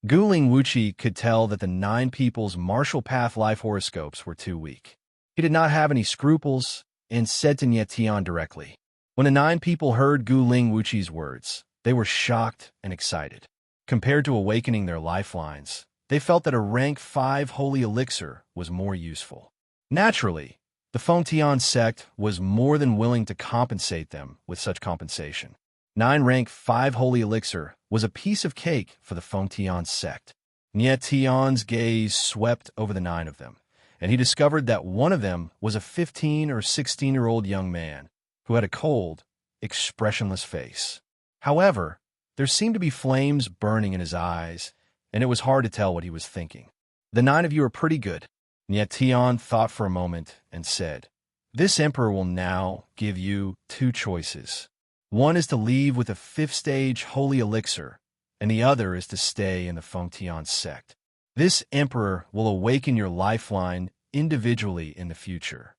Guling Wuqi could tell that the 9 people's martial path life horoscopes were too weak. He did not have any scruples and said to Nie Tian directly. When the 9 people heard Guling Wuqi's words, they were shocked and excited. Compared to awakening their lifelines, they felt that a rank 5 holy elixir was more useful. Naturally, the Fengtian sect was more than willing to compensate them with such compensation. 9 rank 5 holy elixir was a piece of cake for the Fengtian sect. Nie Tian's gaze swept over the 9 of them, and he discovered that one of them was a 15 or 16-year-old young man who had a cold, expressionless face. However, there seemed to be flames burning in his eyes, and it was hard to tell what he was thinking. The 9 of you are pretty good. Nie Tian thought for a moment and said, This emperor will now give you 2 choices. One is to leave with a 5th stage holy elixir, and the other is to stay in the Fengtian sect. This emperor will awaken your lifeline individually in the future.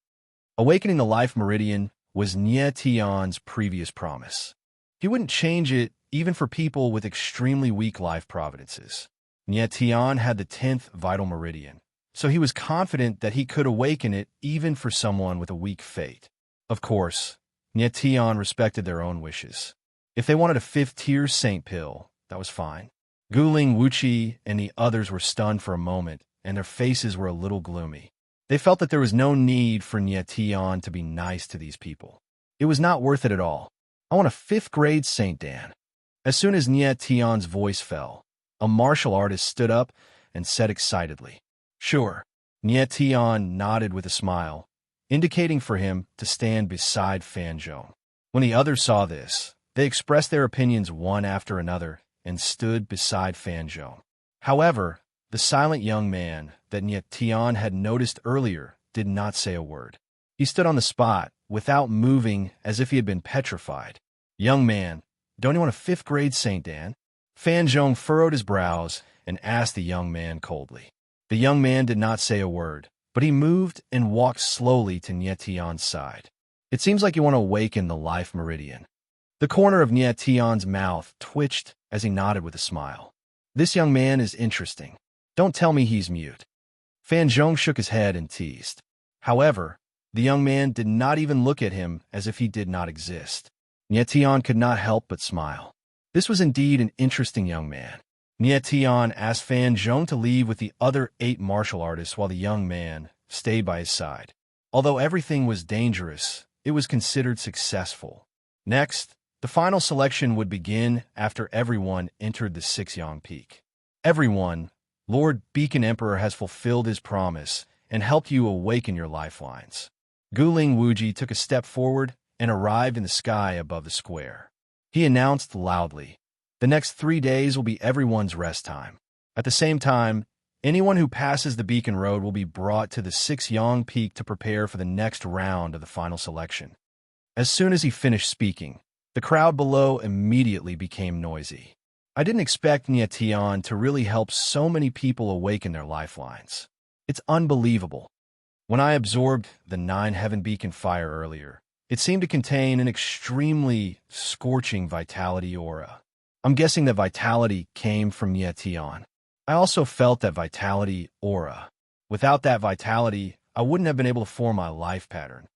Awakening the life meridian was Nie Tian's previous promise. He wouldn't change it even for people with extremely weak life providences. Nye Tian had the 10th vital meridian, so he was confident that he could awaken it even for someone with a weak fate. Of course, Nye Tian respected their own wishes. If they wanted a 5th-tier saint pill, that was fine. Guling, Wuqi, and the others were stunned for a moment, and their faces were a little gloomy. They felt that there was no need for Nye Tian to be nice to these people. It was not worth it at all. I want a 5th-grade Saint Dan. As soon as Nye Tian's voice fell, a martial artist stood up and said excitedly, "Sure." Nye Tian nodded with a smile, indicating for him to stand beside Fan Zhong. When the others saw this, they expressed their opinions one after another and stood beside Fan Zhong. However, the silent young man that Nye Tian had noticed earlier did not say a word. He stood on the spot, without moving, as if he had been petrified. "Young man, don't you want a 5th-grade Saint Dan?" Fan Zhong furrowed his brows and asked the young man coldly. The young man did not say a word, but he moved and walked slowly to Nye Tian's side. "It seems like you want to awaken the life meridian." The corner of Nye Tian's mouth twitched as he nodded with a smile. "This young man is interesting. Don't tell me he's mute." Fan Zhong shook his head and teased. However, the young man did not even look at him as if he did not exist. Nye Tian could not help but smile. This was indeed an interesting young man. Nye Tian asked Fan Zhong to leave with the other 8 martial artists while the young man stayed by his side. Although everything was dangerous, it was considered successful. Next, the final selection would begin after everyone entered the 6-yang peak. "Everyone, Lord Beacon Emperor has fulfilled his promise and helped you awaken your lifelines." Guling Wuji took a step forward and arrived in the sky above the square. He announced loudly, "The next 3 days will be everyone's rest time. At the same time, anyone who passes the Beacon Road will be brought to the 6-yang peak to prepare for the next round of the final selection." As soon as he finished speaking, the crowd below immediately became noisy. I didn't expect Nye Tian to really help so many people awaken their lifelines. It's unbelievable. When I absorbed the 9 heaven beacon fire earlier, it seemed to contain an extremely scorching vitality aura. I'm guessing that vitality came from Nye Tian. I also felt that vitality aura. Without that vitality, I wouldn't have been able to form my life pattern.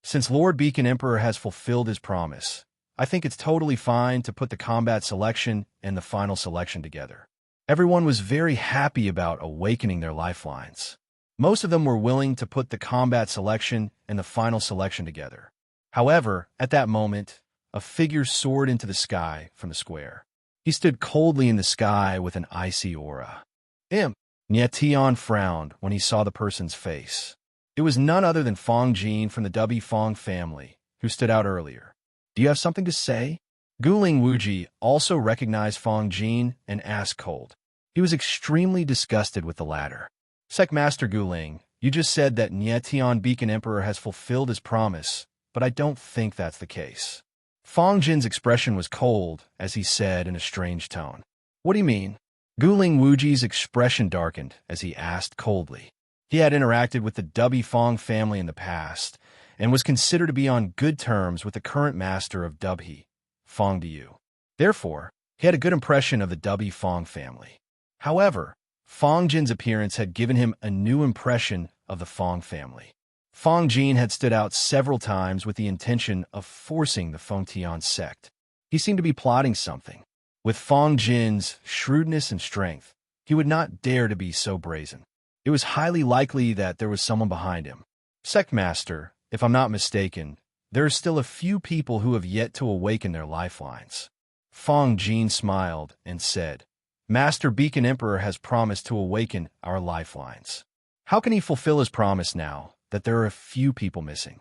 Since Lord Beacon Emperor has fulfilled his promise, I think it's totally fine to put the combat selection and the final selection together. Everyone was very happy about awakening their lifelines. Most of them were willing to put the combat selection and the final selection together. However, at that moment, a figure soared into the sky from the square. He stood coldly in the sky with an icy aura. Nye Tian frowned when he saw the person's face. It was none other than Fong Jin from the W Fong family, who stood out earlier. "Do you have something to say?" Guling Wuji also recognized Fong Jin and asked cold. He was extremely disgusted with the latter. "Secmaster Guling, you just said that Nye Tian Beacon Emperor has fulfilled his promise, but I don't think that's the case." Fong Jin's expression was cold as he said in a strange tone, "What do you mean?" Guling Wuji's expression darkened as he asked coldly. He had interacted with the W Fong family in the past and was considered to be on good terms with the current master of Dubhe, Fong Diu. Therefore, he had a good impression of the W Fong family. However, Fong Jin's appearance had given him a new impression of the Fong family. Fong Jin had stood out several times with the intention of forcing the Feng Tian sect. He seemed to be plotting something. With Fong Jin's shrewdness and strength, he would not dare to be so brazen. It was highly likely that there was someone behind him. "Sectmaster, if I'm not mistaken, there are still a few people who have yet to awaken their lifelines." Fong Jin smiled and said, "Master Beacon Emperor has promised to awaken our lifelines. How can he fulfill his promise now that there are a few people missing?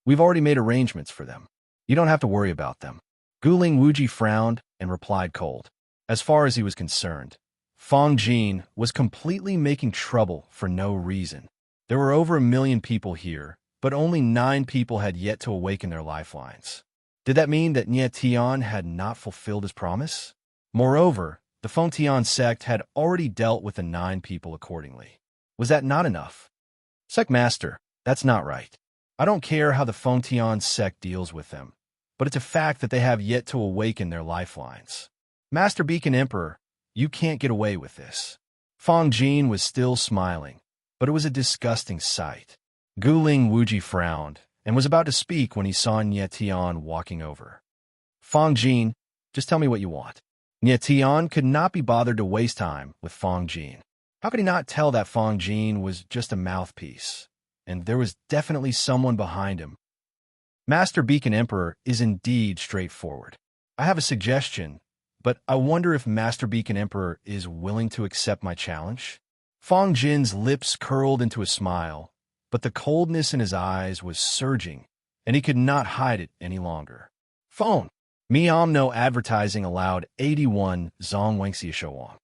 We've already made arrangements for them. You don't have to worry about them." Guling Wuji frowned and replied cold. As far as he was concerned, Fong Jin was completely making trouble for no reason. There were over 1 million people here, but only 9 people had yet to awaken their lifelines. Did that mean that Nye Tian had not fulfilled his promise? Moreover, the Feng Tian sect had already dealt with the 9 people accordingly. Was that not enough? "Sectmaster, that's not right. I don't care how the Feng Tian sect deals with them. but it's a fact that they have yet to awaken their lifelines. Master Beacon Emperor, you can't get away with this. Fong Jin was still smiling, but it was a disgusting sight. Guling Wuji frowned and was about to speak when he saw Nie Tian walking over. Fong Jin, just tell me what you want. Nie Tian could not be bothered to waste time with Fong Jin. How could he not tell that Fong Jin was just a mouthpiece, and there was definitely someone behind him? Master Beacon Emperor is indeed straightforward. I have a suggestion, but I wonder if Master Beacon Emperor is willing to accept my challenge? Fong Jin's lips curled into a smile, but the coldness in his eyes was surging, and he could not hide it any longer. Phone! Miam no advertising allowed 81 Zong Wangxia Shouang.